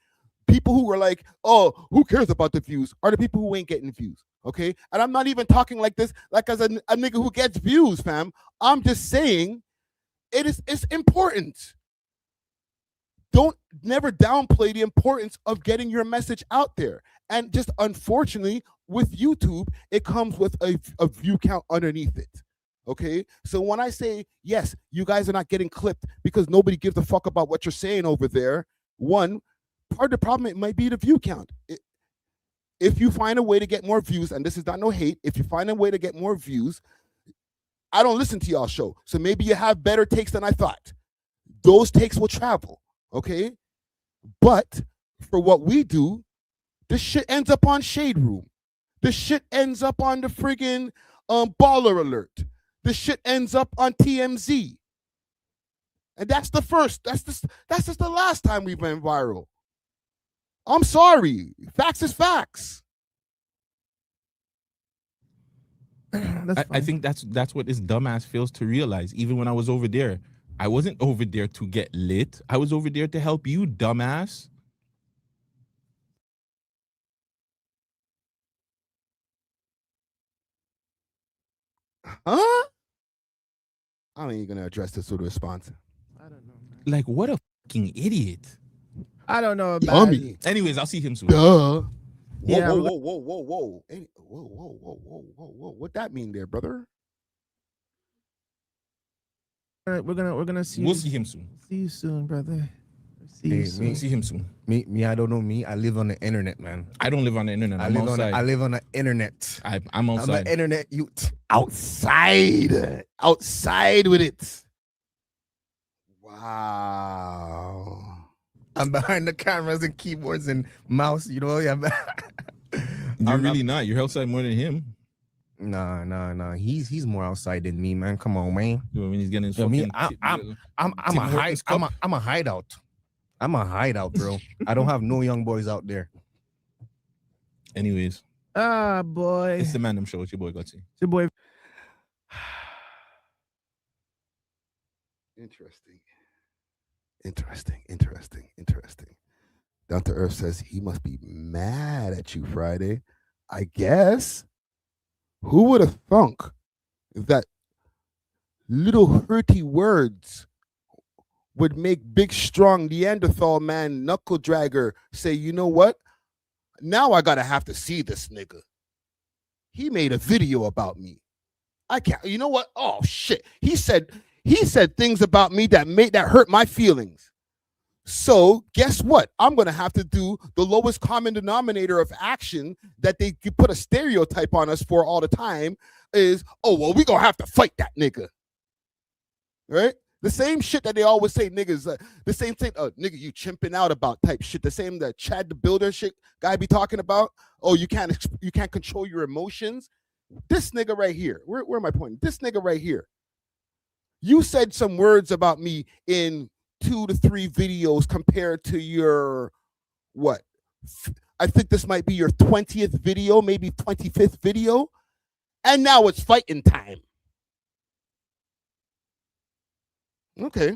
S1: People who are like, oh, who cares about the views are the people who ain't getting views. Okay. And I'm not even talking like this, like as a nigga who gets views, fam. I'm just saying it's important. Don't never downplay the importance of getting your message out there. And just unfortunately, with YouTube, it comes with a view count underneath it. Okay, so when I say, yes, you guys are not getting clipped because nobody gives a fuck about what you're saying over there, one, part of the problem, it might be the view count. If you find a way to get more views, and this is not no hate, if you find a way to get more views, I don't listen to y'all show, so maybe you have better takes than I thought. Those takes will travel, okay? But for what we do, this shit ends up on Shade Room. This shit ends up on the friggin' Baller Alert. This shit ends up on TMZ. And that's the first. That's just the last time we've been viral. I'm sorry. Facts is facts.
S14: I think that's what this dumbass fails to realize. Even when I was over there, I wasn't over there to get lit. I was over there to help you, dumbass.
S1: Huh? I ain't gonna address this with a response.
S15: I don't know.
S14: Like, what a fucking idiot.
S15: I don't know about
S1: Dummy.
S14: Anyways, I'll see him soon.
S1: Duh. Whoa,
S15: Yeah,
S1: whoa,
S15: we're
S1: whoa, whoa, whoa, whoa. Hey, whoa, whoa, whoa, whoa, whoa, whoa. What that mean there, brother?
S15: We're gonna see.
S14: We'll see him soon.
S15: See you soon, brother. See
S9: Hey,
S15: you
S9: me-
S15: soon.
S14: We'll see him soon.
S9: Me, I don't know me. I live on the internet, man.
S14: I don't live on the internet.
S9: I
S14: I'm
S9: live
S14: outside.
S9: I live on the internet.
S14: I'm
S9: I'm
S14: outside.
S9: an internet youth.
S1: Outside. Outside with it. Wow.
S9: I'm behind the cameras and keyboards and mouse. You know, yeah.
S14: You're really not. You're outside more than him.
S9: Nah. He's more outside than me, man. Come on, man.
S14: When he's getting his
S9: Yo, me,
S14: fucking
S9: I'm
S14: Tim
S9: a
S14: Hortons cup.
S9: I'm a hideout. I'm a hideout, bro. I don't have no young boys out there.
S14: Anyways,
S15: Ah, boy.
S14: it's the Mandem Show. It's your boy Gutsy.
S15: It's your boy.
S1: Interesting. Down to Earth says he must be mad at you, Friday. I guess. Who would have thunk that little hurty words would make big, strong Neanderthal man knuckle dragger say, you know what? Now I gotta have to see this nigga. He made a video about me. I can't. You know what? Oh shit. He said things about me that hurt my feelings. So guess what? I'm gonna have to do the lowest common denominator of action that they put a stereotype on us for all the time is, oh well, we gonna have to fight that nigga. Right? The same shit that they always say niggas, the same thing, nigga, you chimping out about type shit. The same that Chad the Builder shit guy be talking about. Oh, you can't control your emotions. This nigga right here, where am I pointing? This nigga right here. You said some words about me in 2 to 3 videos compared to your what? I think this might be your 20th video, maybe 25th video, and now it's fighting time. Okay.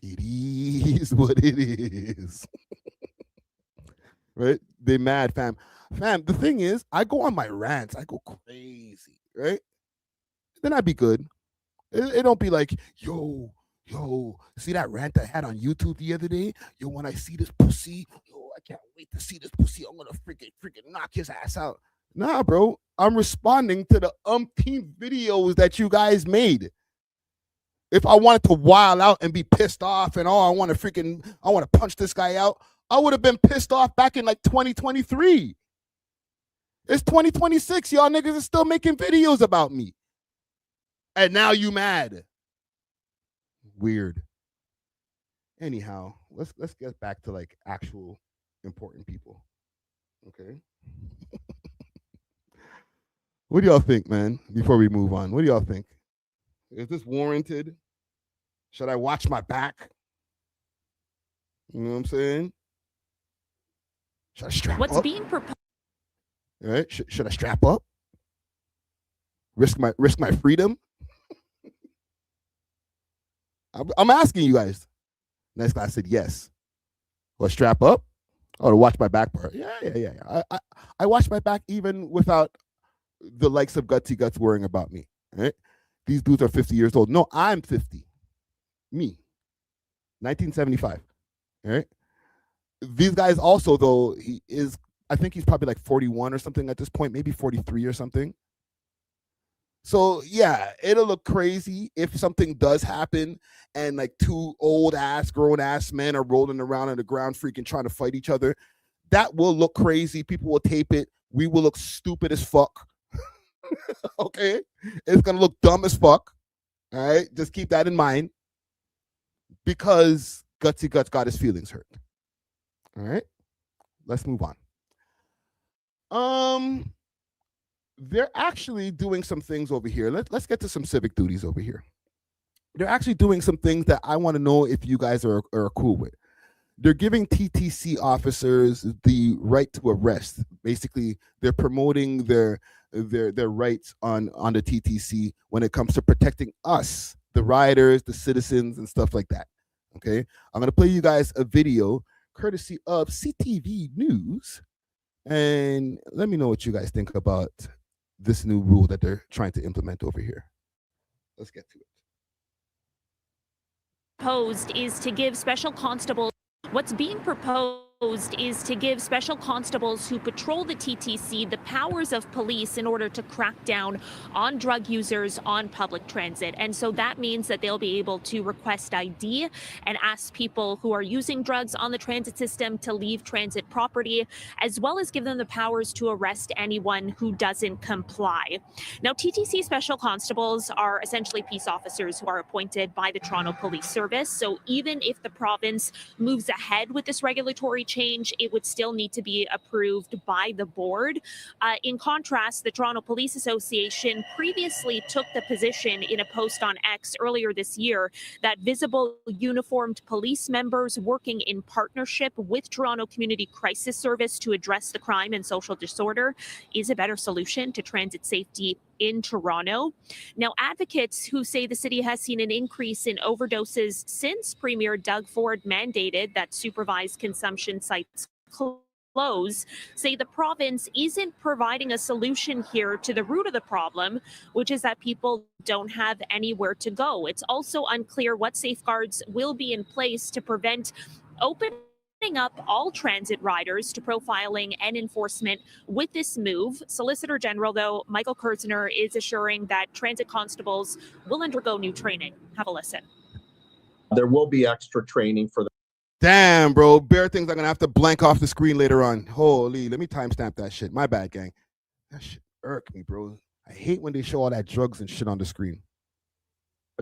S1: It is what it is. Right? They mad, fam. Fam, the thing is, I go on my rants. I go crazy, right? Then I'd be good. It don't be like, yo, see that rant I had on YouTube the other day? Yo, when I see this pussy, yo, I can't wait to see this pussy. I'm gonna freaking knock his ass out. Nah, bro. I'm responding to the umpteen videos that you guys made. If I wanted to wild out and be pissed off and I want to punch this guy out, I would have been pissed off back in like 2023. It's 2026. Y'all niggas are still making videos about me. And now you mad. Weird. Anyhow, let's get back to like actual important people. Okay. What do y'all think, man? Before we move on, what do y'all think? Is this warranted? Should I watch my back? You know what I'm saying? Should I strap
S16: What's
S1: up?
S16: being proposed?
S1: All right. Should I strap up? Risk my freedom? I'm asking you guys. Next guy said yes. Or strap up? Or to watch my back part? Yeah. I watch my back even without the likes of Gutsy Guts worrying about me. Right? These dudes are 50 years old. No, I'm 50. Me. 1975. All right. These guys also, though, I think he's probably like 41 or something at this point, maybe 43 or something. So yeah, it'll look crazy if something does happen and like 2 grown ass men are rolling around on the ground freaking trying to fight each other. That will look crazy. People will tape it. We will look stupid as fuck. Okay? It's gonna look dumb as fuck. All right, just keep that in mind because Gutsy Guts got his feelings hurt. All right, let's move on. They're actually doing some things over here. Let's get to some civic duties over here. They're actually doing some things that I want to know if you guys are cool with. They're giving TTC officers the right to arrest. Basically, they're promoting their rights on the TTC when it comes to protecting us, the riders, the citizens, and stuff like that. Okay, I'm gonna play you guys a video courtesy of CTV News, and let me know what you guys think about this new rule that they're trying to implement over here. Let's get to it.
S16: Proposed is to give special constables. What's being proposed is to give special constables who patrol the TTC the powers of police in order to crack down on drug users on public transit. And so that means that they'll be able to request ID and ask people who are using drugs on the transit system to leave transit property, as well as give them the powers to arrest anyone who doesn't comply. Now, TTC special constables are essentially peace officers who are appointed by the Toronto Police Service. So even if the province moves ahead with this regulatory change, it would still need to be approved by the board. In contrast, the Toronto Police Association previously took the position in a post on X earlier this year that visible uniformed police members working in partnership with Toronto Community Crisis Service to address the crime and social disorder is a better solution to transit safety in Toronto. Now, advocates who say the city has seen an increase in overdoses since Premier Doug Ford mandated that supervised consumption sites close say the province isn't providing a solution here to the root of the problem, which is that people don't have anywhere to go. It's also unclear what safeguards will be in place to prevent opening up all transit riders to profiling and enforcement with this move. Solicitor General, though, Michael Kerzner, is assuring that transit constables will undergo new training. Have a listen.
S17: There will be extra training for the
S1: Damn, bro. Bare things I'm going to have to blank off the screen later on. Holy, let me timestamp that shit. My bad, gang. That shit irk me, bro. I hate when they show all that drugs and shit on the screen.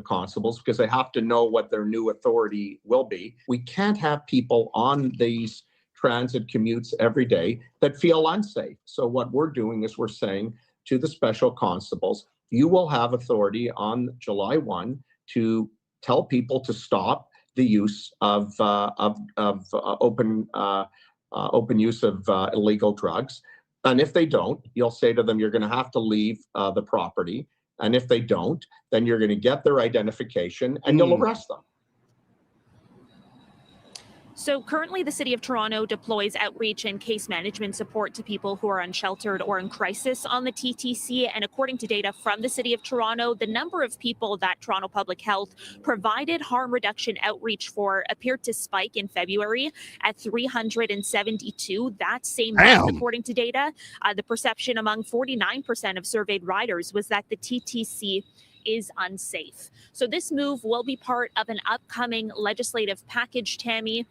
S17: constables because they have to know what their new authority will be. We can't have people on these transit commutes every day that feel unsafe. So what we're doing is we're saying to the special constables, you will have authority on July 1 to tell people to stop the use of open use of illegal drugs. And if they don't, you'll say to them, you're going to have to leave the property. And if they don't, then you're going to get their identification and you'll arrest them.
S16: So currently the City of Toronto deploys outreach and case management support to people who are unsheltered or in crisis on the TTC. And according to data from the City of Toronto, the number of people that Toronto Public Health provided harm reduction outreach for appeared to spike in February at 372. That same month, according to data, the perception among 49% of surveyed riders was that the TTC is unsafe. So this move will be part of an upcoming legislative package, Tammy.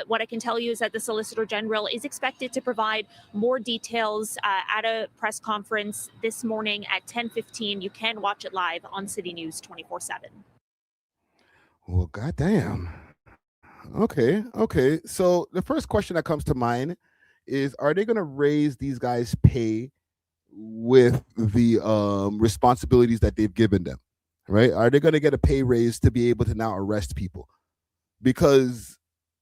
S16: What I can tell you is that the Solicitor General is expected to provide more details at a press conference this morning at 10:15. You can watch it live on City News 24/7.
S1: Well, goddamn. Okay. So the first question that comes to mind is, are they going to raise these guys' pay with the responsibilities that they've given them, right? Are they going to get a pay raise to be able to now arrest people? Because,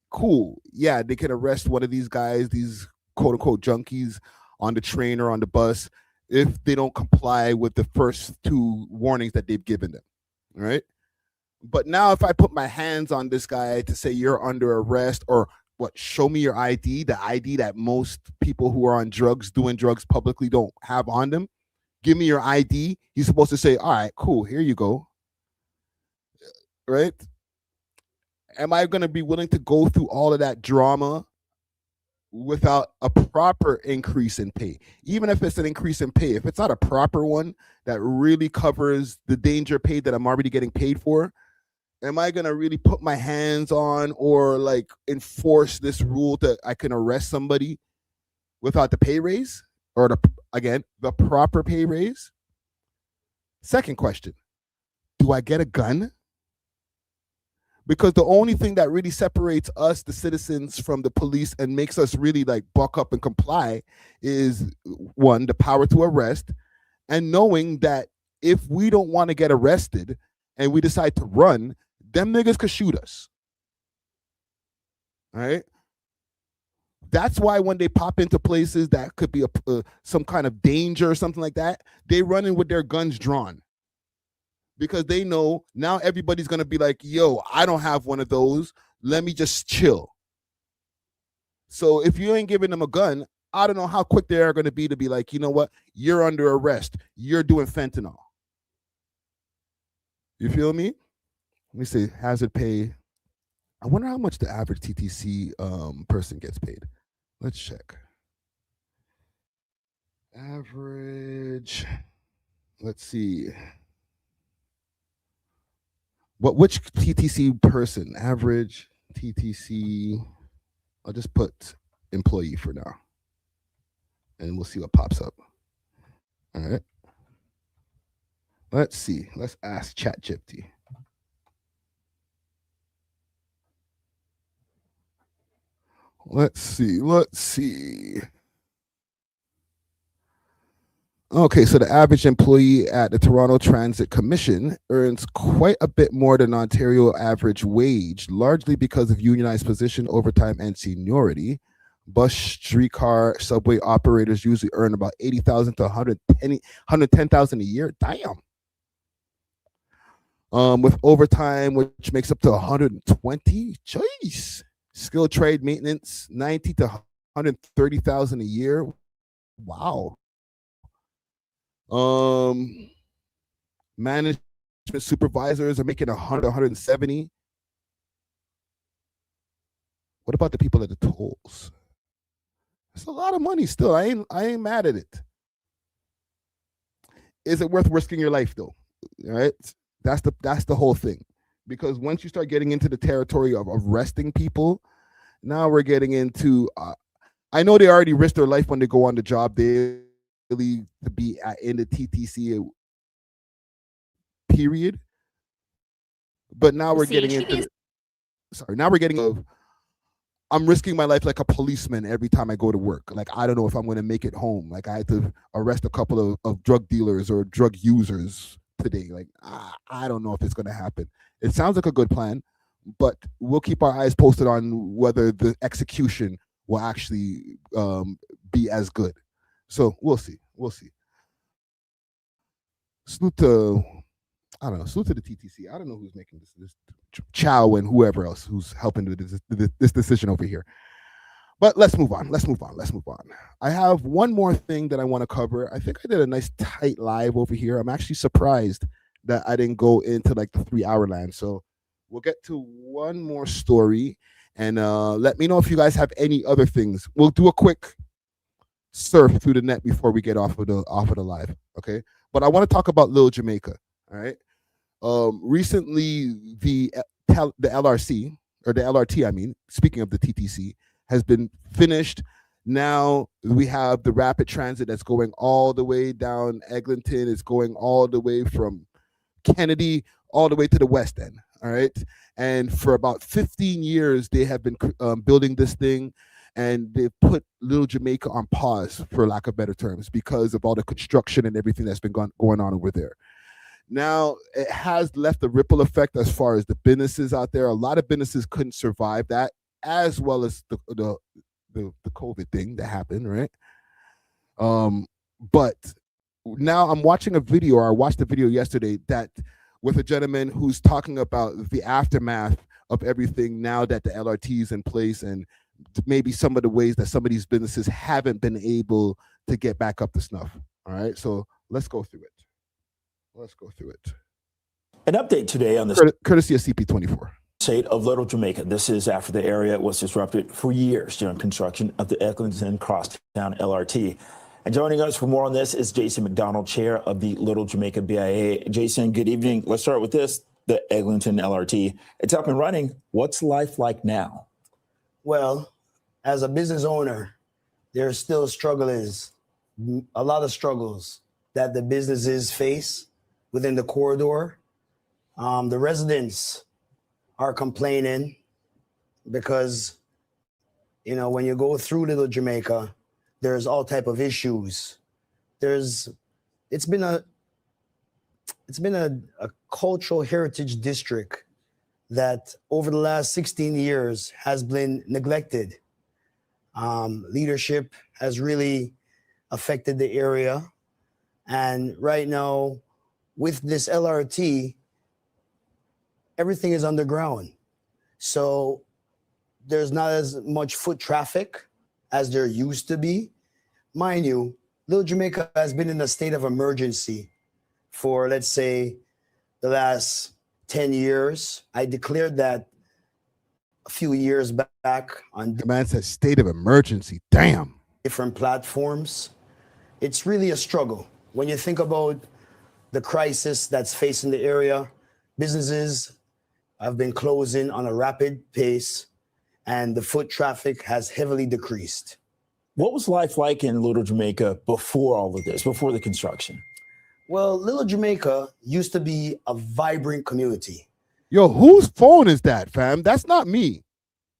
S1: cool, yeah, they can arrest one of these guys, these quote-unquote junkies on the train or on the bus if they don't comply with the first two warnings that they've given them, right? But now if I put my hands on this guy to say you're under arrest, or what, show me your ID, the ID that most people who are on drugs, doing drugs publicly, don't have on them. Give me your ID. He's supposed to say, all right, cool, here you go. Right? Am I going to be willing to go through all of that drama without a proper increase in pay? Even if it's an increase in pay, if it's not a proper one that really covers the danger pay that I'm already getting paid for, am I going to really put my hands on or like enforce this rule that I can arrest somebody without the pay raise or the proper pay raise? Second question, do I get a gun? Because the only thing that really separates us, the citizens, from the police and makes us really like buck up and comply is, one, the power to arrest, and knowing that if we don't want to get arrested and we decide to run, them niggas could shoot us. All right? That's why when they pop into places that could be some kind of danger or something like that, they run in with their guns drawn. Because they know now everybody's going to be like, yo, I don't have one of those. Let me just chill. So if you ain't giving them a gun, I don't know how quick they are going to be like, you know what? You're under arrest. You're doing fentanyl. You feel me? Let me see. Hazard pay. I wonder how much the average TTC person gets paid. Let's check. Average. Let's see. Which TTC person? Average TTC. I'll just put employee for now. And we'll see what pops up. All right. Let's see. Let's ask ChatGPT. Let's see. Okay, so the average employee at the Toronto Transit Commission earns quite a bit more than Ontario average wage, largely because of unionized position, overtime, and seniority. Bus, streetcar, subway operators usually earn about $80,000 to $110,000 a year. Damn. With overtime, which makes up to $120,000. Jeez. Skilled trade maintenance, $90,000 to $130,000 a year. Wow. Management supervisors are making $100,000, $170,000. What about the people at the tolls? It's a lot of money still. I ain't mad at it. Is it worth risking your life though? All right. That's the whole thing. Because once you start getting into the territory of arresting people, now we're getting into I know they already risk their life when they go on the job daily to be in the TTC period. But now we're getting into I'm risking my life like a policeman every time I go to work. Like, I don't know if I'm going to make it home. Like, I had to arrest a couple of drug dealers or drug users today. Like, I don't know if it's going to happen. It sounds like a good plan, but we'll keep our eyes posted on whether the execution will actually be as good. So we'll see. Salute to the TTC. I don't know who's making this Chow and whoever else who's helping with this decision over here. But let's move on. I have one more thing that I want to cover. I think I did a nice tight live over here. I'm actually surprised that I didn't go into like the 3-hour land. So we'll get to one more story and let me know if you guys have any other things. We'll do a quick surf through the net before we get off of the live. Okay. But I want to talk about Lil Jamaica. All right. Recently, the LRC, or the LRT, I mean, speaking of the TTC, has been finished. Now we have the rapid transit that's going all the way down Eglinton. It's going all the way from Kennedy all the way to the West End. All right. And for about 15 years, they have been building this thing, and they've put Lil Jamaica on pause, for lack of better terms, because of all the construction and everything that's been going on over there. Now, it has left a ripple effect as far as the businesses out there. A lot of businesses couldn't survive that, as well as the COVID thing that happened, right? But now I'm watching a video, or I watched a video yesterday that with a gentleman who's talking about the aftermath of everything now that the LRT is in place, and maybe some of the ways that some of these businesses haven't been able to get back up to snuff. All right, so let's go through it.
S18: An update today on the
S1: courtesy of CP24.
S18: State of Little Jamaica. This is after the area was disrupted for years during construction of the Eglinton Crosstown LRT. And joining us for more on this is Jason McDonald, chair of the Little Jamaica BIA. Jason, good evening. Let's start with this, the Eglinton LRT. It's up and running. What's life like now?
S19: Well, as a business owner, there's still a lot of struggles that the businesses face within the corridor. The residents are complaining because, when you go through Little Jamaica, there's all type of issues. It's been a cultural heritage district that over the last 16 years has been neglected. Leadership has really affected the area. And right now, with this LRT, everything is underground. So there's not as much foot traffic as there used to be. mind you, Lil Jamaica has been in a state of emergency for, let's say, the last 10 years. I declared that a few years back on
S1: The man says state of emergency. Damn.
S19: different platforms. It's really a struggle. When you think about the crisis that's facing the area, businesses have been closing on a rapid pace, and the foot traffic has heavily decreased.
S18: What was life like in Little Jamaica before all of this, before the construction?
S19: Well, Little Jamaica used to be a vibrant community.
S1: Yo, whose phone is that, fam? That's not me.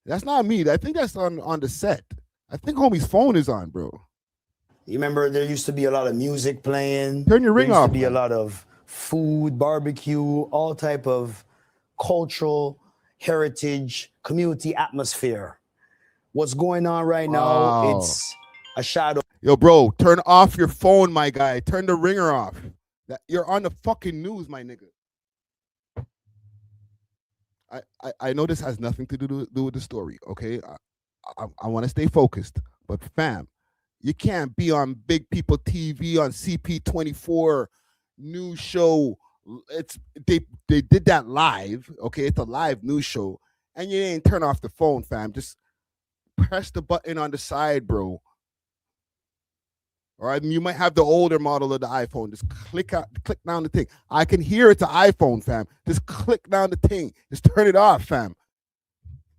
S1: That's not me. I think that's on the set. I think homie's phone is on, bro.
S19: You remember there used to be a lot of music playing.
S1: Turn your ring
S19: there used
S1: off,
S19: to be a
S1: man.
S19: lot of food, barbecue, all type of cultural heritage, community atmosphere. What's going on right now,
S1: Wow.
S19: it's a shadow.
S1: Yo, bro, turn off your phone, my guy. Turn the ringer off. You're on the fucking news, my nigga. I know this has nothing to do with the story, okay? I want to stay focused, but fam, you can't be on Big People TV on CP24 news show. They did that live, okay? It's a live news show, and you ain't turn off the phone, fam. Just press the button on the side, bro. All right, you might have the older model of the iPhone. Just click down the thing. I can hear it's an iPhone, fam. Just click down the thing. Just turn it off, fam.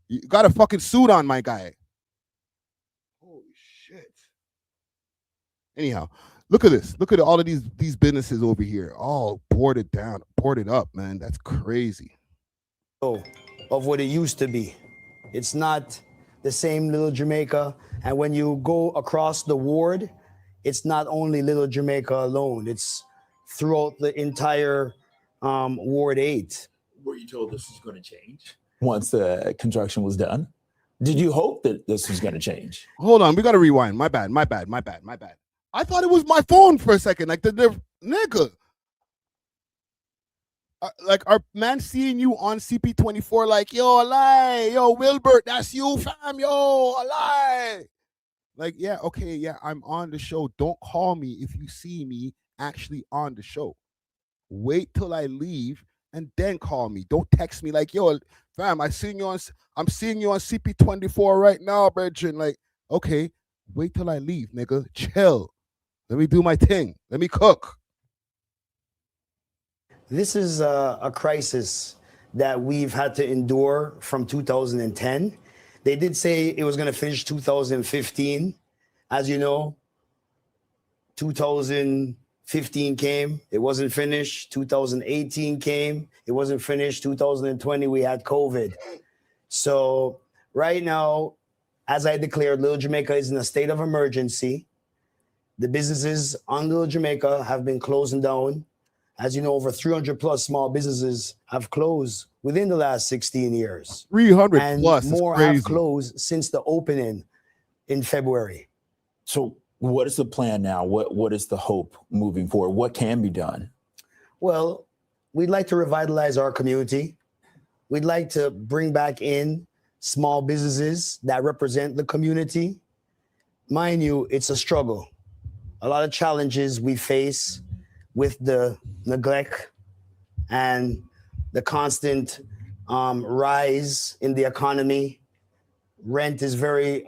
S1: You got a fucking suit on, my guy. Holy shit. Anyhow, look at this. Look at all of these businesses over here, all boarded down, boarded up, man. That's crazy.
S19: Of what it used to be. It's not the same Little Jamaica. And when you go across the ward, it's not only Little Jamaica alone. It's throughout the entire Ward 8.
S18: Were you told this was going to change once the construction was done? Did you hope that this was going to change?
S1: Hold on, we got to rewind. My bad. I thought it was my phone for a second. Like the nigga. Like our man seeing you on CP24, like, yo, lie, yo, Wilbert, that's you, fam, yo, lie. Like, yeah, okay, yeah, I'm on the show. Don't call me if you see me actually on the show. Wait till I leave and then call me. Don't text me like, yo, fam, I'm seeing you on CP24 right now, Bridget. Like, okay, wait till I leave, nigga. Chill. Let me do my thing. Let me cook.
S19: This is a crisis that we've had to endure from 2010. They did say it was going to finish 2015. As you know, 2015 came, it wasn't finished. 2018 came, it wasn't finished. 2020, we had COVID. So right now, as I declared, Lil Jamaica is in a state of emergency. The businesses on Lil Jamaica have been closing down. As you know, over 300 plus small businesses have closed within the last 16 years.
S1: 300
S19: and
S1: plus,
S19: more
S1: is crazy.
S19: have closed since the opening in February.
S18: So what is the plan now? What is the hope moving forward? What can be done?
S19: Well, we'd like to revitalize our community. We'd like to bring back in small businesses that represent the community. Mind you, it's a struggle. A lot of challenges we face with the neglect and the constant rise in the economy. Rent is very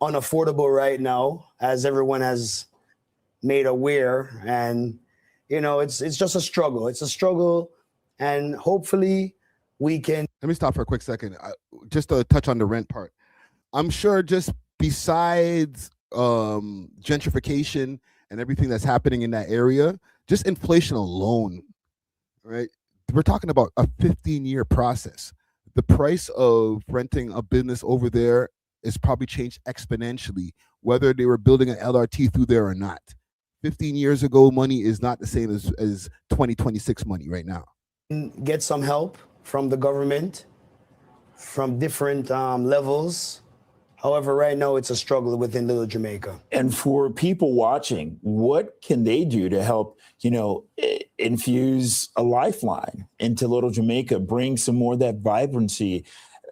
S19: unaffordable right now, as everyone has made aware. And, you know, it's just a struggle. It's a struggle. And hopefully we can.
S1: Let me stop for a quick second. Just to touch on the rent part. I'm sure just besides gentrification and everything that's happening in that area, just inflation alone, right? We're talking about a 15-year process. The price of renting a business over there is probably changed exponentially, whether they were building an LRT through there or not. 15 years ago, money is not the same as 2026 money right now.
S19: Get some help from the government, from different levels. However, right now it's a struggle within Little Jamaica.
S18: And for people watching, what can they do to help, infuse a lifeline into Little Jamaica, bring some more of that vibrancy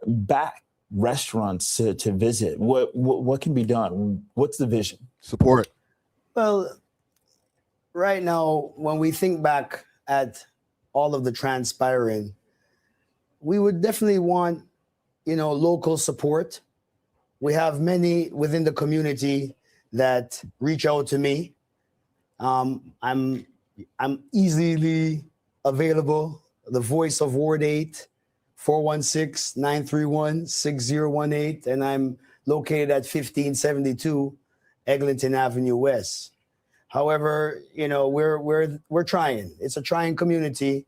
S18: back restaurants to visit? What can be done? What's the vision?
S1: Support.
S19: Well, right now, when we think back at all of the transpiring, we would definitely want, local support. We have many within the community that reach out to me. I'm easily available. The voice of Ward 8, 416-931-6018, and I'm located at 1572 Eglinton Avenue West. However, we're trying. It's a trying community,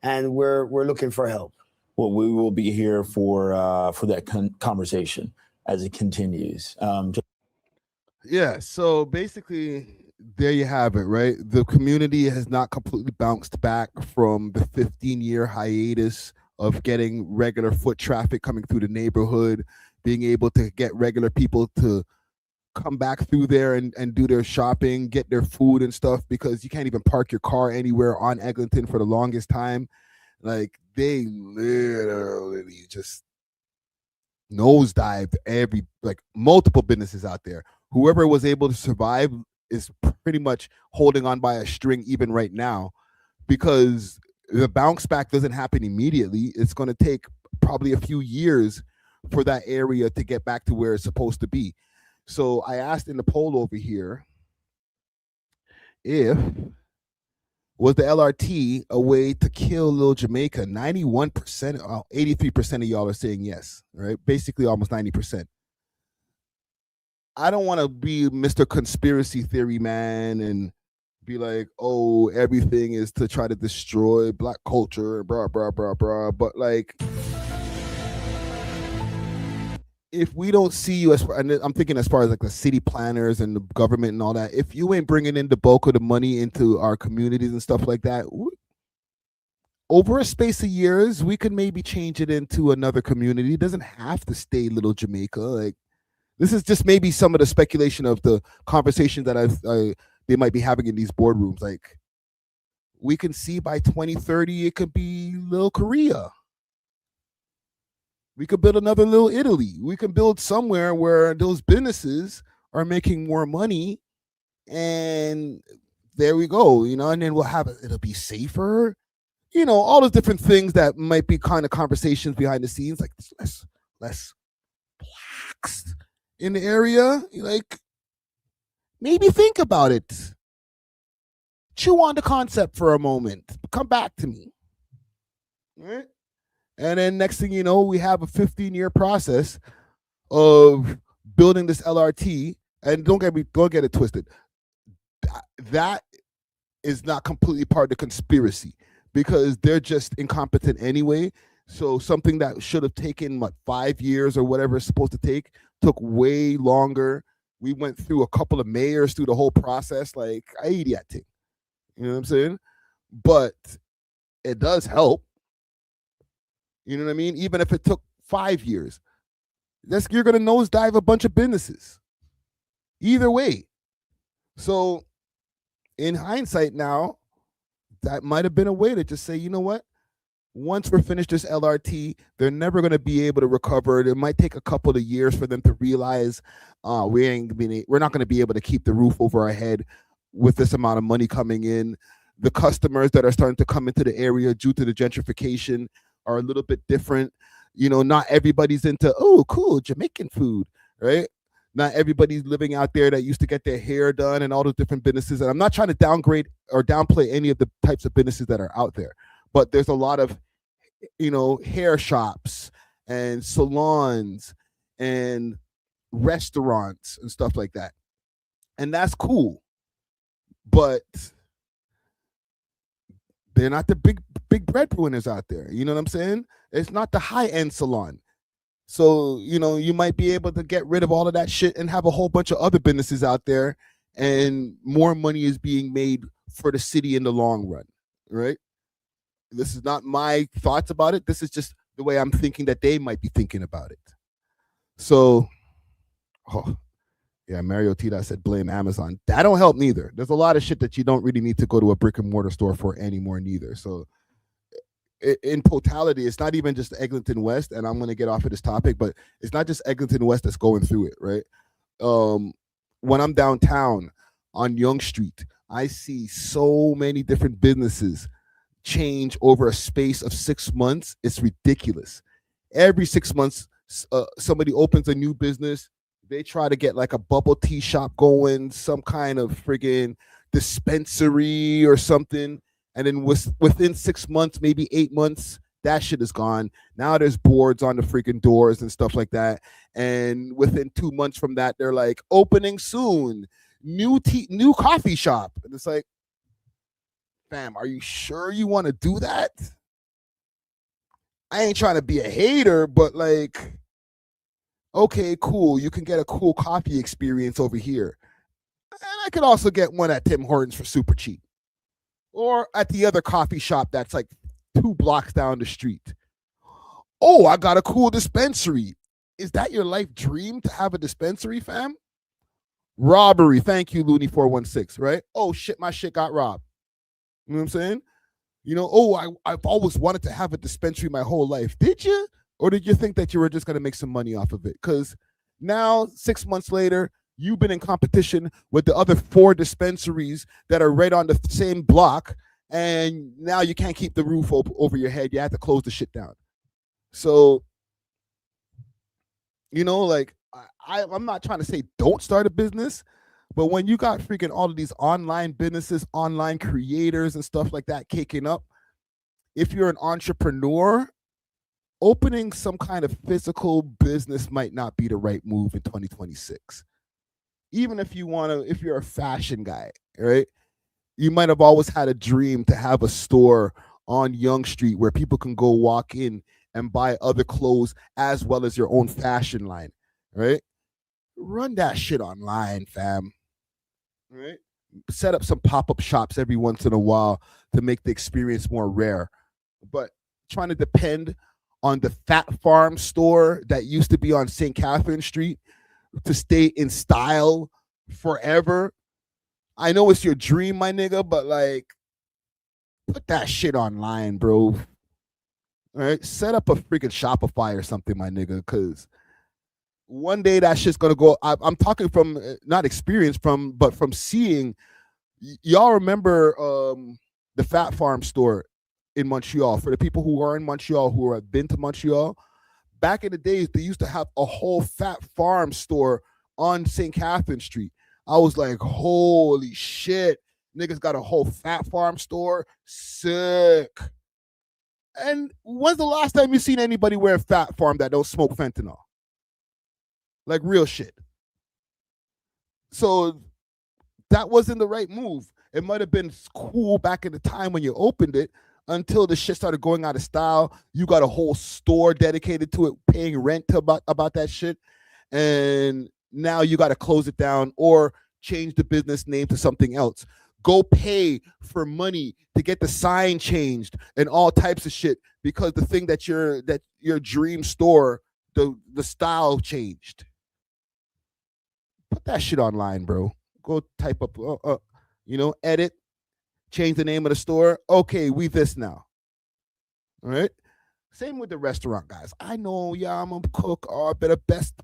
S19: and we're looking for help.
S18: Well, we will be here for that conversation as it continues.
S1: Yeah, so basically, there you have it, right? The community has not completely bounced back from the 15-year hiatus of getting regular foot traffic coming through the neighborhood, being able to get regular people to come back through there and do their shopping, get their food and stuff, because you can't even park your car anywhere on Eglinton for the longest time. Like, they literally just nosedived multiple businesses out there. Whoever was able to survive is pretty much holding on by a string even right now, because the bounce back doesn't happen immediately. It's going to take probably a few years for that area to get back to where it's supposed to be. So I asked in the poll over here, was the LRT a way to kill Lil Jamaica? 91%, 83% of y'all are saying yes, right? Basically almost 90%. I don't want to be Mr. Conspiracy Theory man and be like, oh, everything is to try to destroy Black culture, blah, blah, blah, blah. But like, if we don't see you and I'm thinking as far as like the city planners and the government and all that, if you ain't bringing in the bulk of the money into our communities and stuff like that, over a space of years, we could maybe change it into another community. It doesn't have to stay Little Jamaica. Like, this is just maybe some of the speculation of the conversation that they might be having in these boardrooms. Like, we can see by 2030, it could be Little Korea. We could build another Little Italy. We can build somewhere where those businesses are making more money, and there we go, and then it'll be safer, all those different things that might be kind of conversations behind the scenes, like less blacks in the area. Like, maybe think about it. Chew on the concept for a moment. Come back to me. All right? And then next thing you know, we have a 15-year process of building this LRT. And don't get it twisted. That is not completely part of the conspiracy, because they're just incompetent anyway. So something that should have taken 5 years or whatever it's supposed to take took way longer. We went through a couple of mayors through the whole process. Like, I eat that thing. You know what I'm saying? But it does help. You know what I mean? Even if it took 5 years, you're going to nosedive a bunch of businesses. Either way. So in hindsight now, that might have been a way to just say, you know what? Once we're finished this LRT, they're never going to be able to recover. It might take a couple of years for them to realize we're not going to be able to keep the roof over our head with this amount of money coming in. The customers that are starting to come into the area due to the gentrification are a little bit different. Not everybody's into, oh, cool, Jamaican food, right? Not everybody's living out there that used to get their hair done and all those different businesses. And I'm not trying to downgrade or downplay any of the types of businesses that are out there, but there's a lot of, hair shops and salons and restaurants and stuff like that. And that's cool. But they're not the big breadwinners out there. You know what I'm saying? It's not the high-end salon. So, you might be able to get rid of all of that shit and have a whole bunch of other businesses out there, and more money is being made for the city in the long run, right? This is not my thoughts about it. This is just the way I'm thinking that they might be thinking about it. So, yeah, Mario Tita said blame Amazon. That don't help neither. There's a lot of shit that you don't really need to go to a brick and mortar store for anymore neither. So in totality, it's not even just Eglinton West, and I'm going to get off of this topic, but it's not just Eglinton West that's going through it, right? When I'm downtown on Yonge Street, I see so many different businesses change over a space of 6 months. It's ridiculous. Every 6 months, somebody opens a new business. They try to get like a bubble tea shop going, some kind of friggin' dispensary or something. And then within 6 months, maybe 8 months, that shit is gone. Now there's boards on the freaking doors and stuff like that. And within 2 months from that, they're like, opening soon, new coffee shop. And it's like, fam, are you sure you want to do that? I ain't trying to be a hater, but like, okay, cool. You can get a cool coffee experience over here. And I could also get one at Tim Hortons for super cheap. Or at the other coffee shop that's like 2 blocks down the street. Oh, I got a cool dispensary. Is that your life dream to have a dispensary, fam? Robbery. Thank you, Looney416, right? Oh, shit, my shit got robbed. You know what I'm saying? You know, oh, I've always wanted to have a dispensary my whole life. Did you? Or did you think that you were just going to make some money off of it? Because now, 6 months later, you've been in competition with the other 4 dispensaries that are right on the same block, and now you can't keep the roof over your head. You have to close the shit down. So, you know, like, I'm not trying to say don't start a business, but when you got freaking all of these online businesses, online creators and stuff like that kicking up, if you're an entrepreneur, opening some kind of physical business might not be the right move in 2026. Even if you're a fashion guy, right? You might have always had a dream to have a store on Yonge Street where people can go walk in and buy other clothes as well as your own fashion line, right? Run that shit online, fam. Right? Set up some pop-up shops every once in a while to make the experience more rare. But trying to depend on the Fat Farm store that used to be on St. Catherine Street to stay in style forever. I know it's your dream, my nigga, but like, put that shit online, bro. All right, set up a freaking Shopify or something, my nigga, because one day that shit's gonna go. I'm talking from not experience but from seeing. Y'all remember the Fat Farm store in Montreal? For the people who are in Montreal, who have been to Montreal, back in the days, they used to have a whole Fat Farm store on St. Catherine Street. I was like, holy shit, niggas got a whole Fat Farm store? Sick. And when's the last time you seen anybody wear Fat Farm that don't smoke fentanyl? Like real shit. So that wasn't the right move. It might have been cool back in the time when you opened it, until the shit started going out of style. You got a whole store dedicated to it, paying rent about that shit. And now you got to close it down or change the business name to something else. Go pay for money to get the sign changed and all types of shit because the thing that your dream store, the style changed. Put that shit online, bro. Go type up, edit, change the name of the store. Okay, we this now. All right. Same with the restaurant guys. I know, yeah, I'm a cook. Oh, I better best.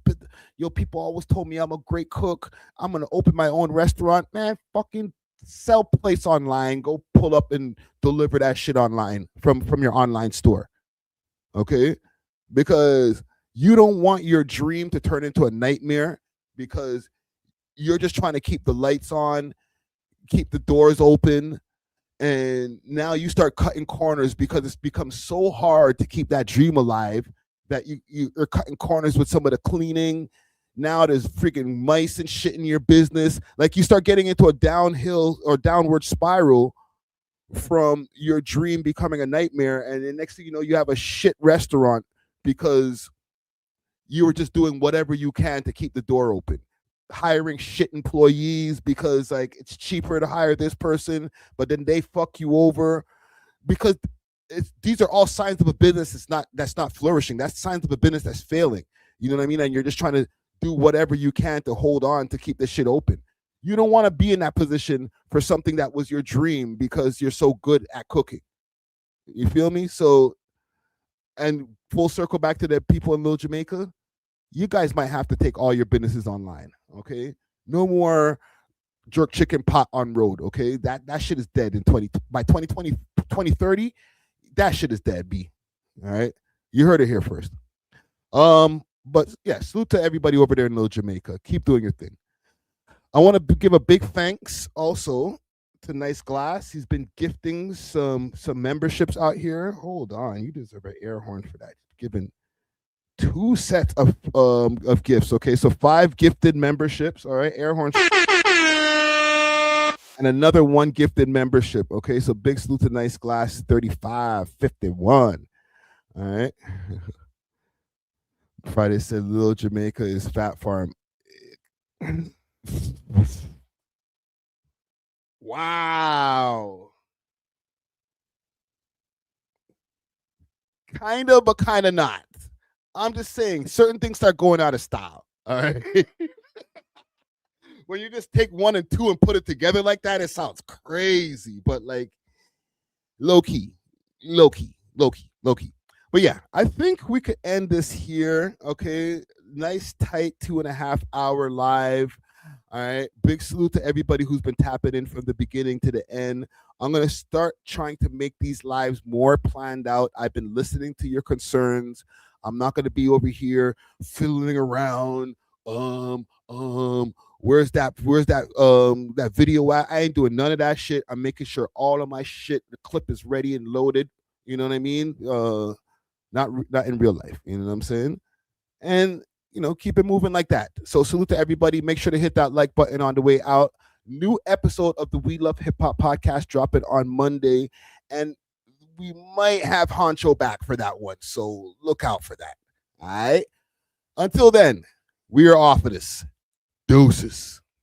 S1: Yo, people always told me I'm a great cook. I'm gonna open my own restaurant. Man, fucking sell plates online. Go pull up and deliver that shit online from your online store. Okay, because you don't want your dream to turn into a nightmare because you're just trying to keep the lights on, keep the doors open. And now you start cutting corners because it's become so hard to keep that dream alive that you're cutting corners with some of the cleaning. Now there's freaking mice and shit in your business. Like you start getting into a downhill or downward spiral from your dream becoming a nightmare. And then next thing you know, you have a shit restaurant because you were just doing whatever you can to keep the door open. Hiring shit employees because like it's cheaper to hire this person, but then they fuck you over because these are all signs of a business that's not flourishing. That's signs of a business that's failing. You know what I mean? And you're just trying to do whatever you can to hold on to keep this shit open. You don't want to be in that position for something that was your dream because you're so good at cooking. You feel me? So, and full circle back to the people in Lil Jamaica, you guys might have to take all your businesses online, okay? No more jerk chicken pot on road, okay? That shit is dead in 2030, that shit is dead, B. All right? You heard it here first. But yeah, salute to everybody over there in Lil Jamaica. Keep doing your thing. I want to give a big thanks also to Nice Glass. He's been gifting some memberships out here. Hold on, you deserve an air horn for that. Giving 2 sets of gifts. Okay, so 5 gifted memberships. All right, air horn. And another 1 gifted membership. Okay, so big salute to Nice Glass 3551. All right. Friday said Lil Jamaica is Fat Farm. Wow. Kind of, but kind of not. I'm just saying, certain things start going out of style. All right. When you just take 1 and 2 and put it together like that, it sounds crazy. But like low key. But yeah, I think we could end this here. Okay. Nice, tight 2.5 hour live. All right. Big salute to everybody who's been tapping in from the beginning to the end. I'm going to start trying to make these lives more planned out. I've been listening to your concerns. I'm not going to be over here fiddling around. Where's that video at? I ain't doing none of that shit. I'm making sure all of my shit, the clip is ready and loaded. You know what I mean? Not in real life. You know what I'm saying? And keep it moving like that. So salute to everybody. Make sure to hit that like button on the way out. New episode of the We Love Hip Hop podcast dropping on Monday. And we might have Honcho back for that one. So look out for that. All right. Until then, we are off of this. Deuces.